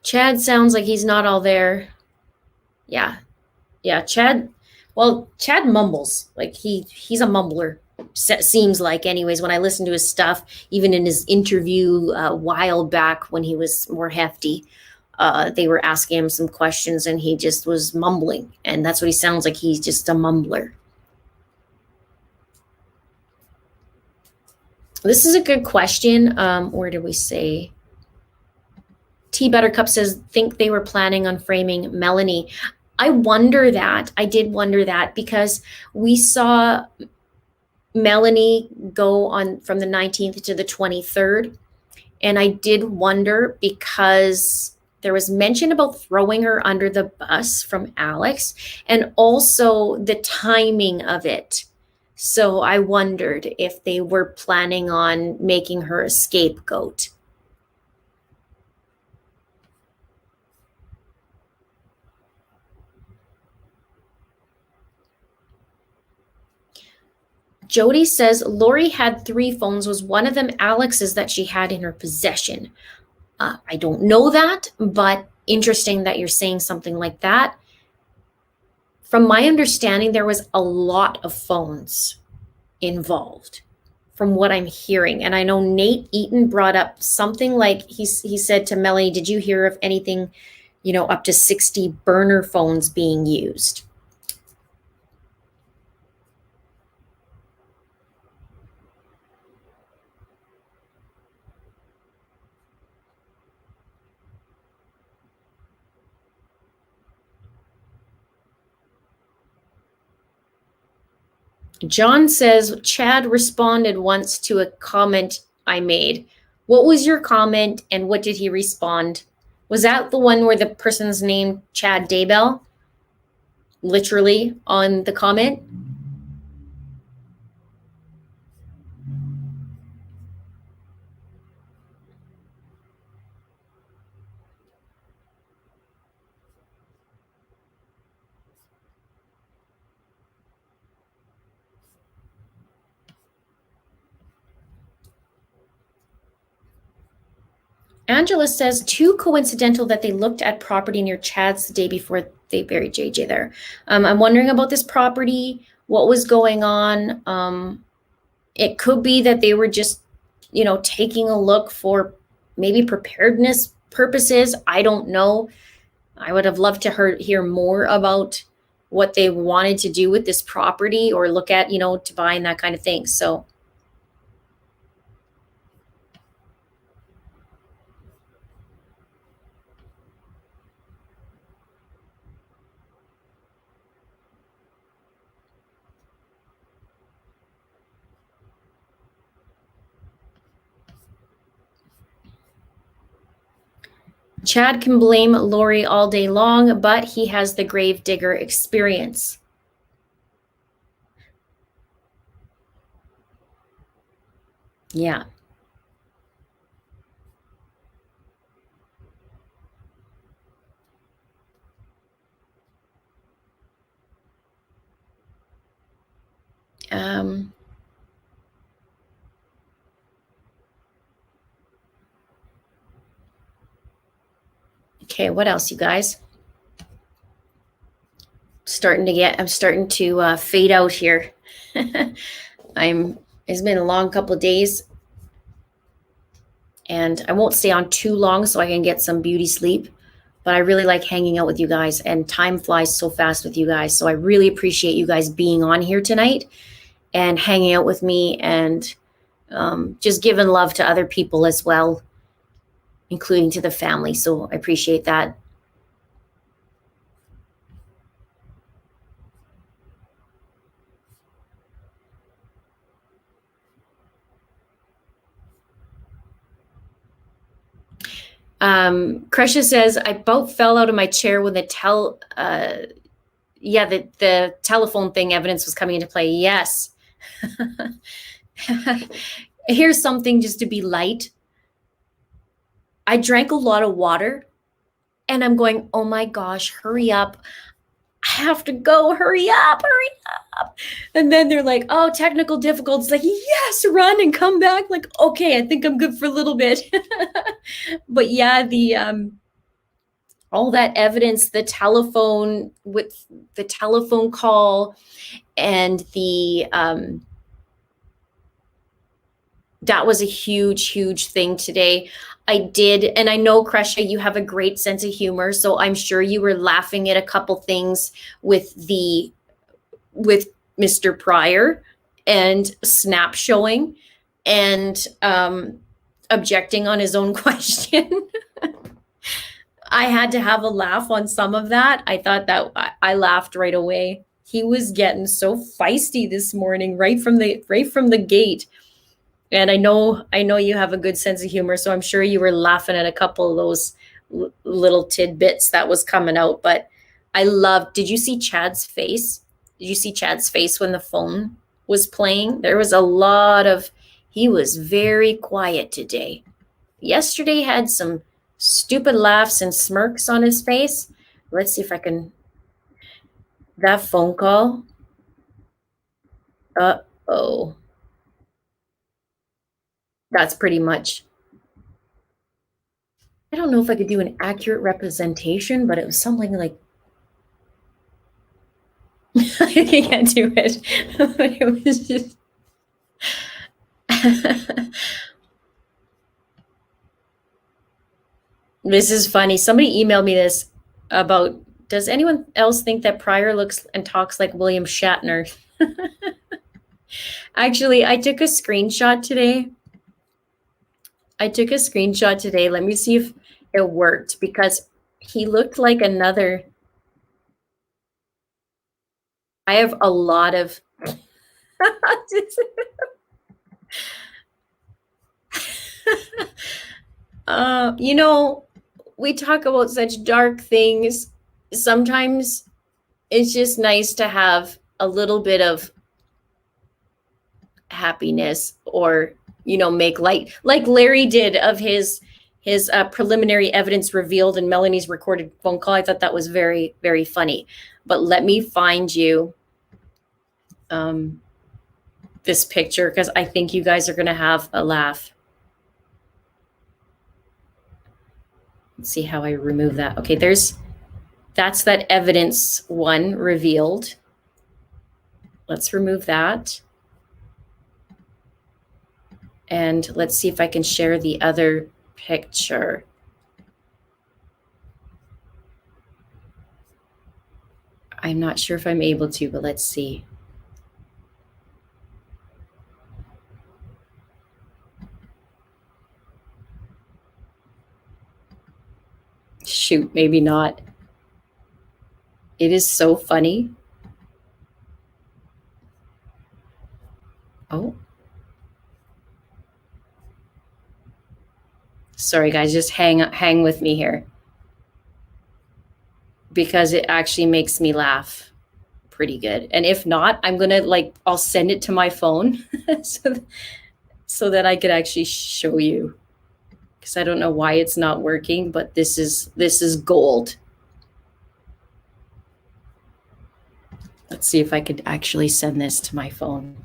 Chad sounds like he's not all there. Yeah, Chad. Well, Chad mumbles. Like he's a mumbler. Seems like, anyways, when I listen to his stuff, even in his interview a while back when he was more hefty, they were asking him some questions, and he just was mumbling, and that's what he sounds like. He's just a mumbler. This is a good question. Where did we say? T Buttercup says, think they were planning on framing Melanie. I wonder that. I did wonder that, because we saw Melanie go on from the 19th to the 23rd. And I did wonder, because there was mention about throwing her under the bus from Alex, and also the timing of it. So I wondered if they were planning on making her a scapegoat. Jody says Lori had 3 phones. Was one of them Alex's that she had in her possession? I don't know that, but interesting that you're saying something like that. From my understanding, there was a lot of phones involved from what I'm hearing. And I know Nate Eaton brought up something like he said to Melanie, did you hear of anything, up to 60 burner phones being used? John says, Chad responded once to a comment I made. What was your comment and what did he respond? Was that the one where the person's name Chad Daybell? Literally on the comment? Angela says, too coincidental that they looked at property near Chad's the day before they buried JJ there. I'm wondering about this property, what was going on. It could be that they were just, taking a look for maybe preparedness purposes. I don't know. I would have loved to hear more about what they wanted to do with this property or look at, to buy and that kind of thing. So Chad can blame Lori all day long, but he has the grave digger experience. Yeah. Okay, what else, you guys? I'm starting to fade out here. It's been a long couple of days and I won't stay on too long so I can get some beauty sleep, but I really like hanging out with you guys and time flies so fast with you guys. So I really appreciate you guys being on here tonight and hanging out with me and just giving love to other people as well, including to the family. So I appreciate that. Kresha says, I about fell out of my chair when the telephone thing evidence was coming into play. Yes. Here's something just to be light. I drank a lot of water and I'm going, oh my gosh, hurry up. I have to go, hurry up. And then they're like, oh, technical difficulties. Like, yes, run and come back. Like, okay, I think I'm good for a little bit. But yeah, all that evidence, the telephone with the telephone call and that was a huge thing today. I did, and I know, Kresha, you have a great sense of humor, so I'm sure you were laughing at a couple things with Mr. Pryor and Snap showing and objecting on his own question. I had to have a laugh on some of that. I thought that I laughed right away. He was getting so feisty this morning, right from the gate. And I know you have a good sense of humor, so I'm sure you were laughing at a couple of those little tidbits that was coming out. But did you see Chad's face? Did you see Chad's face when the phone was playing? There was he was very quiet today. Yesterday had some stupid laughs and smirks on his face. Let's see if I can, that phone call. Oh, that's pretty much. I don't know if I could do an accurate representation, but it was something like I can't do it. But it was just This is funny. Somebody emailed me this about, does anyone else think that Pryor looks and talks like William Shatner? Actually, I took a screenshot today. Let me see if it worked, because he looked like another. I have a lot of. You know, we talk about such dark things. Sometimes it's just nice to have a little bit of happiness, or make light, like Larry did of his preliminary evidence revealed in Melanie's recorded phone call. I thought that was very, very funny. But let me find you this picture, because I think you guys are going to have a laugh. Let's see how I remove that. Okay, that's that evidence one revealed. Let's remove that. And let's see if I can share the other picture. I'm not sure if I'm able to, but let's see. Shoot, maybe not. It is so funny. Oh. Sorry, guys, just hang with me here, because it actually makes me laugh pretty good. And if not, I'm gonna I'll send it to my phone so that I could actually show you, because I don't know why it's not working, but this is gold. Let's see if I could actually send this to my phone.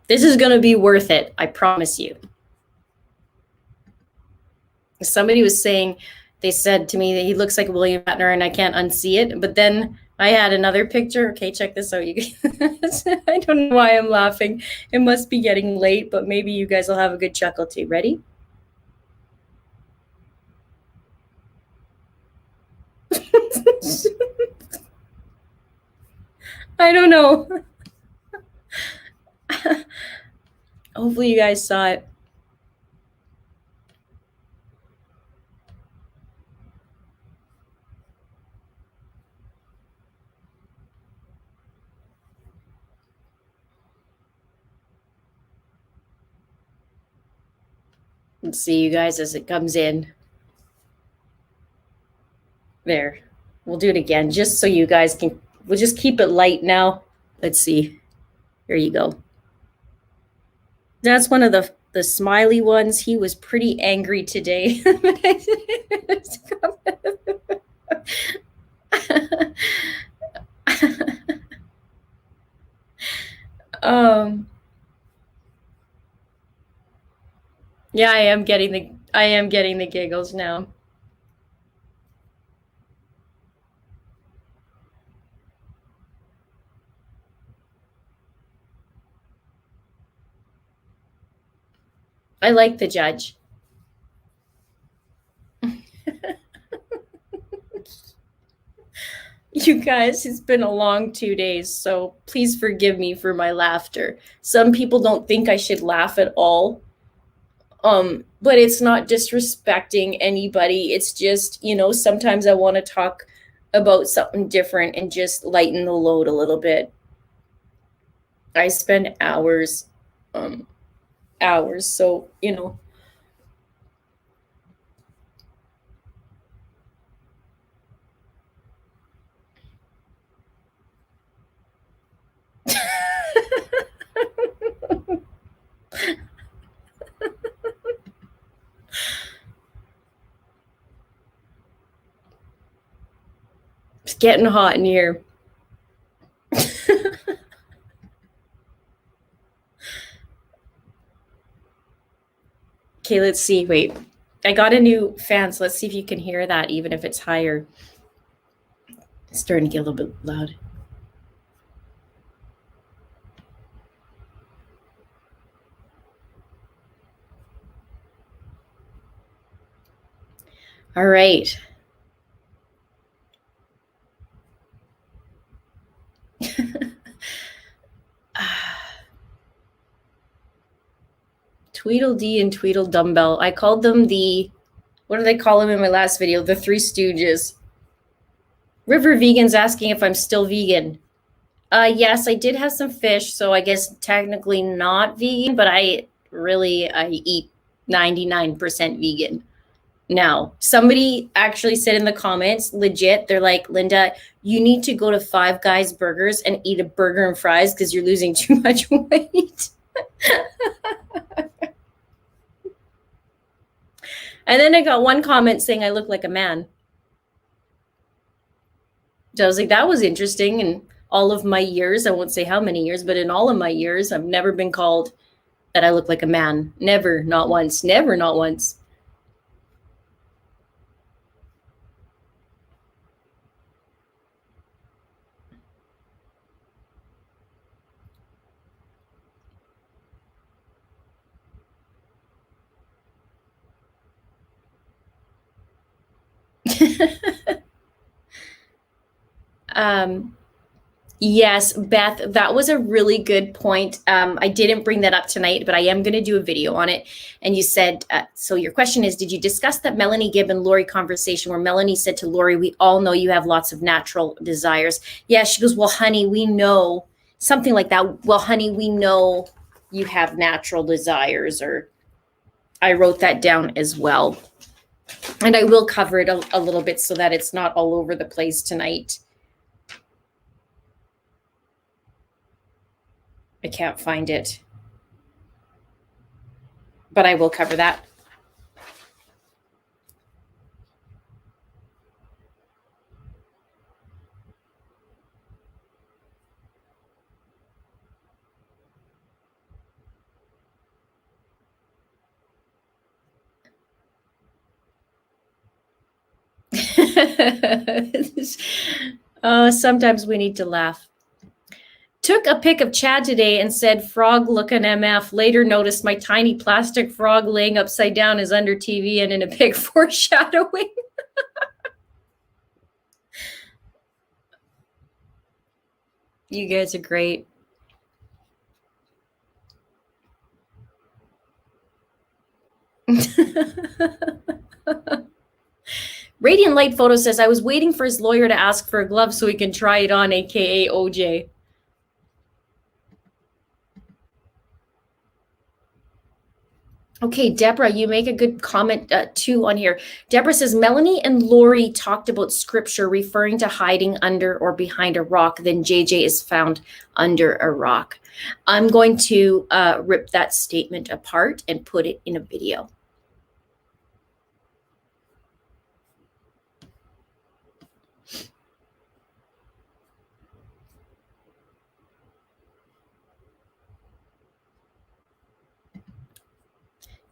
This is gonna be worth it, I promise you. Somebody was saying, they said to me that he looks like William Shatner, and I can't unsee it. But then I had another picture. Okay, check this out, you guys. I don't know why I'm laughing. It must be getting late, but maybe you guys will have a good chuckle too. Ready? I don't know. Hopefully you guys saw it. Let's see you guys as it comes in. There. We'll do it again, just so you guys can, we'll just keep it light now. Let's see. Here you go. That's one of the smiley ones. He was pretty angry today. Yeah, I am getting the giggles now. I like the judge. You guys, it's been a long 2 days, so please forgive me for my laughter. Some people don't think I should laugh at all. But it's not disrespecting anybody. It's just, sometimes I want to talk about something different and just lighten the load a little bit. I spend hours, so, it's getting hot in here. Okay, let's see. Wait, I got a new fan, so let's see if you can hear that, even if it's higher. It's starting to get a little bit loud. All right. Tweedledee and Tweedledumbbell. I called them what did I call them in my last video? The Three Stooges. River Vegan's asking if I'm still vegan. Yes, I did have some fish, so I guess technically not vegan, but I eat 99% vegan. Now, somebody actually said in the comments, legit, they're like, Linda, you need to go to Five Guys Burgers and eat a burger and fries because you're losing too much weight. And then I got one comment saying I look like a man. So I was like, that was interesting. And all of my years, I won't say how many years, but in all of my years, I've never been called that I look like a man. Never, not once. Never, not once. Yes, Beth, that was a really good point. I didn't bring that up tonight, but I am going to do a video on it. And you said, so your question is, did you discuss that Melanie Gibb and Lori conversation where Melanie said to Lori, we all know you have lots of natural desires. Yeah, she goes, well, honey, we know, something like that. Well, honey, we know you have natural desires, or I wrote that down as well. And I will cover it a little bit so that it's not all over the place tonight. I can't find it, but I will cover that. Sometimes we need to laugh. Took a pic of Chad today and said, frog looking MF. Later noticed my tiny plastic frog laying upside down is under TV and in a pic foreshadowing. You guys are great. Radiant Light Photo says, I was waiting for his lawyer to ask for a glove so he can try it on, aka OJ. Okay, Deborah, you make a good comment too on here. Deborah says, Melanie and Lori talked about scripture referring to hiding under or behind a rock. Then JJ is found under a rock. I'm going to rip that statement apart and put it in a video.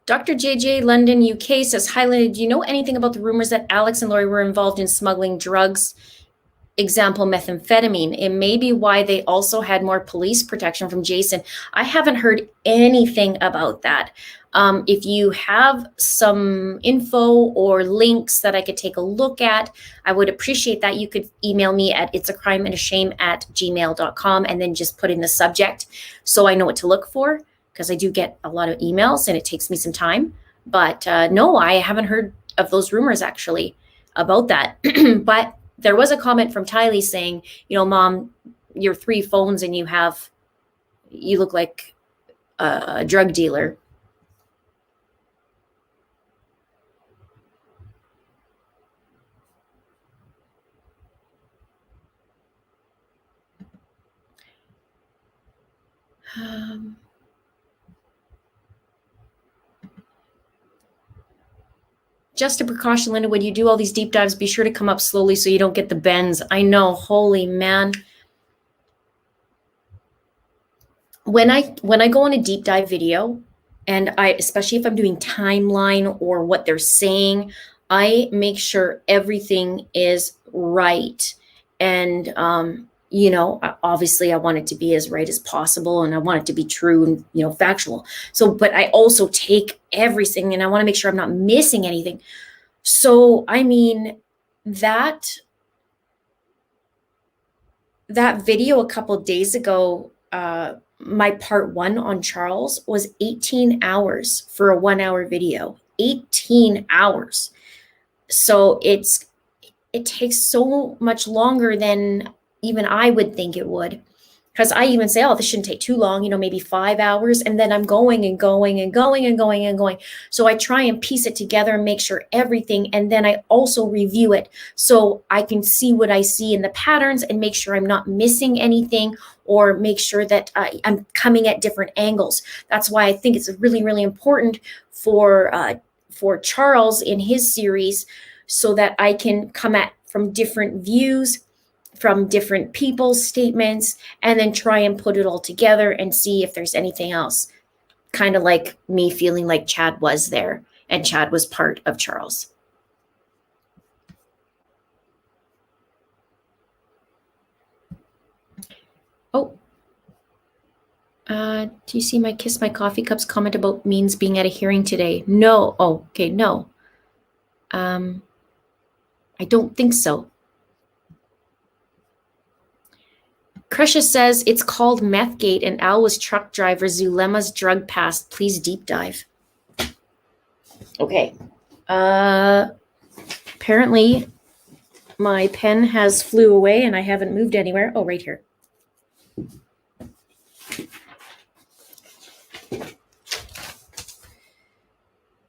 Dr. JJ London, UK says, hi, Linda, do you know anything about the rumors that Alex and Lori were involved in smuggling drugs? Example, methamphetamine. It may be why they also had more police protection from Jason. I haven't heard anything about that. If you have some info or links that I could take a look at, I would appreciate that. You could email me at itsacrimeandashame@gmail.com and then just put in the subject so I know what to look for, because I do get a lot of emails and it takes me some time. But no, I haven't heard of those rumors actually about that. But there was a comment from Tylee saying, you know, Mom, your 3 phones and you look like a drug dealer. Just a precaution, Linda, when you do all these deep dives, be sure to come up slowly so you don't get the bends. I know, holy man. When I go on a deep dive video And especially if I'm doing timeline or what they're saying, I make sure everything is right. And, obviously I want it to be as right as possible, and I want it to be true and, factual. So, but I also take everything and I want to make sure I'm not missing anything. So, I mean, that video a couple of days ago, my part 1 on Charles was 18 hours for a 1-hour video. 18 hours. So it takes so much longer than even I would think it would. Because I even say, oh, this shouldn't take too long, maybe 5 hours. And then I'm going and going and going and going and going. So I try and piece it together and make sure everything. And then I also review it so I can see what I see in the patterns and make sure I'm not missing anything, or make sure that I'm coming at different angles. That's why I think it's really, really important for Charles in his series, so that I can come at from different views, from different people's statements, and then try and put it all together and see if there's anything else. Kind of like me feeling like Chad was there and Chad was part of Charles. Oh, do you see my Kiss My Coffee Cups comment about Means being at a hearing today? No. Oh, okay, no. I don't think so. Krusha says it's called Methgate and Al was truck driver. Zulema's drug past. Please deep dive. Okay. Apparently my pen has flew away and I haven't moved anywhere. Oh, right here.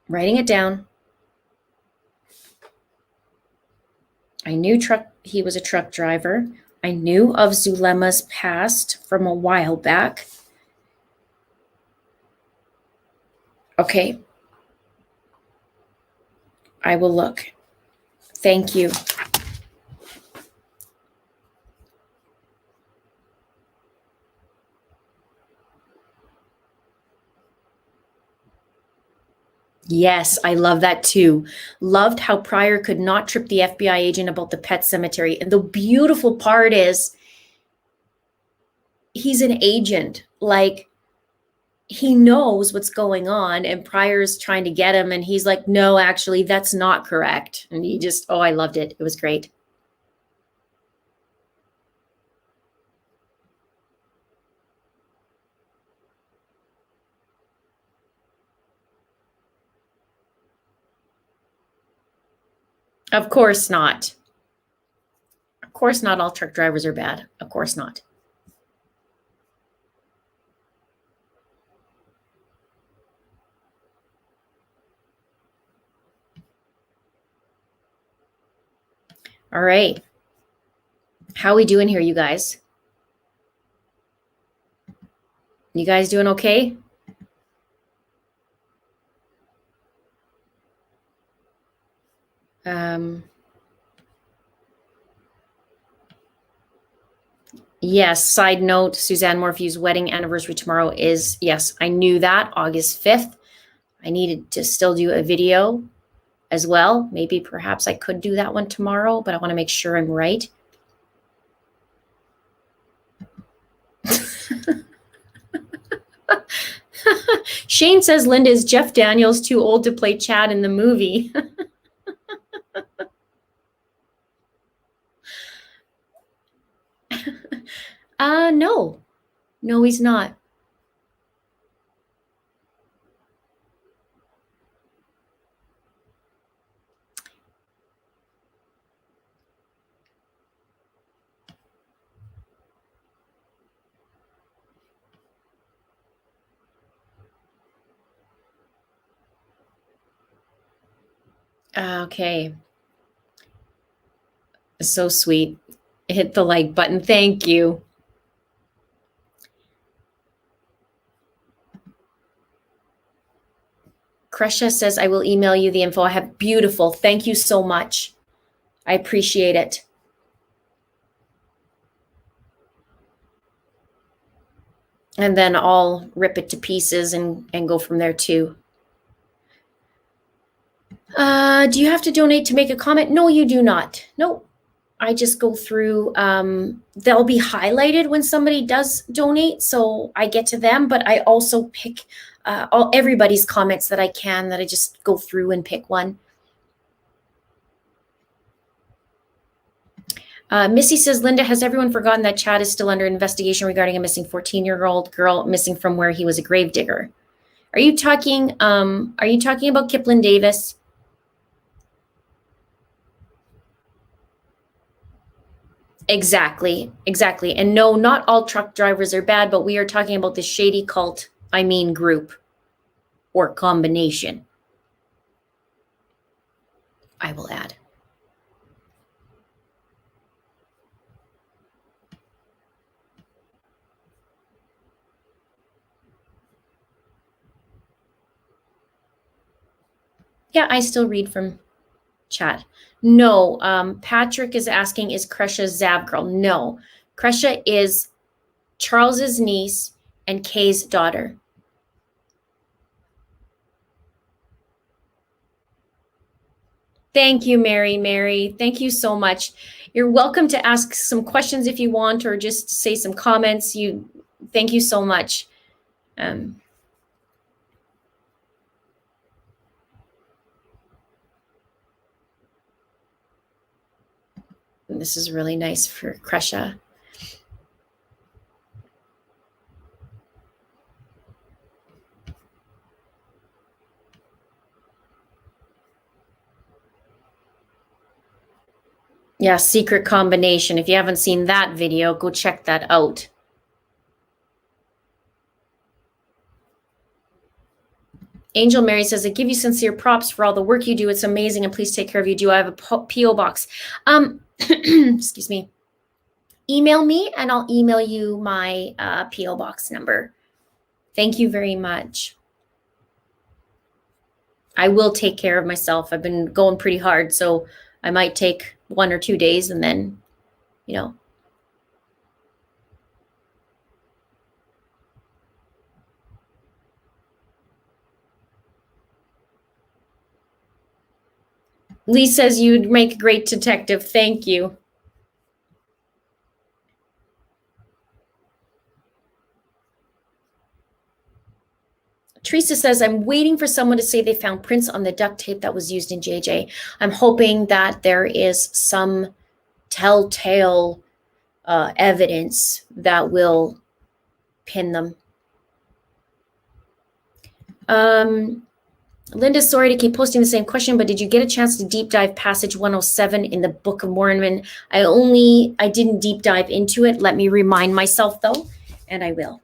Writing it down. I knew he was a truck driver. I knew of Zulema's past from a while back. Okay. I will look. Thank you. Yes, I love that too. Loved how Pryor could not trip the FBI agent about the pet cemetery. And the beautiful part is he's an agent. Like, he knows what's going on, and Pryor's trying to get him. And he's like, no, actually, that's not correct. And he just, oh, I loved it. It was great. Of course not. Of course not all truck drivers are bad. Of course not. All right. How are we doing here, you guys? You guys doing okay? Yes, side note, Suzanne Morphew's wedding anniversary tomorrow is, yes, I knew that, August 5th. I needed to still do a video as well. Maybe perhaps I could do that one tomorrow, but I want to make sure I'm right. Shane says, Linda, is Jeff Daniels too old to play Chad in the movie? No. No, he's not. Okay. So sweet. Hit the like button. Thank you. Kresha says, I will email you the info. I have beautiful. Thank you so much. I appreciate it. And then I'll rip it to pieces and go from there too. Do you have to donate to make a comment? No, you do not. No, I just go through, they'll be highlighted when somebody does donate, so I get to them, but I also pick everybody's comments that I can, that I just go through and pick one. Missy says, Linda, has everyone forgotten that Chad is still under investigation regarding a missing 14-year-old girl missing from where he was a gravedigger? Are you talking about Kipling Davis? Exactly. And no, not all truck drivers are bad, but we are talking about the shady cult, group or combination, I will add. Yeah, I still read from chat. No, Patrick is asking, is Kresha Zab girl? No, Kresha is Charles's niece and Kay's daughter. Thank you, Mary. Thank you so much. You're welcome to ask some questions if you want, or just say some comments. Thank you so much. This is really nice for Kresha. Yeah, secret combination. If you haven't seen that video, go check that out. Angel Mary says, I give you sincere props for all the work you do. It's amazing, and please take care of you. Do I have a P.O. box? Excuse me. Email me, and I'll email you my P.O. box number. Thank you very much. I will take care of myself. I've been going pretty hard, so I might take 1 or 2 days, and then, Lee says you'd make a great detective. Thank you. Teresa says, I'm waiting for someone to say they found prints on the duct tape that was used in JJ. I'm hoping that there is some telltale evidence that will pin them. Linda, sorry to keep posting the same question, but did you get a chance to deep dive passage 107 in the Book of Mormon? I didn't deep dive into it. Let me remind myself though, and I will.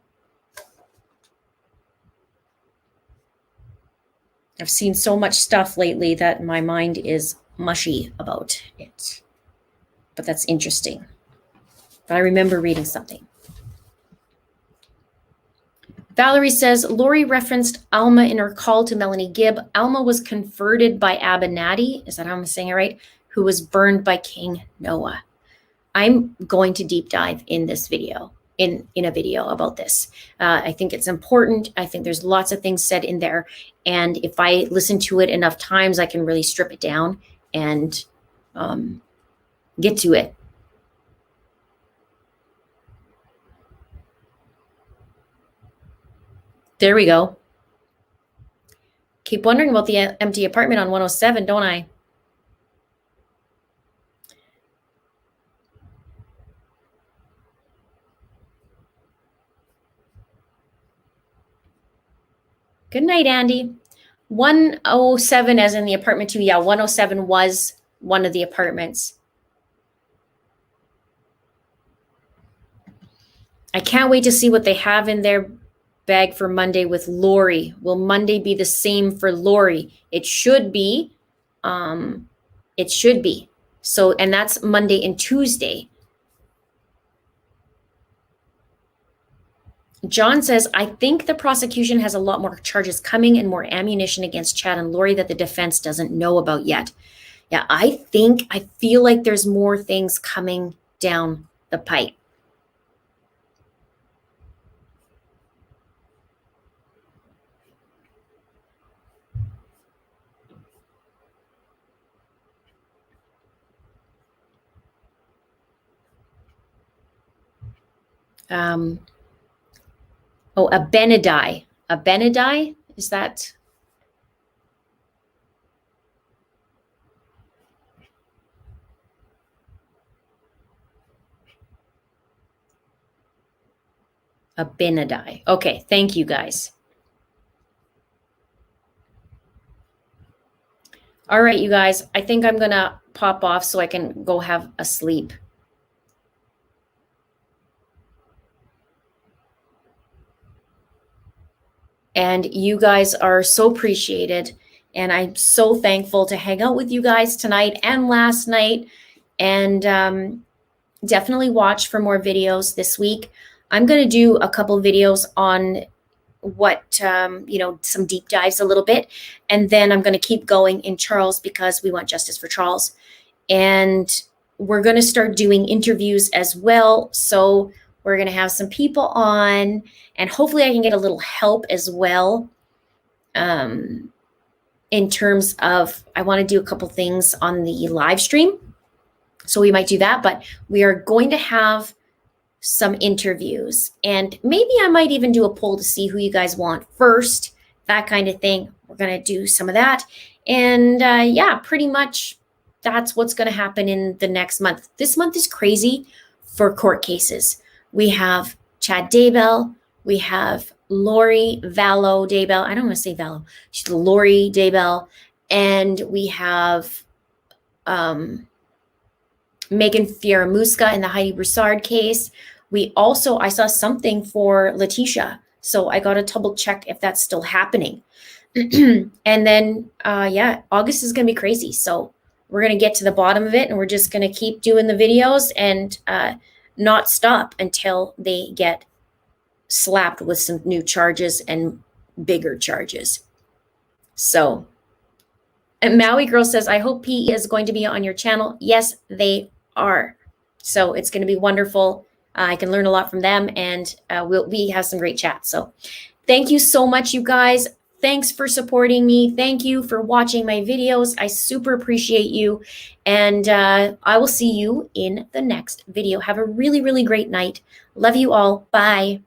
I've seen so much stuff lately that my mind is mushy about it. But that's interesting. But I remember reading something. Valerie says, Lori referenced Alma in her call to Melanie Gibb. Alma was converted by Abinadi, is that how I'm saying it right? Who was burned by King Noah. I'm going to deep dive in this video, in a video about this. I think it's important. I think there's lots of things said in there. And if I listen to it enough times, I can really strip it down and get to it. There we go. Keep wondering about the empty apartment on 107, don't I? Good night, Andy. 107 as in the apartment too. Yeah, 107 was one of the apartments. I can't wait to see what they have in their bag for Monday with Lori. Will Monday be the same for Lori? It should be. It should be. So, and that's Monday and Tuesday. John says, I think the prosecution has a lot more charges coming and more ammunition against Chad and Lori that the defense doesn't know about yet. Yeah, I feel like there's more things coming down the pipe. Oh, Abinadi. Abinadi? Is that? Abinadi. Okay, thank you guys. All right, you guys, I think I'm gonna pop off so I can go have a sleep. And you guys are so appreciated. And I'm so thankful to hang out with you guys tonight and last night. And definitely watch for more videos this week. I'm going to do a couple videos on what, some deep dives a little bit. And then I'm going to keep going in Charles because we want justice for Charles. And we're going to start doing interviews as well. So we're going to have some people on, and hopefully I can get a little help as well. In terms of, I want to do a couple things on the live stream. So we might do that, but we are going to have some interviews, and maybe I might even do a poll to see who you guys want first, that kind of thing. We're going to do some of that. And yeah, pretty much that's what's going to happen in the next month. This month is crazy for court cases. We have Chad Daybell. We have Lori Vallow Daybell. I don't want to say Vallow. She's Lori Daybell. And we have Megan Fieramusca in the Heidi Broussard case. We also, I saw something for Letitia. So I got to double check if that's still happening. And then, yeah, August is going to be crazy. So we're going to get to the bottom of it, and we're just going to keep doing the videos and not stop until they get slapped with some new charges and bigger charges. So, and Maui Girl says, I hope PE is going to be on your channel. Yes, they are. So it's going to be wonderful. I can learn a lot from them, and we have some great chats. So thank you so much, you guys. Thanks for supporting me. Thank you for watching my videos. I super appreciate you. And I will see you in the next video. Have a really, really great night. Love you all. Bye.